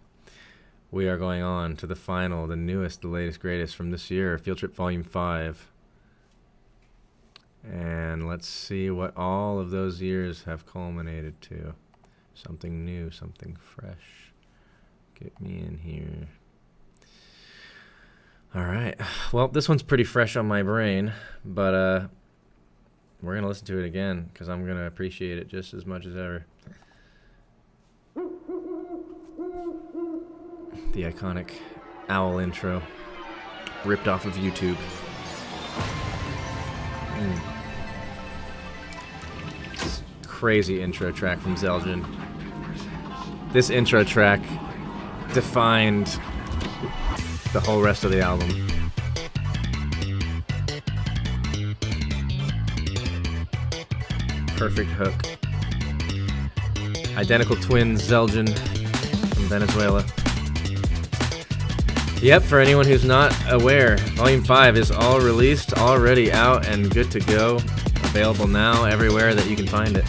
we are going on to the final, the newest, the latest, greatest from this year, Field Trip Volume 5. And let's see what all of those years have culminated to. Something new, something fresh. Get me in here. All right. Well, this one's pretty fresh on my brain, but we're gonna listen to it again because I'm gonna appreciate it just as much as ever. The iconic owl intro, ripped off of YouTube. Crazy intro track from Zeldin. This intro track defined the whole rest of the album. Perfect hook. Identical twins Zeldin from Venezuela. Yep, for anyone who's not aware, Volume 5 is all released, already out and good to go. Available now everywhere that you can find it.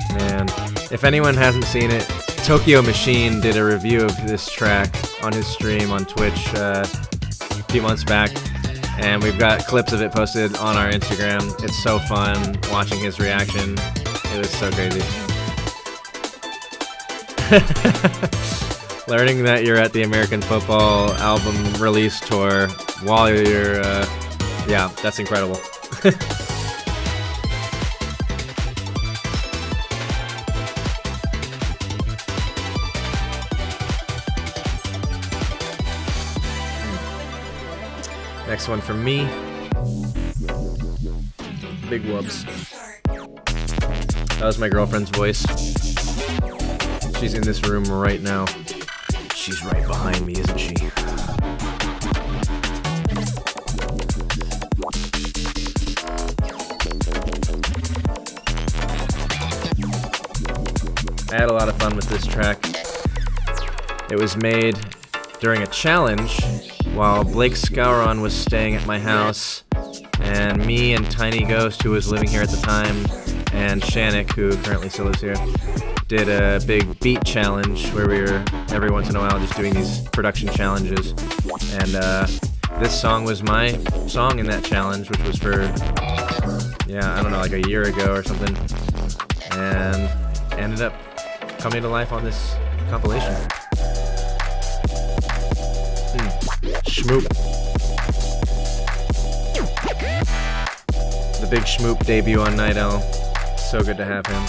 Man, if anyone hasn't seen it, Tokyo Machine did a review of this track on his stream on Twitch a few months back, and we've got clips of it posted on our Instagram. It's so fun watching his reaction. It was so crazy. Learning that you're at the American Football album release tour while you're, yeah, that's incredible. Next one from me. Big whoops. That was my girlfriend's voice. She's in this room right now. She's right behind me, isn't she? I had a lot of fun with this track. It was made during a challenge while Blake Scouron was staying at my house, and me and Tiny Ghost, who was living here at the time, and Shanik, who currently still lives here, did a big beat challenge where we were every once in a while just doing these production challenges. And this song was my song in that challenge, which was for, yeah, I don't know, like a year ago or something, and ended up coming to life on this compilation. Shmoop. The big Shmoop debut on Night Owl. So good to have him.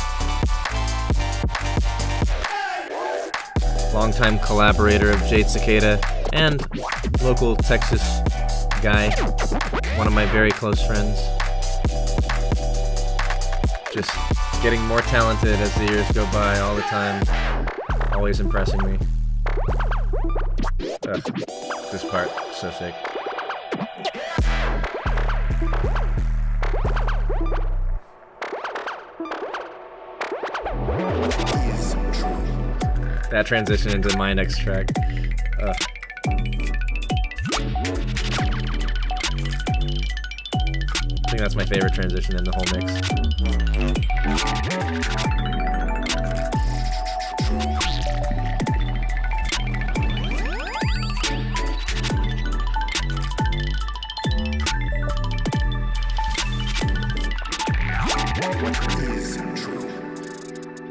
Longtime collaborator of Jade Cicada and local Texas guy. One of my very close friends. Just getting more talented as the years go by all the time. Always impressing me. Ugh, this part, so sick. That transition into my next track. I think that's my favorite transition in the whole mix.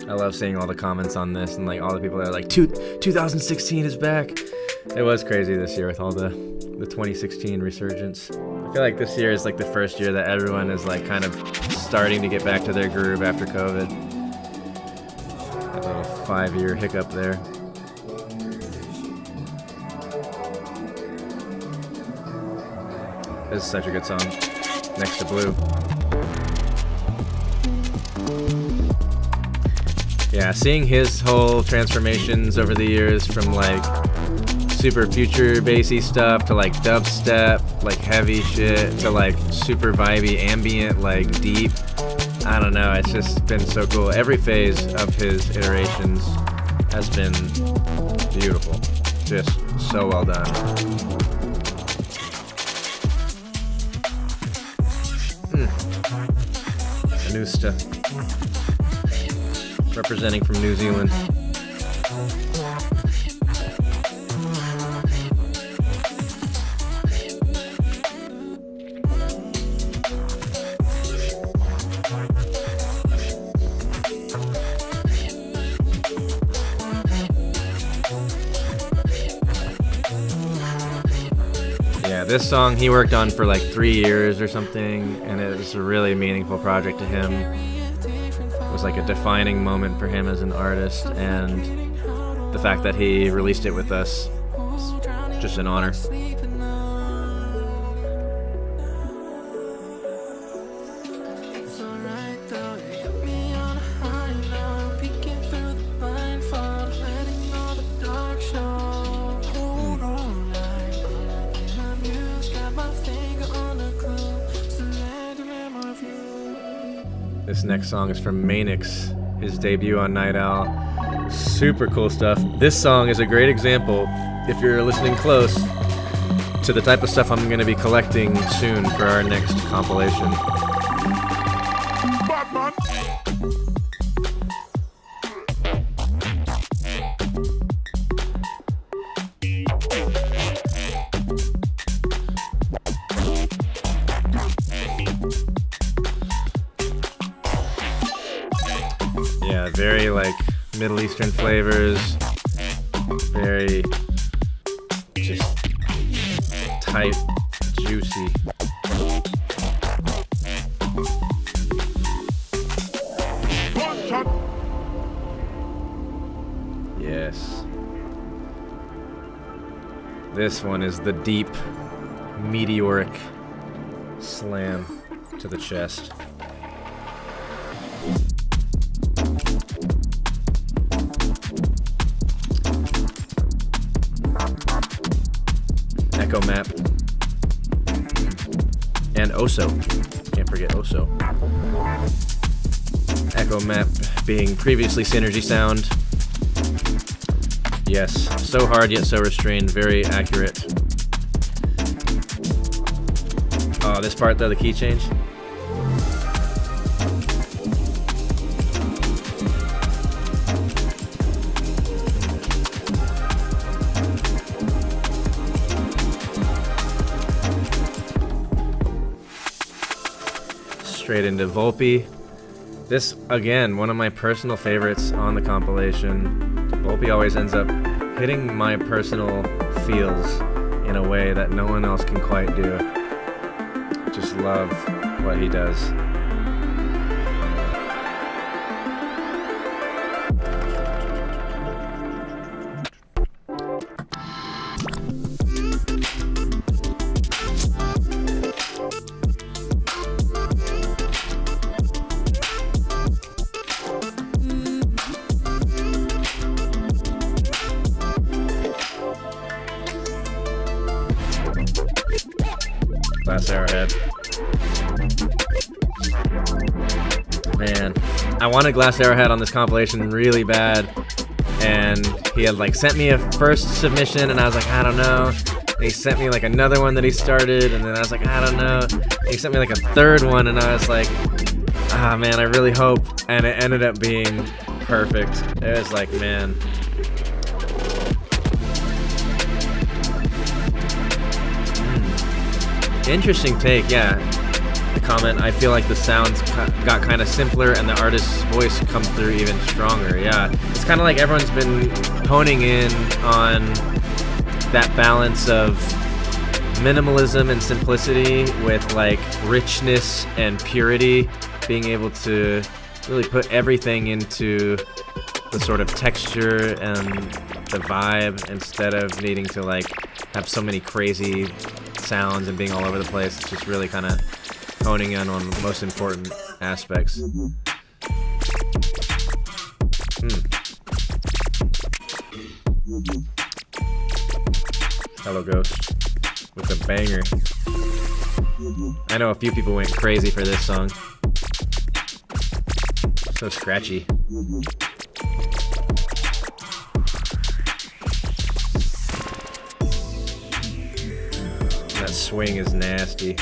I love seeing all the comments on this and like all the people that are like 2016 is back. It was crazy this year with all the 2016 resurgence. I feel like this year is like the first year that everyone is like kind of starting to get back to their groove after COVID. That little 5-year hiccup there. This is such a good song. Next to Blue. Yeah, seeing his whole transformations over the years from like super future bassy stuff to like dubstep, like heavy shit, to like super vibey ambient, like deep. I don't know, it's just been so cool. Every phase of his iterations has been beautiful. Just so well done. Anusta. Representing from New Zealand. This song he worked on for like 3 years or something, and it was a really meaningful project to him. It was like a defining moment for him as an artist, and the fact that he released it with us, just an honor. This next song is from Manix, his debut on Night Owl. Super cool stuff. This song is a great example, if you're listening close, to the type of stuff I'm going to be collecting soon for our next compilation. Yeah, very like Middle Eastern flavors, very just tight, juicy. Yes. This one is the deep, meteoric slam to the chest. Echo Map. And Oso. Can't forget Oso. Echo Map being previously Synergy Sound. Yes, so hard yet so restrained, very accurate. Oh, this part though, the key change. Straight into Volpe. This, again, one of my personal favorites on the compilation. Volpe always ends up hitting my personal feels in a way that no one else can quite do. Just love what he does. Glass Arrowhead. Man, I wanted Glass Arrowhead on this compilation really bad, and he had like sent me a first submission, and I was like, I don't know. And he sent me like another one that he started, and then I was like, I don't know. And he sent me like a third one, and I was like, ah man, I really hope. And it ended up being perfect. It was like, man. Interesting take, yeah. The comment, I feel like the sounds got kind of simpler and the artist's voice come through even stronger, yeah. It's kind of like everyone's been honing in on that balance of minimalism and simplicity with like richness and purity, being able to really put everything into the sort of texture and the vibe instead of needing to like have so many crazy sounds and being all over the place. It's just really kind of honing in on the most important aspects. Hello Ghost with a banger. I know a few people went crazy for this song. So scratchy. That swing is nasty.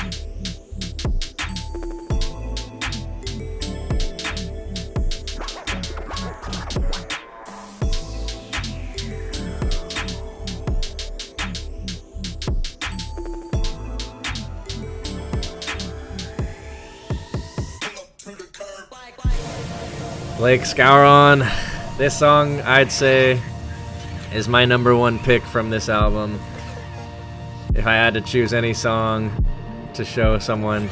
Blake Scouron. This song, I'd say, is my #1 pick from this album. if I had to choose any song to show someone.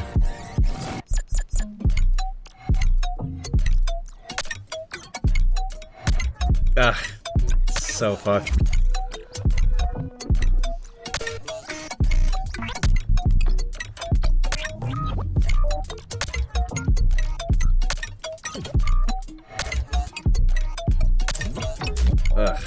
Ugh, so fucked. Ugh.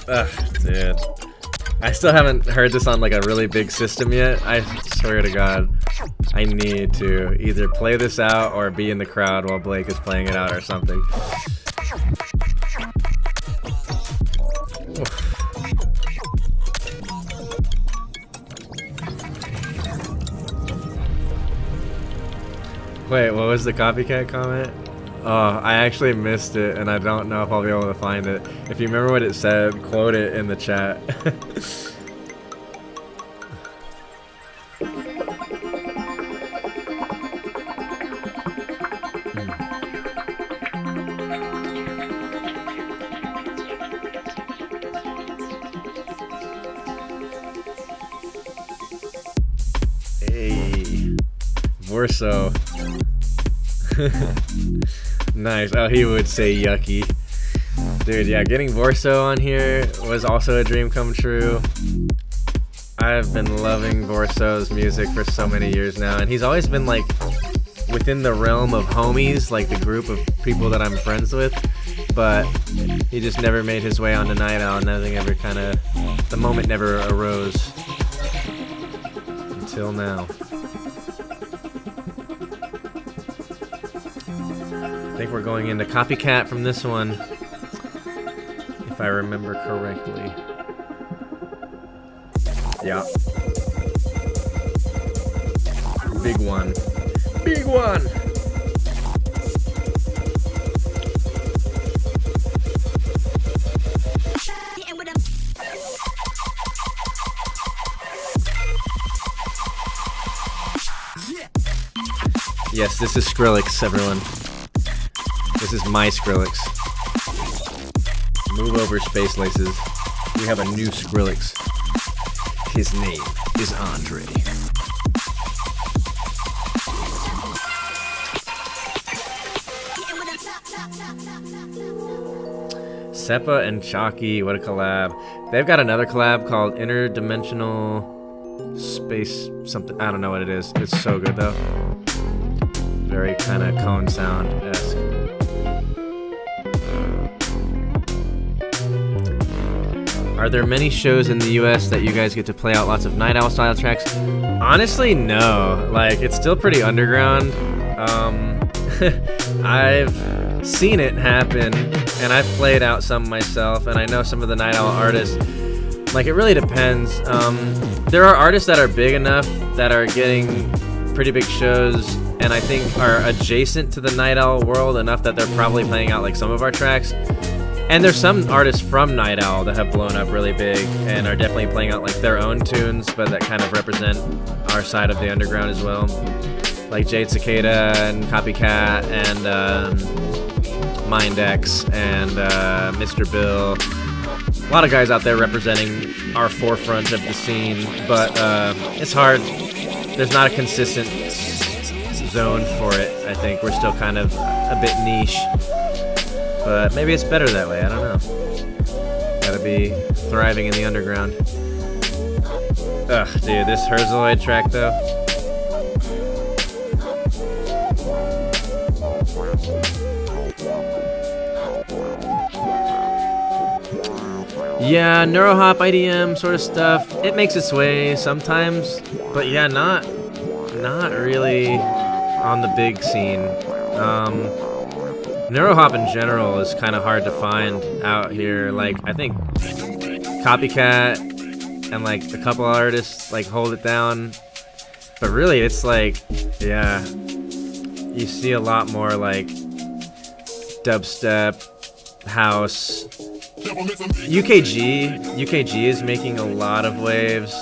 Ugh, dude. I still haven't heard this on like a really big system yet. I swear to God, I need to either play this out or be in the crowd while Blake is playing it out or something. Wait, what was the copycat comment? Oh, I actually missed it, and I don't know if I'll be able to find it. If you remember what it said, quote it in the chat. Hey, Vorso. Nice. Oh, he would say yucky. Dude, yeah, getting Vorso on here was also a dream come true. I've been loving Vorso's music for so many years now, and he's always been like within the realm of homies, like the group of people that I'm friends with, but he just never made his way onto Night Owl. Nothing ever the moment never arose until now. I think we're going into copycat from this one, if I remember correctly. Yeah. Big one. Big one! Yes, this is Skrillex, everyone. This is my Skrillex. Move over, Space Laces. We have a new Skrillex. His name is Andre. Seppa and Chalky, what a collab. They've got another collab called Interdimensional Space something. I don't know what it is. It's so good though. Very kind of Cone Sound-esque. Are there many shows in the US that you guys get to play out lots of Night Owl style tracks? Honestly, no. Like, it's still pretty underground. I've seen it happen, and I've played out some myself, and I know some of the Night Owl artists. Like, it really depends. There are artists that are big enough that are getting pretty big shows, and I think are adjacent to the Night Owl world enough that they're probably playing out like some of our tracks. And there's some artists from Night Owl that have blown up really big and are definitely playing out like their own tunes, but that kind of represent our side of the underground as well. Like Jade Cicada and Copycat and Mindex and Mr. Bill. A lot of guys out there representing our forefront of the scene, but it's hard. There's not a consistent zone for it, I think. We're still kind of a bit niche. But maybe it's better that way, I don't know. Gotta be thriving in the underground. Ugh, dude, this Herzoid track though. Yeah, Neurohop IDM sort of stuff. It makes its way sometimes, but yeah, not really on the big scene. Neurohop in general is kind of hard to find out here. Like, I think Copycat and like a couple artists like hold it down, but really it's like, yeah, you see a lot more like dubstep, house. UKG is making a lot of waves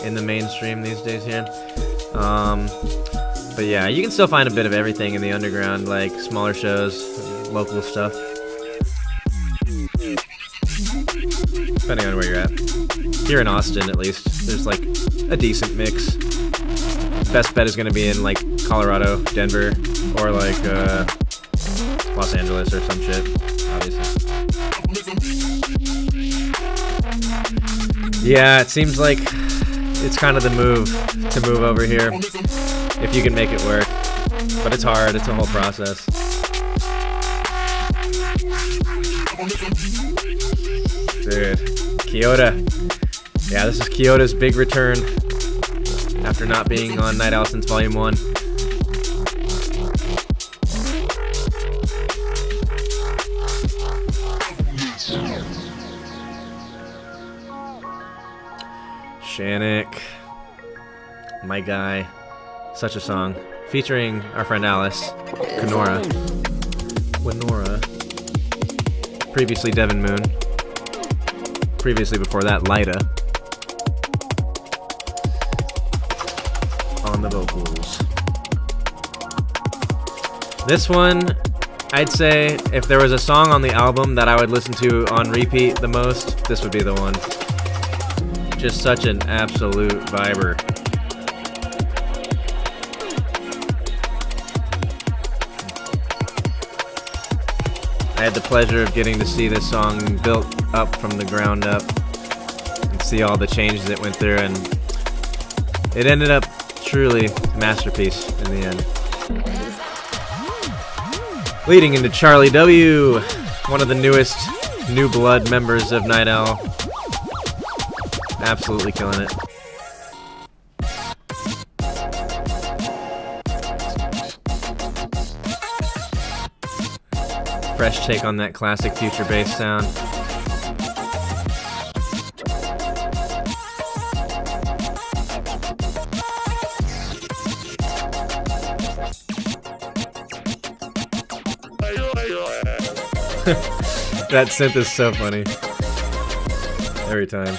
in the mainstream these days here. But yeah, you can still find a bit of everything in the underground, like smaller shows, local stuff. Depending on where you're at. Here in Austin, at least, there's like a decent mix. Best bet is going to be in like Colorado, Denver, or like Los Angeles or some shit, obviously. Yeah, it seems like it's kind of the move to move over here if you can make it work. But it's hard, it's a whole process. Dude, Kyoto. Yeah, this is Kyoto's big return after not being on Night Owl since Volume 1. Shannick, my guy, such a song, featuring our friend Alice, Kenora, previously Devin Moon, previously before that Lyda, on the vocals. This one, I'd say if there was a song on the album that I would listen to on repeat the most, this would be the one. Just such an absolute viber. I had the pleasure of getting to see this song built up from the ground up and see all the changes it went through, and it ended up truly a masterpiece in the end. Leading into Charlie W., one of the newest New Blood members of Night Owl. Absolutely killing it. Fresh take on that classic future bass sound. That synth is so funny. Every time.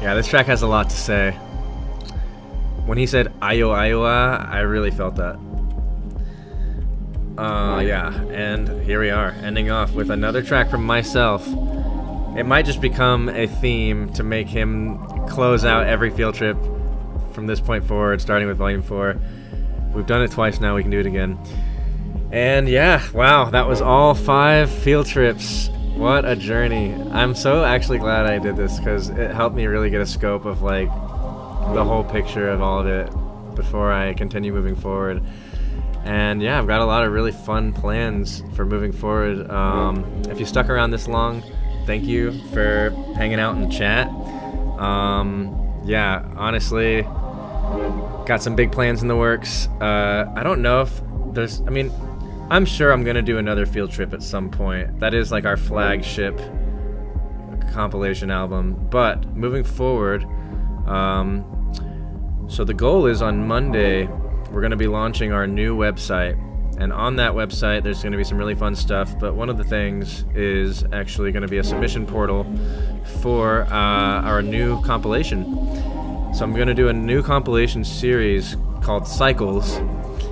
Yeah, this track has a lot to say. When he said Iowa, I really felt that. Yeah, and here we are, ending off with another track from myself. It might just become a theme to make him close out every field trip from this point forward, starting with Volume 4. We've done it twice now, we can do it again. And yeah, wow, that was all 5 field trips. What a journey. I'm so actually glad I did this because it helped me really get a scope of like the whole picture of all of it before I continue moving forward. And yeah, I've got a lot of really fun plans for moving forward. If you stuck around this long, thank you for hanging out in the chat. Yeah, honestly, got some big plans in the works. I don't know if there's, I mean, I'm sure I'm going to do another field trip at some point. That is like our flagship compilation album. But moving forward, so the goal is on Monday, we're going to be launching our new website. And on that website, there's going to be some really fun stuff. But one of the things is actually going to be a submission portal for our new compilation. So I'm going to do a new compilation series called Cycles.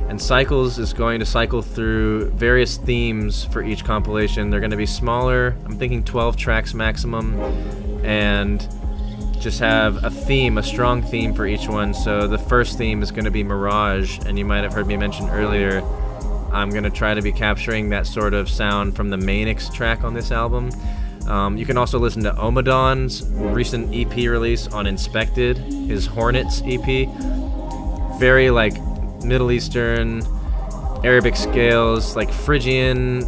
And Cycles is going to cycle through various themes for each compilation. They're going to be smaller, I'm thinking 12 tracks maximum, and just have a theme, a strong theme for each one. So the first theme is going to be Mirage, and you might have heard me mention earlier, I'm going to try to be capturing that sort of sound from the Manix track on this album. You can also listen to Omadon's recent EP release on Inspected, his Hornets EP. Very like Middle Eastern, Arabic scales, like Phrygian,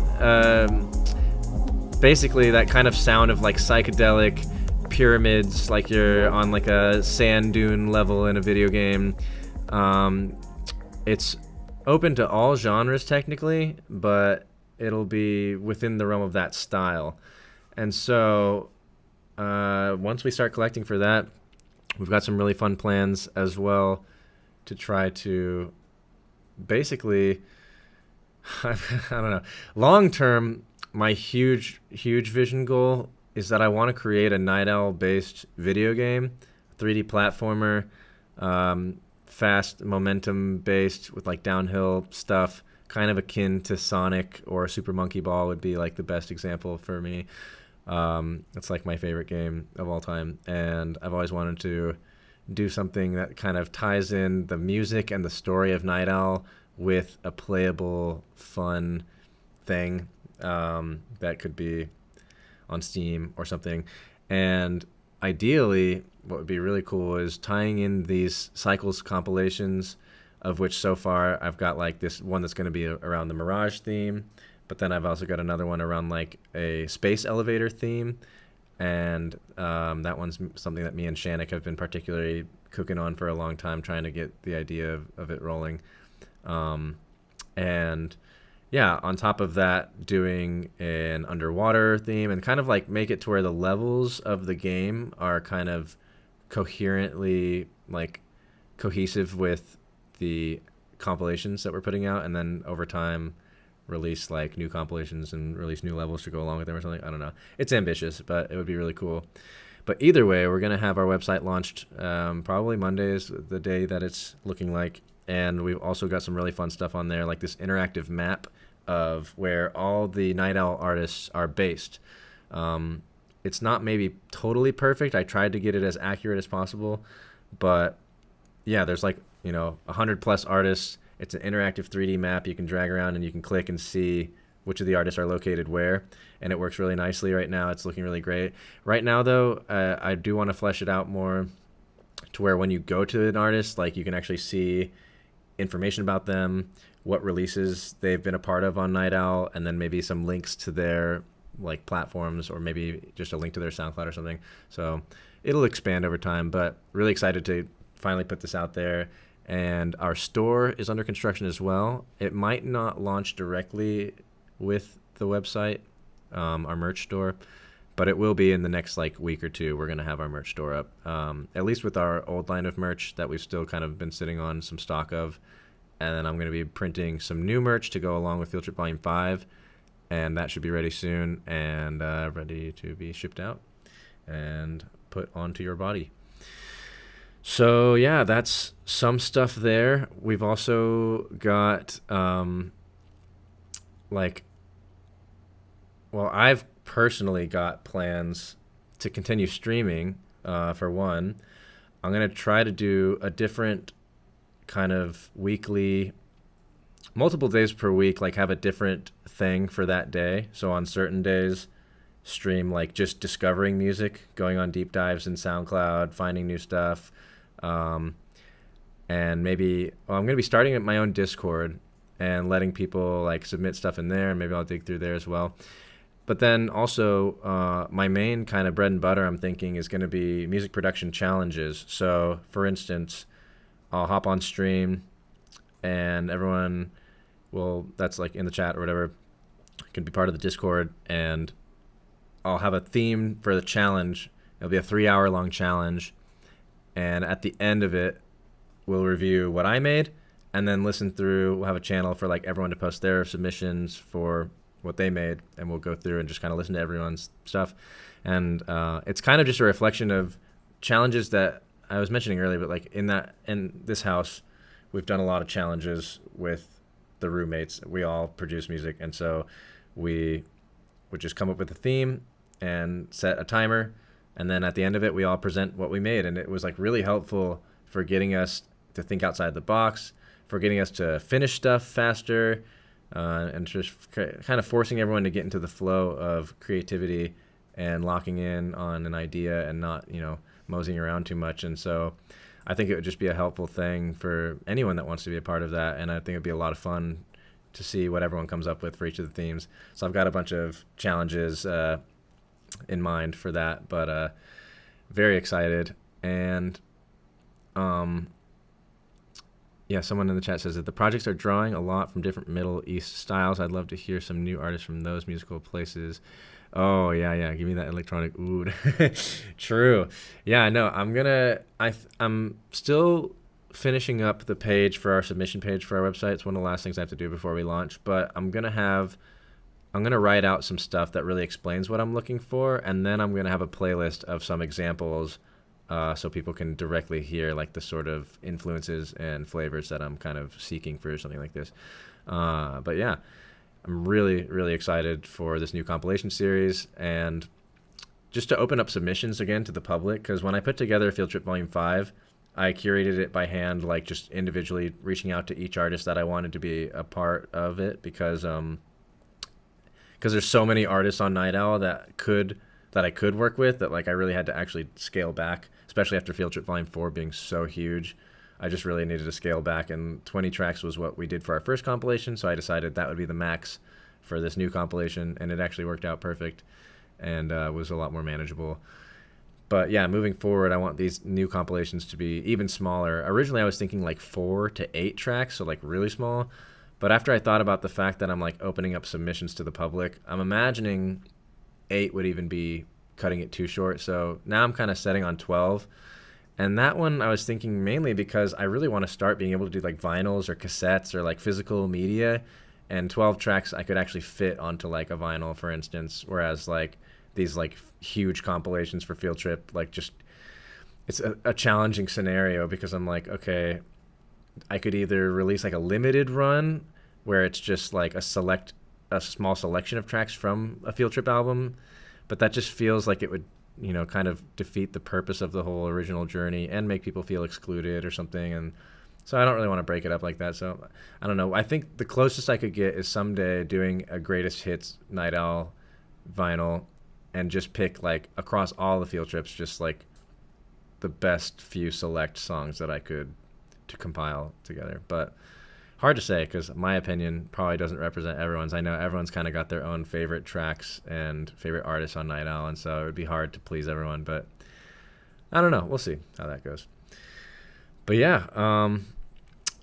basically that kind of sound of like psychedelic pyramids, like you're on like a sand dune level in a video game. It's open to all genres technically, but it'll be within the realm of that style. And so once we start collecting for that, we've got some really fun plans as well to try to basically, I don't know. Long term, my huge vision goal is that I want to create a Night Owl based video game, 3D platformer, fast momentum based with like downhill stuff, kind of akin to Sonic or Super Monkey Ball would be like the best example for me. It's like my favorite game of all time, and I've always wanted to do something that kind of ties in the music and the story of Night Owl with a playable, fun thing that could be on Steam or something. And ideally, what would be really cool is tying in these Cycles compilations, of which so far I've got like this one that's going to be around the Mirage theme, but then I've also got another one around like a space elevator theme, and that one's something that me and Shannick have been particularly cooking on for a long time, trying to get the idea of it rolling. And yeah, on top of that, doing an underwater theme and kind of like make it to where the levels of the game are kind of coherently like cohesive with the compilations that we're putting out, and then over time release like new compilations and release new levels to go along with them or something. I don't know. It's ambitious, but it would be really cool. But either way, we're going to have our website launched probably Monday is the day that it's looking like. And we've also got some really fun stuff on there, like this interactive map of where all the Night Owl artists are based. It's not maybe totally perfect. I tried to get it as accurate as possible. But yeah, there's like, 100 plus artists. It's an interactive 3D map you can drag around and you can click and see which of the artists are located where. And it works really nicely right now. It's looking really great. Right now, though, I do want to flesh it out more to where when you go to an artist, like you can actually see information about them, what releases they've been a part of on Night Owl, and then maybe some links to their like platforms, or maybe just a link to their SoundCloud or something. So it'll expand over time, but really excited to finally put this out there. And our store is under construction as well. It might not launch directly with the website, our merch store, but it will be in the next like week or two. We're going to have our merch store up, at least with our old line of merch that we've still kind of been sitting on some stock of. And then I'm going to be printing some new merch to go along with Field Trip Volume 5, and that should be ready soon and ready to be shipped out and put onto your body. So yeah, that's some stuff there. We've also got I've personally got plans to continue streaming. For one, I'm going to try to do a different kind of weekly, multiple days per week, like have a different thing for that day. So on certain days, stream like just discovering music, going on deep dives in SoundCloud, finding new stuff. And maybe I'm going to be starting at my own Discord and letting people like submit stuff in there. Maybe I'll dig through there as well. But then also my main kind of bread and butter, I'm thinking, is going to be music production challenges. So for instance, I'll hop on stream and everyone that's like in the chat or whatever, can be part of the Discord, and I'll have a theme for the challenge. It'll be a 3-hour long challenge. And at the end of it, we'll review what I made and then listen through. We'll have a channel for like everyone to post their submissions for what they made, and we'll go through and just kind of listen to everyone's stuff. And it's kind of just a reflection of challenges that I was mentioning earlier, but like in this house, we've done a lot of challenges with the roommates. We all produce music, and so we would just come up with a theme and set a timer, and then at the end of it, we all present what we made. And it was like really helpful for getting us to think outside the box, for getting us to finish stuff faster, and just kind of forcing everyone to get into the flow of creativity and locking in on an idea and not, moseying around too much. And so I think it would just be a helpful thing for anyone that wants to be a part of that. And I think it'd be a lot of fun to see what everyone comes up with for each of the themes. So I've got a bunch of challenges in mind for that, but very excited. And yeah, someone in the chat says that the projects are drawing a lot from different Middle East styles. I'd love to hear some new artists from those musical places. Oh, yeah. Give me that electronic oud. True. Yeah, no, I'm still finishing up the page for our submission page for our website. It's one of the last things I have to do before we launch. But I'm gonna write out some stuff that really explains what I'm looking for, and then I'm gonna have a playlist of some examples, so people can directly hear like the sort of influences and flavors that I'm kind of seeking for something like this. But yeah, I'm really, really excited for this new compilation series, and just to open up submissions again to the public, because when I put together Field Trip Volume 5, I curated it by hand, like just individually reaching out to each artist that I wanted to be a part of it, because there's so many artists on Night Owl that I could work with, that like I really had to actually scale back, especially after Field Trip Volume 4 being so huge. I just really needed to scale back, and 20 tracks was what we did for our first compilation, so I decided that would be the max for this new compilation, and it actually worked out perfect and was a lot more manageable. But yeah, moving forward, I want these new compilations to be even smaller. Originally, I was thinking like 4 to 8 tracks, so like really small. But after I thought about the fact that I'm like opening up submissions to the public, I'm imagining 8 would even be cutting it too short. So now I'm kind of setting on 12. And that one I was thinking mainly because I really want to start being able to do like vinyls or cassettes or like physical media. And 12 tracks I could actually fit onto like a vinyl, for instance, whereas like these like huge compilations for Field Trip, like just it's a challenging scenario, because I'm like, okay, I could either release like a limited run where it's just like a small selection of tracks from a Field Trip album, but that just feels like it would, you know, kind of defeat the purpose of the whole original journey and make people feel excluded or something. And so I don't really want to break it up like that. So I don't know. I think the closest I could get is someday doing a greatest hits Night Owl vinyl and just pick like across all the Field Trips, just like the best few select songs that I could to compile together. But hard to say, because my opinion probably doesn't represent everyone's. I know everyone's kind of got their own favorite tracks and favorite artists on Night Owl, and so it would be hard to please everyone. But I don't know. We'll see how that goes. But yeah,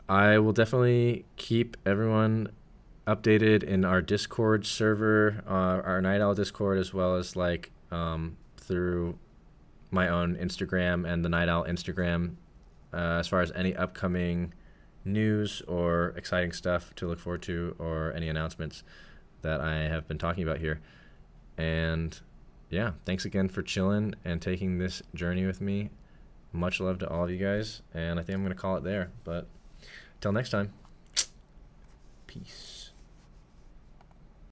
I will definitely keep everyone updated in our Discord server, our Night Owl Discord, as well as like through my own Instagram and the Night Owl Instagram, as far as any upcoming news or exciting stuff to look forward to, or any announcements that I have been talking about here. And yeah, thanks again for chilling and taking this journey with me. Much love to all of you guys, and I think I'm going to call it there. But till next time, peace.